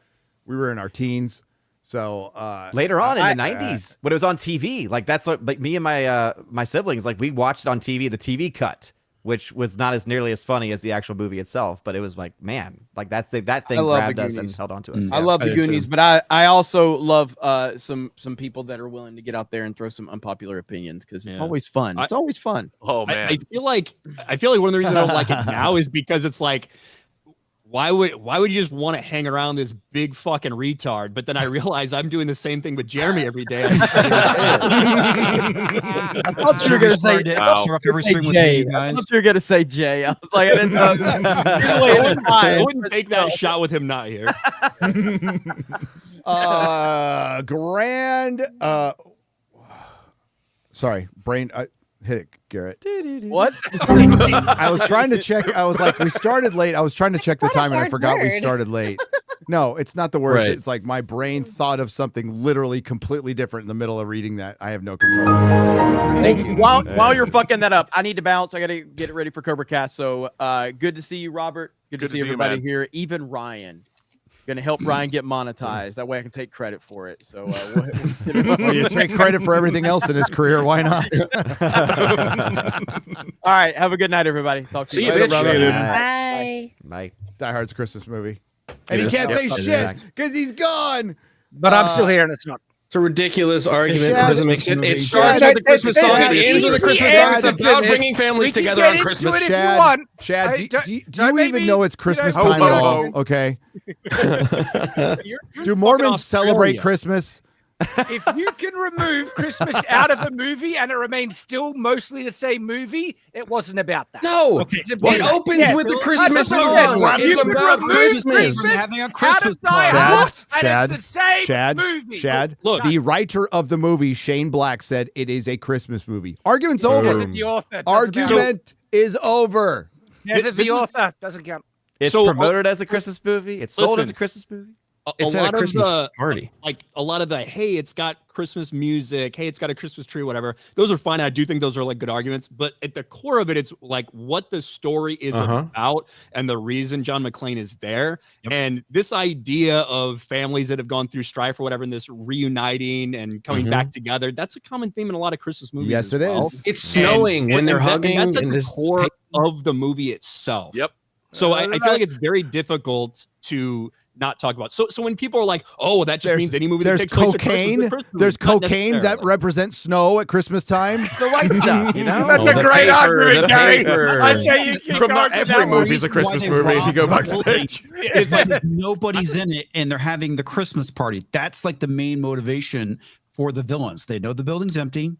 we were in our teens. So later on in the 90s, when it was on TV, that's like me and my siblings, we watched it on TV, the TV cut, which was not as nearly as funny as the actual movie itself, but it was man, that thing grabbed us and held on to us. I love the Goonies, but I also love some people that are willing to get out there and throw some unpopular opinions, because it's always fun. It's always fun. Oh man, I feel like one of the reasons I don't like it now is because it's why would you just want to hang around this big fucking retard? But then I realize I'm doing the same thing with Jeremy every day. I thought you were gonna say Jay. I thought you were gonna say Jay. I was like, I didn't know. I wouldn't take that shot with him not here. Sorry, brain. Hit it, Garrett. What? I was trying to check. I was like, we started late. I was trying to check the time, and I forgot we started late. No, it's not the words. Right. It's like my brain thought of something literally completely different in the middle of reading that. I have no control. Thank you. While you're fucking that up, I need to bounce. I got to get it ready for Cobra Cast. So good to see you, Robert. Good to see everybody here. Even Ryan. Gonna help Ryan get monetized. That way I can take credit for it. So well, you take credit for everything else in his career. Why not? All right. Have a good night, everybody. Talk to you later, brother. Bye. Die Hard's a Christmas movie. And he can't say shit because he's gone. But I'm still here, and it's not. It's a ridiculous argument. Shad, It doesn't make sense. It starts with the Christmas song. It ends with the Christmas song. It's about bringing families together on Christmas. Shad, do you even know it's Christmas time at all? Okay. Do Mormons celebrate Christmas? If you can remove Christmas out of the movie and it remains still mostly the same movie, it wasn't about that. No, it opens with the Christmas song. It's about Christmas. Having a Christmas party. Shad. Look, the writer of the movie, Shane Black, said it is a Christmas movie. Argument's over. Argument is over. The author doesn't count. It's promoted as a Christmas movie. It's sold as a Christmas movie. It's at a Christmas party. Like a lot of the, hey, it's got Christmas music. Hey, it's got a Christmas tree, whatever. Those are fine. I do think those are good arguments. But at the core of it, it's what the story is about and the reason John McClane is there. Yep. And this idea of families that have gone through strife or whatever, and this reuniting and coming back together, that's a common theme in a lot of Christmas movies. Yes, it is. It's snowing when they're hugging. And that's at the core of the movie itself. Yep. So I feel like it's very difficult to not talk about. So when people are like, "Oh, that just means any movie that there's takes place at cocaine. Christmas, There's not cocaine that necessarily. represents snow at Christmas time. The white stuff, you know? That's a great argument, Gary. I say you keep From not going with every that one. movie's a Christmas movie if you go backstage. It's like nobody's in it and they're having the Christmas party. That's like the main motivation for the villains. They know the building's empty.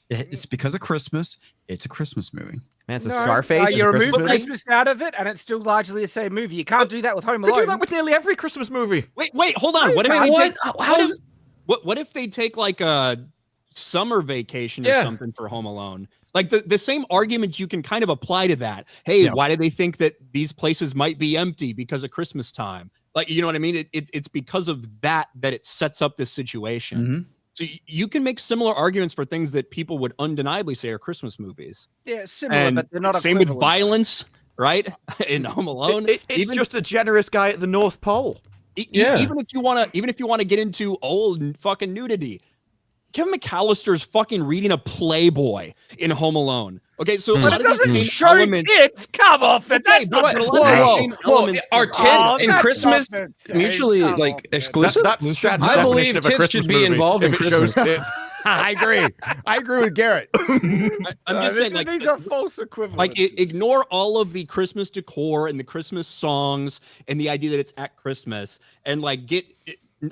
It's because of Christmas. It's a Christmas movie. Man, it's a Scarface. It's a You Christmas remove movie? Christmas out of it, and it's still largely the same movie. You can't do that with Home They Alone. do that with nearly every Christmas movie. Wait, hold on. What if Wait, they what? take- what if they take like a summer vacation or something for Home Alone? Like the same arguments you can kind of apply to that. Hey, why do they think that these places might be empty because of Christmas time? Like, you know what I mean? It's because of that it sets up this situation. Mm-hmm. So you can make similar arguments for things that people would undeniably say are Christmas movies. Yeah, similar, And but they're not same with equivalent. violence, right? In Home Alone, It's just a generous guy at the North Pole. Even if you want to get into old fucking nudity, Kevin McAllister's fucking reading a Playboy in Home Alone. Okay, so a But lot it of these doesn't same show elements- tits. Come off it. That's but not a lot of the same elements Are tits in that's Christmas not the same. mutually Come like on, exclusive? That's Shad's I believe definition of a tits Christmas should be movie, involved in if it shows Christmas. tits. I agree. I agree with Garrett. I'm just saying, like, these are false equivalents. like ignore all of the Christmas decor and the Christmas songs and the idea that it's at Christmas, and like get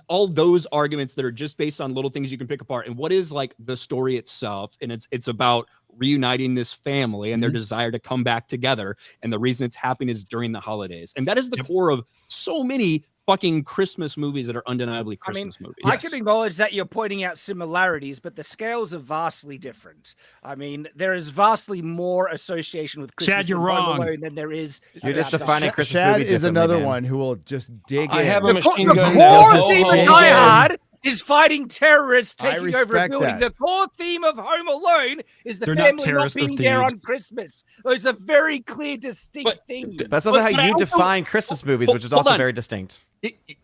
all those arguments that are just based on little things you can pick apart. And what is like the story itself? And it's about reuniting this family and their desire to come back together. And the reason it's happening is during the holidays. And that is the core of so many fucking Christmas movies that are undeniably Christmas movies. I can acknowledge that you're pointing out similarities, but the scales are vastly different. I mean, there is vastly more association with Christmas Chad, you're in Home wrong. Alone than there is. You're just about defining Die Christmas Shad movies is differently, another man. one who will just dig I in. have a The machine core gun now. theme of Ho, ho, Die ho. Hard is fighting terrorists I taking over a respect building. that. The core theme of Home Alone is the They're not family not terrorists, they're being there thieves. on Christmas. Those are very clear, distinct themes. That's also But how I you also- define Christmas movies, which is Hold also on. very distinct.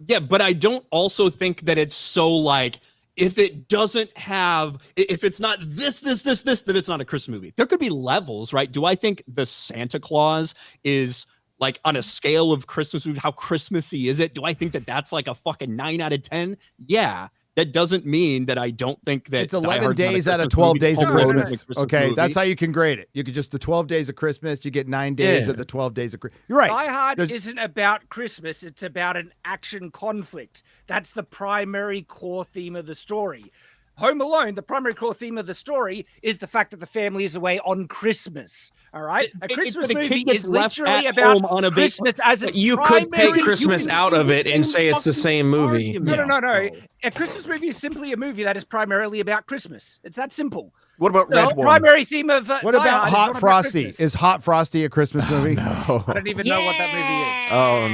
Yeah, but I don't also think that it's so like, if it doesn't have, if it's not this, then it's not a Christmas movie. There could be levels, right? Do I think the Santa Claus is like on a scale of Christmas movies, how Christmassy is it? Do I think that that's like a fucking 9 out of 10? Yeah. That doesn't mean that I don't think that It's Die 11 Hard's not a days out of Christmas 12 movie. days of Home Alone is Christmas. a Christmas Okay, movie. that's how you can grade it. You could just the 12 days of Christmas, you get 9 days Yeah. of the 12 days of Christmas. You're right. Die Hard There's- isn't about Christmas. It's about an action conflict. That's the primary core theme of the story. Home Alone, the primary core theme of the story is the fact that the family is away on Christmas. All right, a Christmas but a kid movie gets is left literally at about home on a Christmas as its You could primary. take Christmas you can out do of it and say it's the same movie. No. A Christmas movie is simply a movie that is primarily about Christmas. It's that simple. What about The Red One? primary theme of What Die about Hard is Hot not about Frosty? Christmas. Is Hot Frosty a Christmas movie? No. I don't even know what that movie is. Oh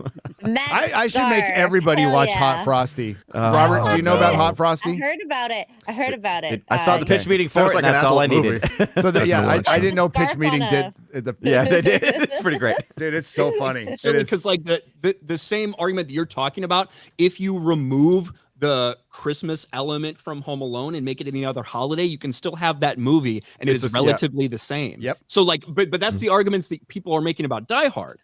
no. I should make everybody Hell watch yeah. Hot Frosty. Robert, do you know about Hot I Frosty? heard about it. I saw the pitch meeting for Sounds it, like and an that's all I adult needed. So I didn't know pitch Scarf meeting on did. The, Yeah, they did. It's pretty great. Dude, it's so funny. It is. Because like the same argument that you're talking about, if you remove the Christmas element from Home Alone and make it any other holiday, you can still have that movie and it It's is just- yeah. relatively the same. Yep. So like, but that's the arguments that people are making about Die Hard,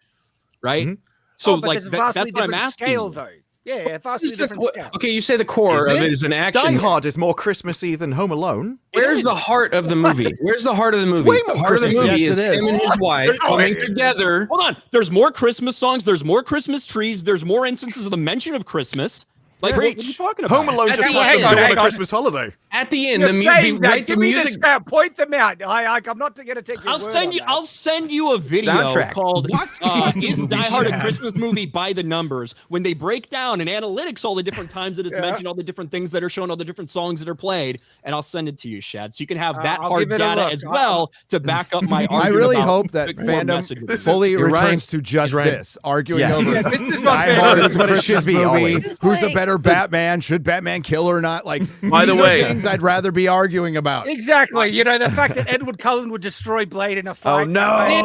right? Mhm. So But like there's a that's vastly what I'm different asking. scale, you. though. Yeah, vastly Is the different qu- scale. Okay, you say the core Is of it? it is an action. Die Hard is more Christmassy than Home Alone. Where's the heart of the movie? Where's the heart of the movie? way The more heart of the Christmassy. movie Yes, is it is. him and his wife Oh, coming it is. together. Hold on. There's more Christmas songs. There's more Christmas trees. There's more instances of the mention of Christmas. Like, what are you talking about? Home Alone At just the wants end- to do on hang a on. Christmas holiday. At the end, You're the saying that. right, the Give me music. point them out. I'm not going to take your I'll word send on you. that. I'll send you a video Soundtrack. called What "Is Christmas Die movie, Hard a Chad? Christmas Movie by the Numbers?" When they break down and analytics all the different times that it's Yeah. mentioned, all the different things that are shown, all the different songs that are played, and I'll send it to you, Shad, so you can have that I'll hard give it a data look. as well to back up my argument. I really about hope that the core fandom messages. fully You're right. returns to just He's right. this, arguing Yes. over Yeah, this is not Die fair. Hard This is is a what it Christmas should be movie. always. Who's the Like- better Batman? Should Batman kill or not? Like, By the these are way- things I'd rather be arguing about. Exactly. You know, the fact that Edward Cullen would destroy Blade in a fight. no. I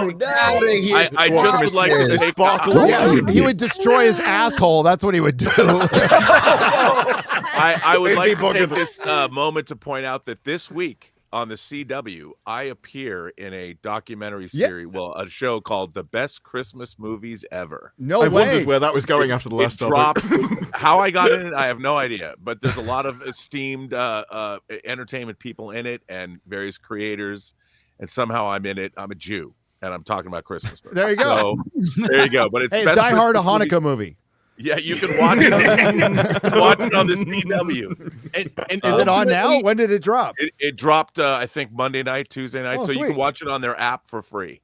just would like to take Sparkle. Yeah, he would destroy his asshole. That's what he would do. I would It'd like be to take booked. this moment to point out that this week on the CW, I appear in a documentary series, a show called The Best Christmas Movies Ever. No I way. wondered where that was going after the last drop. topic. How I got in it, I have no idea. But there's a lot of esteemed entertainment people in it and various creators. And somehow I'm in it. I'm a Jew, and I'm talking about Christmas movies. There you go. So, there you go. But it's Hey, Best Die Hard, a Christmas Hanukkah movie. Yeah, you can watch it. Watch it on the CW. And is it on now? When did it drop? It dropped, I think, Monday night, Tuesday night. Oh, so you sweet. can watch it on their app for free.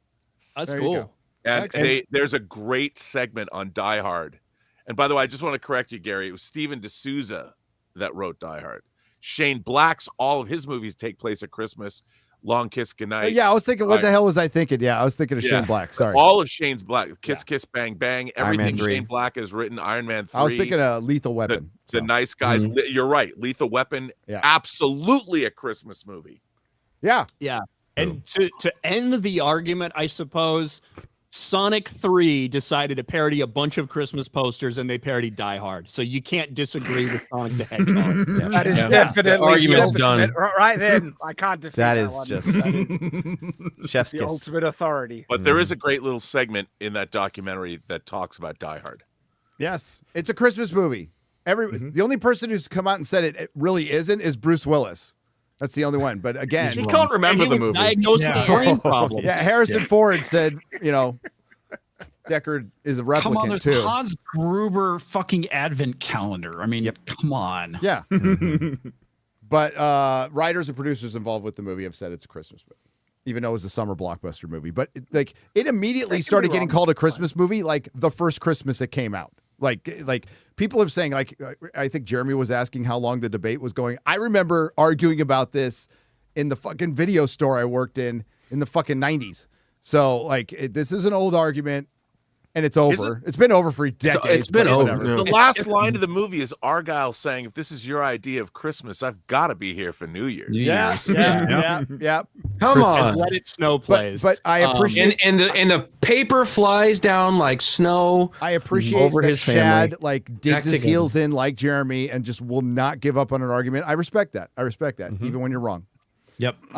That's There you cool. go. And Excellent. there's a great segment on Die Hard. And by the way, I just want to correct you, Gary. It was Steven D'Souza that wrote Die Hard. Shane Black's, all of his movies take place at Christmas. Long Kiss Goodnight. Yeah, I was thinking, what the hell was I thinking? Yeah, I was thinking of Shane Black. Sorry. All of Shane's Black. Kiss Kiss Bang Bang. Iron Man Everything 3. Shane Black has written. Iron Man 3. I was thinking of Lethal Weapon. The Nice Guys. You're right. Lethal Weapon. Yeah. Absolutely a Christmas movie. Yeah. Yeah. And to end the argument, I suppose, Sonic 3 decided to parody a bunch of Christmas posters and they parodied Die Hard. So you can't disagree with Sonic the Hedgehog. That is definitely The argument's done. Right then, I can't defeat That that is one. just That is chef's the kiss. ultimate authority. But there is a great little segment in that documentary that talks about Die Hard. Yes, it's a Christmas movie. The only person who's come out and said it really isn't is Bruce Willis. That's the only one. But again, He can't remember the movie. Diagnosed with brain problems. Yeah, Harrison Ford said, Deckard is a replicant Come on, there's too. Hans Gruber fucking advent calendar. I mean, come on. Yeah. But writers and producers involved with the movie have said it's a Christmas movie, even though it was a summer blockbuster movie. But it immediately started getting called a Christmas movie like the first Christmas it came out. Like people have saying, like, I think Jeremy was asking how long the debate was going. I remember arguing about this in the fucking video store I worked in the fucking 90s. So this is an old argument. And it's over. It's been over for decades. It's been over. The last line of the movie is Argyle saying, "If this is your idea of Christmas, I've got to be here for New Year's." Yeah. Come on. As Let It Snow plays. But I appreciate and the paper flies down like snow. I appreciate over that his Shad family. digs Back his together. heels in like Jeremy and just will not give up on an argument. I respect that. Even when you're wrong. Yep. His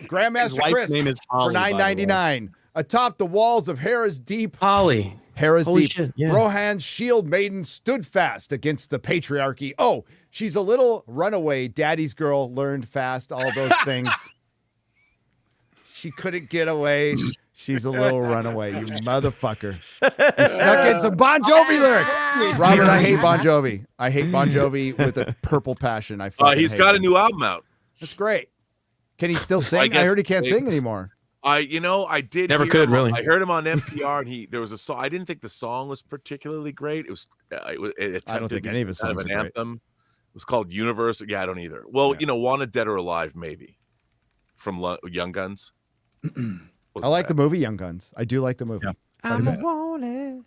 Grandmaster wife's Chris name is for Holly, by the way. $9.99 atop the walls of Hera's Deep. Holly. Hera's Holy Deep. shit, yeah. Rohan's shield maiden stood fast against the patriarchy. Oh, she's a little runaway. Daddy's girl learned fast. All those things. She couldn't get away. She's a little runaway. You motherfucker. You snuck in some Bon Jovi lyrics. Robert, I hate Bon Jovi. I hate Bon Jovi with a purple passion. I fucking He's hate got a him. new album out. That's great. Can he still sing? I guess heard he can't they- sing anymore. I did Never hear could, him on- really. I heard him on NPR, and there was a song. I didn't think the song was particularly great. It was. It I don't attempted think to any be of his kind songs an are great. anthem. It was called Universe. Yeah, I don't either. Well, Wanted Dead or Alive, maybe from Young Guns. I like the movie Young Guns. I do like the movie. I'm a wanted.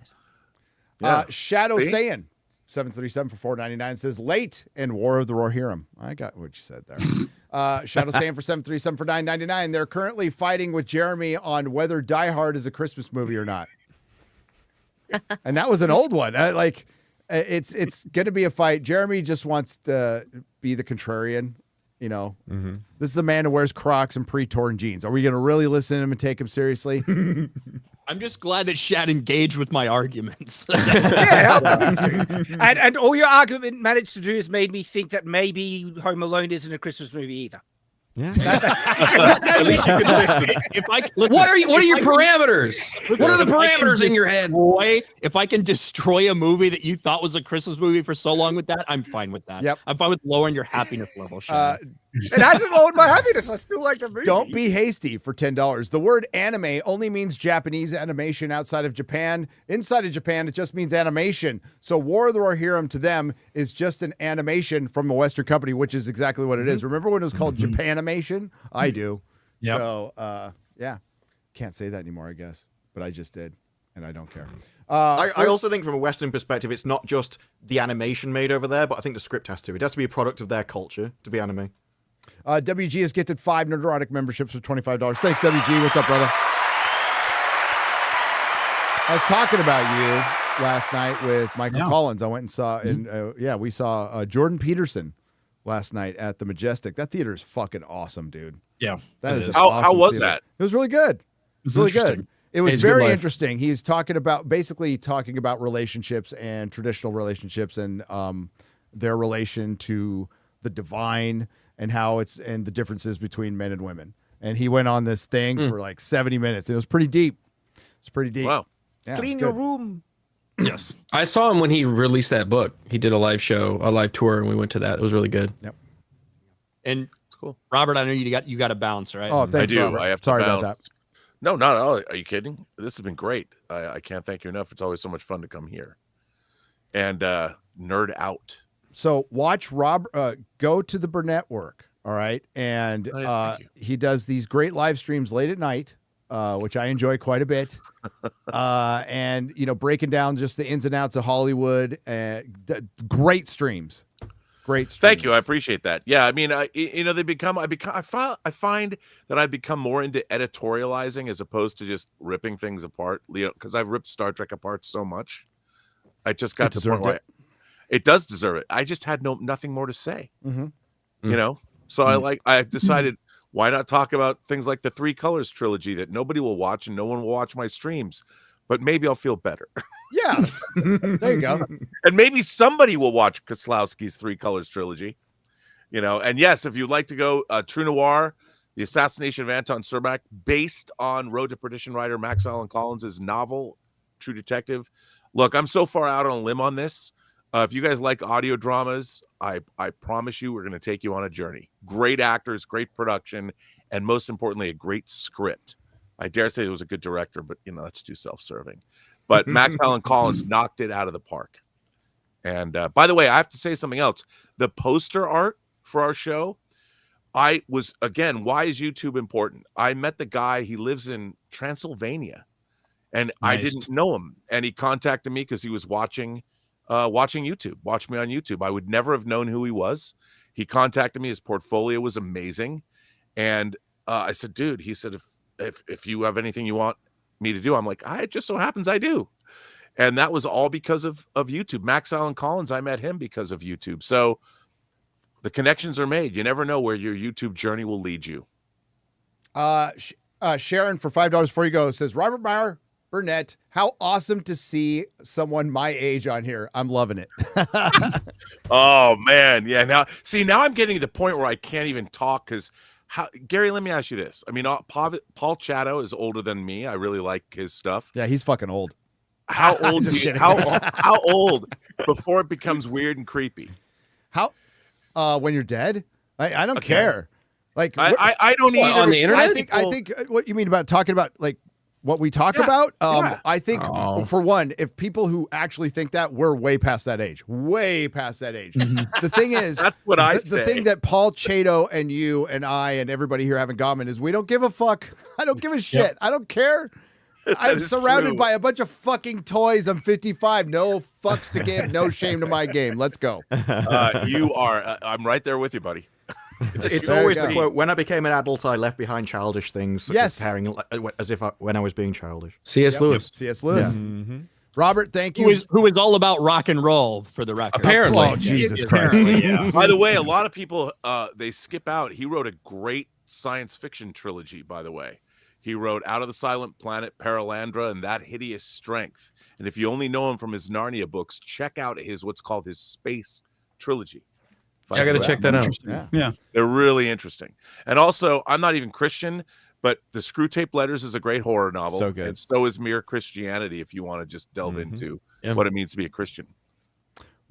Shadow See? Saiyan 737 for $4.99 says late in War of the Rohirrim. I got what you said there. Shadow Saiyan for 737 for $9.99. They're currently fighting with Jeremy on whether Die Hard is a Christmas movie or not. And that was an old one. It's going to be a fight. Jeremy just wants to be the contrarian. This is a man who wears Crocs and pre-torn jeans. Are we going to really listen to him and take him seriously? I'm just glad that Shad engaged with my arguments. And all your argument managed to do is made me think that maybe Home Alone isn't a Christmas movie either. Yeah. At least you're consistent. What are your parameters? What are the parameters in your head? Boy, if I can destroy a movie that you thought was a Christmas movie for so long with that, I'm fine with that. Yep. I'm fine with lowering your happiness level, Shad. It hasn't lowered my happiness. I still like the movie. Don't be hasty for $10. The word anime only means Japanese animation outside of Japan. Inside of Japan, it just means animation. So War of the Rohirrim to them is just an animation from a Western company, which is exactly what it is. Remember when it was called Japanimation? I do. Yep. So, yeah. Can't say that anymore, I guess. But I just did, and I don't care. I also think from a Western perspective, it's not just the animation made over there, but I think the script has to. It has to be a product of their culture to be anime. WG has gifted 5 Nerdrotic memberships for $25. Thanks, WG. What's up, brother? I was talking about you last night with Michael Collins. I went and saw, we saw Jordan Peterson last night at the Majestic. That theater is fucking awesome, dude. Yeah, that is. How awesome was theater. that? It was really good. It's really interesting. good. It was It's good very life. interesting. He's talking about relationships and traditional relationships and their relation to the divine and and the differences between men and women. And he went on this thing for like 70 minutes. It was pretty deep. It's pretty deep. Wow. Yeah, Clean it's your good. room. Yes. I saw him when he released that book. He did a live show, a live tour, and we went to that. It was really good. Yep. And cool. Robert, I know you got to bounce, right? Oh, thanks, I do. Robert. I have to Sorry bounce. about that. No, not at all. Are you kidding? This has been great. I can't thank you enough. It's always so much fun to come here and nerd out. So watch go to the Burnett work. All right. And thank you. he does these great live streams late at night, which I enjoy quite a bit. And, breaking down just the ins and outs of Hollywood. Great streams. Great streams. Thank you. I appreciate that. Yeah. I mean, I find that I've become more into editorializing as opposed to just ripping things apart, because I've ripped Star Trek apart so much. I just got to the point where it does deserve it. I just had nothing more to say, So I decided, why not talk about things like the Three Colors trilogy that nobody will watch and no one will watch my streams, but maybe I'll feel better. Yeah. There you go. And maybe somebody will watch Koslowski's Three Colors trilogy, and yes, if you'd like to go True Noir, The Assassination of Anton Sermak, based on Road to Perdition writer Max Allan Collins' novel, True Detective. Look, I'm so far out on a limb on this. If you guys like audio dramas, I promise you we're going to take you on a journey. Great actors, great production, and most importantly, a great script. I dare say it was a good director, but that's too self-serving. But Max Allan Collins knocked it out of the park. And by the way, I have to say something else. The poster art for our show, why is YouTube important? I met the guy, he lives in Transylvania, and I didn't know him. And he contacted me because he was watching YouTube, watched me on YouTube. I would never have known who he was. He contacted me. His portfolio was amazing. And I said, dude, he said, if you have anything you want me to do, I'm like, it just so happens I do. And that was all because of YouTube. Max Allan Collins, I met him because of YouTube. So the connections are made. You never know where your YouTube journey will lead you. Sharon, for $5 before you go, says, Robert Meyer, Burnett, how awesome to see someone my age on here. I'm loving it. Oh, man. Yeah. Now I'm getting to the point where I can't even talk because Gary, let me ask you this. I mean, Paul Chato is older than me. I really like his stuff. Yeah, he's fucking old. How old? How old before it becomes weird and creepy? When you're dead? I don't care. Like I don't either. On the internet? I think what you mean about talking about like what we talk about. I think for one, if people who actually think that, we're way past that age. Way past that age. The thing is, that's what I say. The thing that Paul Chato and you and I and everybody here have in common is we don't give a fuck. I don't give a shit. Yep. I don't care. I'm surrounded true. by a bunch of fucking toys. I'm 55. No fucks to give. No shame to my game. Let's go. You are. I'm right there with you, buddy. It's There always you the go. quote, when I became an adult, I left behind childish things, such Yes. as caring when I was being childish. C.S. Lewis. C.S. Lewis. Robert, thank you. Who is all about rock and roll, for the record. Apparently. Oh, Jesus Christ. By the way, a lot of people they skip out. He wrote a great science fiction trilogy, by the way. He wrote Out of the Silent Planet, Paralandra, and That Hideous Strength. And if you only know him from his Narnia books, check out what's called his space trilogy. I got to check that out. Yeah. They're really interesting. And also, I'm not even Christian, but The Screw Tape Letters is a great horror novel. So good. And so is Mere Christianity, if you want to just delve into what it means to be a Christian.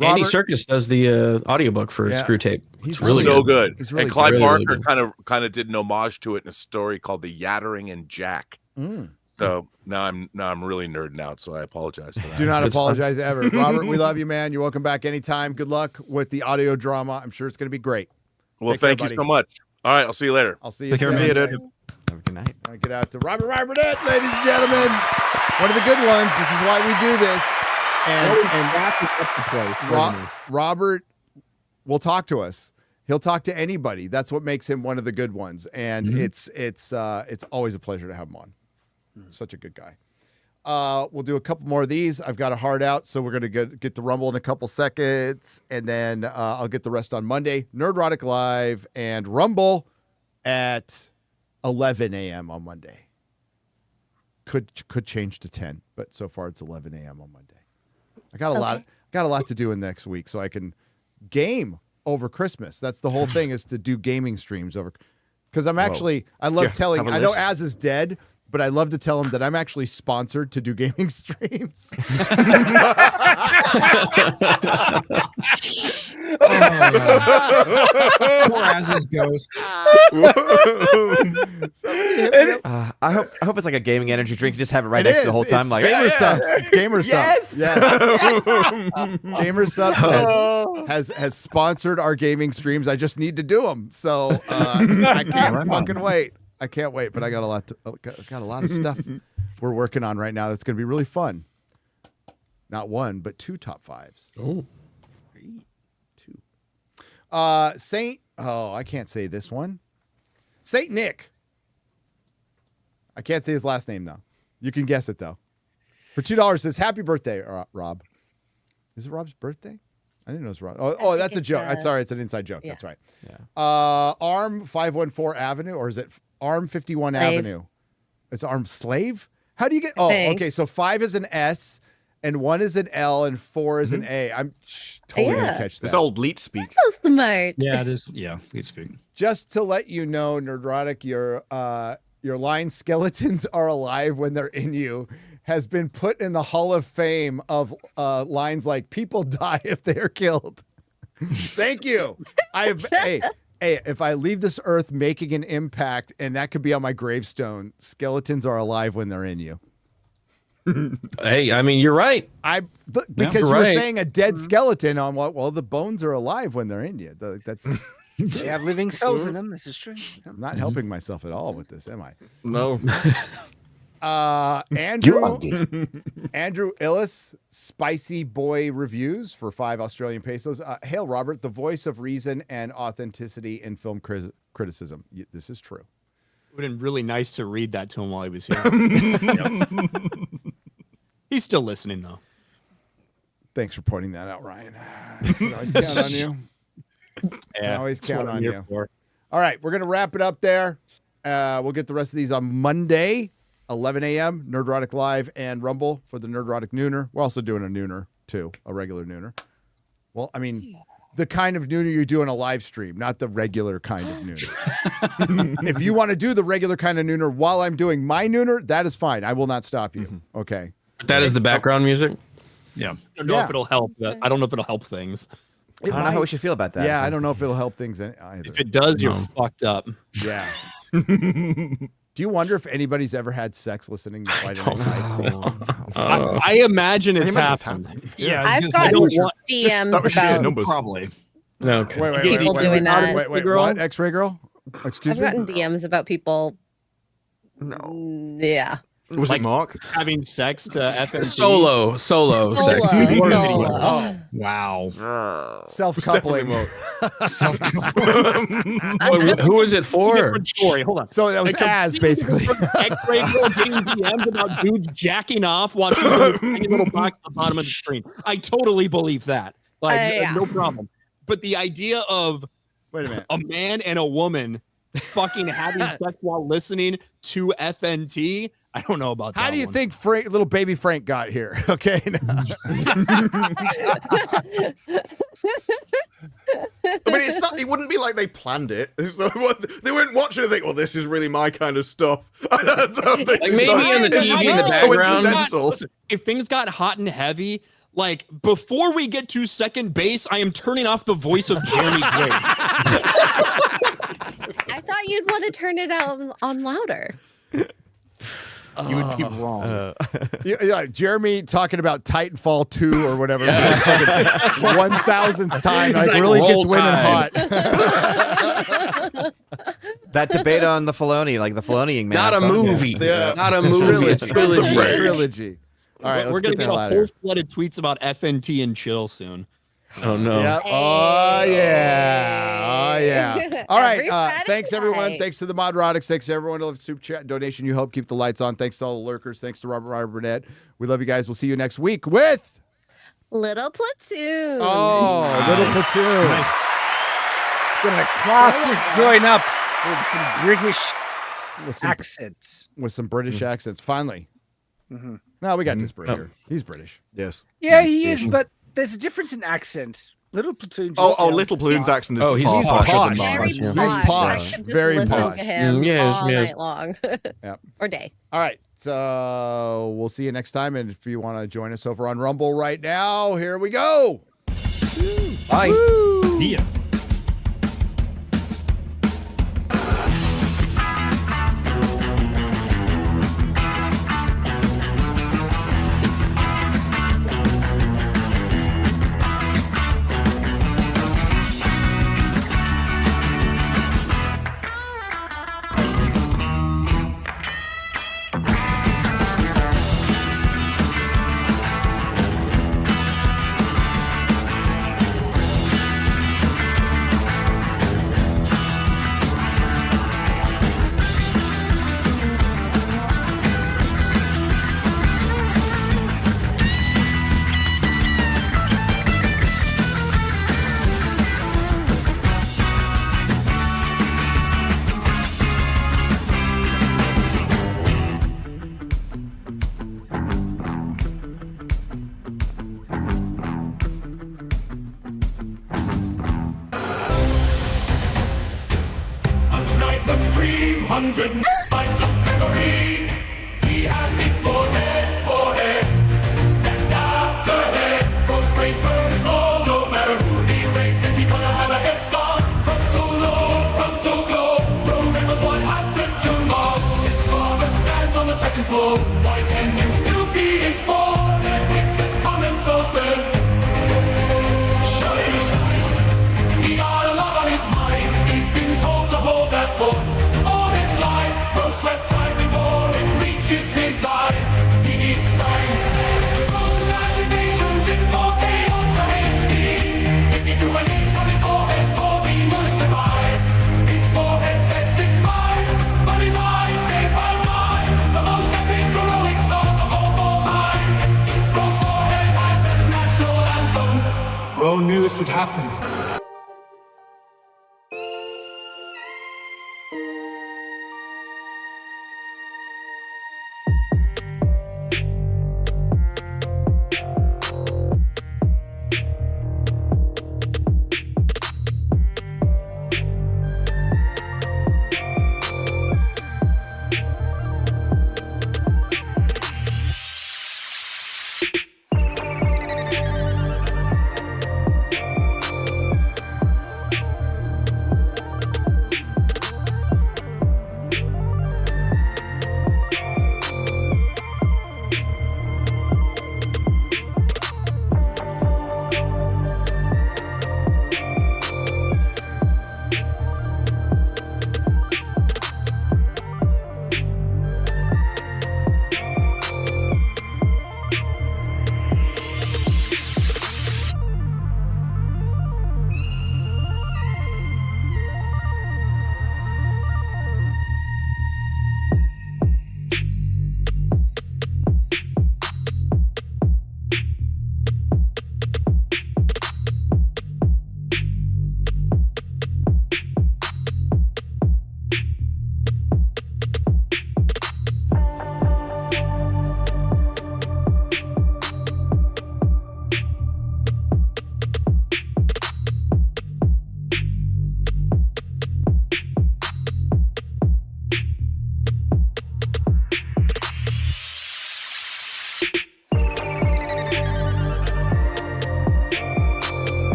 Andy Robert? Serkis does the audiobook for Screw Tape. He's It's really so good. good. He's really and Clive good. Really, Barker really kind of did an homage to it in a story called The Yattering and Jack. So now I'm really nerding out, so I apologize for that. Do not Good stuff. apologize ever. Robert, we love you, man. You're welcome back anytime. Good luck with the audio drama. I'm sure it's going to be great. Well, Take care, thank you buddy. so much. All right, I'll see you later. I'll see you Take care, soon. man. Have a good night. All right, get out to Robert Burnett, ladies and gentlemen. One of the good ones. This is why we do this. And Robert will talk to us. He'll talk to anybody. That's what makes him one of the good ones. And it's always a pleasure to have him on. Such a good guy. We'll do a couple more of these. I've got a hard out, so we're going to get the Rumble in a couple seconds, and then I'll get the rest on Monday. Nerdrotic Live and Rumble at 11 a.m. on Monday. Could change to 10, but so far it's 11 a.m. on Monday. I got a lot to do in next week, so I can game over Christmas. That's the whole thing, is to do gaming streams over, because I love telling. I know Az is dead, but I love to tell him that I'm actually sponsored to do gaming streams. Poor Az's ghost. I hope it's like a gaming energy drink. You just have it right next to the whole time. It's Like Gamer Subs. It's Gamer Subs. Yes. Gamer Subs has sponsored our gaming streams. I just need to do them, so I can't fucking wait. I can't wait, but I got a lot of stuff we're working on right now that's going to be really fun. Not one, but 2 top 5s. Oh. 2. I can't say this one. Saint Nick. I can't say his last name, though. You can guess it, though. For $2, says, happy birthday, Rob. Is it Rob's birthday? I didn't know it was Rob. Oh, that's a joke. I'm sorry, it's an inside joke. Yeah. That's right. Yeah. ARM 514 Avenue, or is it ARM 51 Avenue? It's ARM Slave? How do you get... Oh, okay, so 5 is an S, and 1 is an L, and 4 is an A. I'm totally going to catch that. It's old leet speak. So smart. Yeah, it is. Yeah, leet speak. Just to let you know, Nerdrotic, your line skeletons are alive when they're in you has been put in the Hall of Fame of lines like people die if they are killed. Thank you. Hey, if I leave this earth making an impact, and that could be on my gravestone, skeletons are alive when they're in you. Hey, I mean, you're right. Because you were saying a dead skeleton on what? Well, the bones are alive when they're in you. That's they have living cells in them. This is true. I'm not helping myself at all with this, am I? No. Andrew Illis, Spicy Boy Reviews for 5 Australian pesos. Hail, Robert, the voice of reason and authenticity in film criticism. This is true. It would have been really nice to read that to him while he was here. He's still listening, though. Thanks for pointing that out, Ryan. I can always count on you. Yeah, can always count on you. For. All right, we're going to wrap it up there. We'll get the rest of these on Monday, 11 a.m., Nerdrotic Live and Rumble for the Nerdrotic Nooner. We're also doing a Nooner, too, a regular Nooner. Well, I mean, the kind of Nooner you do in a live stream, not the regular kind of Nooner. If you want to do the regular kind of Nooner while I'm doing my Nooner, that is fine. I will not stop you. Okay. That is the background music? Yeah. I don't know if it'll help. I don't know if it'll help things. I don't know how we should feel about that. Yeah, I don't know if it'll help things either. If it does, you're fucked up. Yeah. Do you wonder if anybody's ever had sex listening to Friday Night Fights? I imagine it's happened. Yeah, I've gotten DMs about probably. No, okay. Wait, people doing that. Wait, what? X-Ray girl? Excuse me? I've gotten DMs about people. No. Yeah. Was it Mark? Having sex to FNT? Solo sex. Oh, wow. Self-coupling. Who was it for? Different story. Hold on. So that was Az, basically. X-ray girl getting DMs about dudes jacking off while she's in a tiny little box at the bottom of the screen. I totally believe that. Like, no problem. But the idea of wait a minute, a man and a woman fucking having sex while listening to FNT, I don't know about that. How do you think little baby Frank got here? Okay. I mean, it wouldn't be like they planned it. They weren't watching and think, well, this is really my kind of stuff. I don't think like maybe on the TV in the background. Listen, if things got hot and heavy, like before we get to second base, I am turning off the voice of Jeremy Gray. I thought you'd want to turn it on louder. You would be wrong. Yeah, Jeremy talking about Titanfall 2 or whatever. 1,000th time. Like really gets women hot. That debate on the Filoni, like the Filoniing man. Not a movie. Yeah. Not a movie. Trilogy. All right, we're going to get a whole flood of tweets about FNT and chill soon. Oh, no. Yep. Oh, yeah. Oh, yeah. All right. Thanks, everyone. Thanks to the Modrotics. Thanks to everyone who left super chat donation. You help keep the lights on. Thanks to all the lurkers. Thanks to Robert Burnett. We love you guys. We'll see you next week with Little Platoon. Oh, Little Platoon. Nice. Gonna class is growing up with some British with some accents. With some British accents. Finally. Mm-hmm. No, we got Disparu here. He's British. Yes. Yeah, he is, but there's a difference in accent. Little Platoon. Just Little Platoon's accent is he's far posh. Very He's posh. posh. I can just Very listen posh. to him Yes, all yes. night long. Yep. Or day. All right. So we'll see you next time. And if you want to join us over on Rumble right now, here we go. Bye. See ya. A sniper's dream, 100 nights of memory. He has me forehead, and after head goes praise vertical. No matter who he races, he gonna have a head start. Frontal glow. Remembers what happened to Mom. His father stands on the second floor. Why can you still see his forehead with the comments open? Shut his eyes. He got a lot on his mind. He's been told to hold that fort all his life. Bro sweat tries before it reaches his eyes. He needs brains. Bro's imaginations in 4K Ultra HD. If you drew an inch on his forehead, Bobby would survive. His forehead says 6'5", but his eyes say 5'9". The most epic heroic song of all time. Bro's forehead has a national anthem. Bro knew this would happen.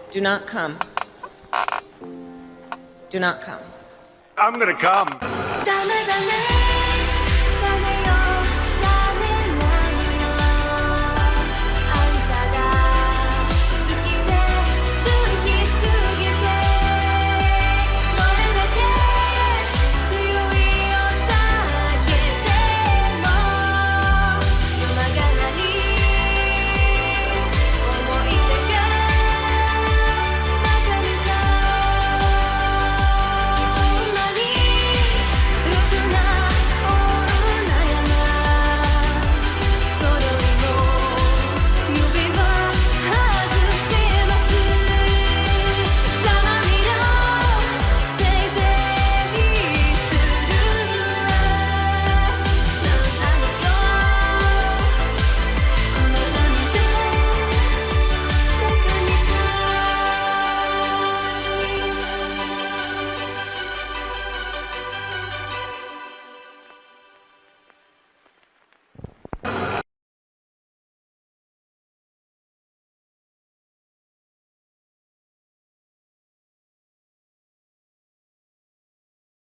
Do not come. do not come. I'm gonna come. Dame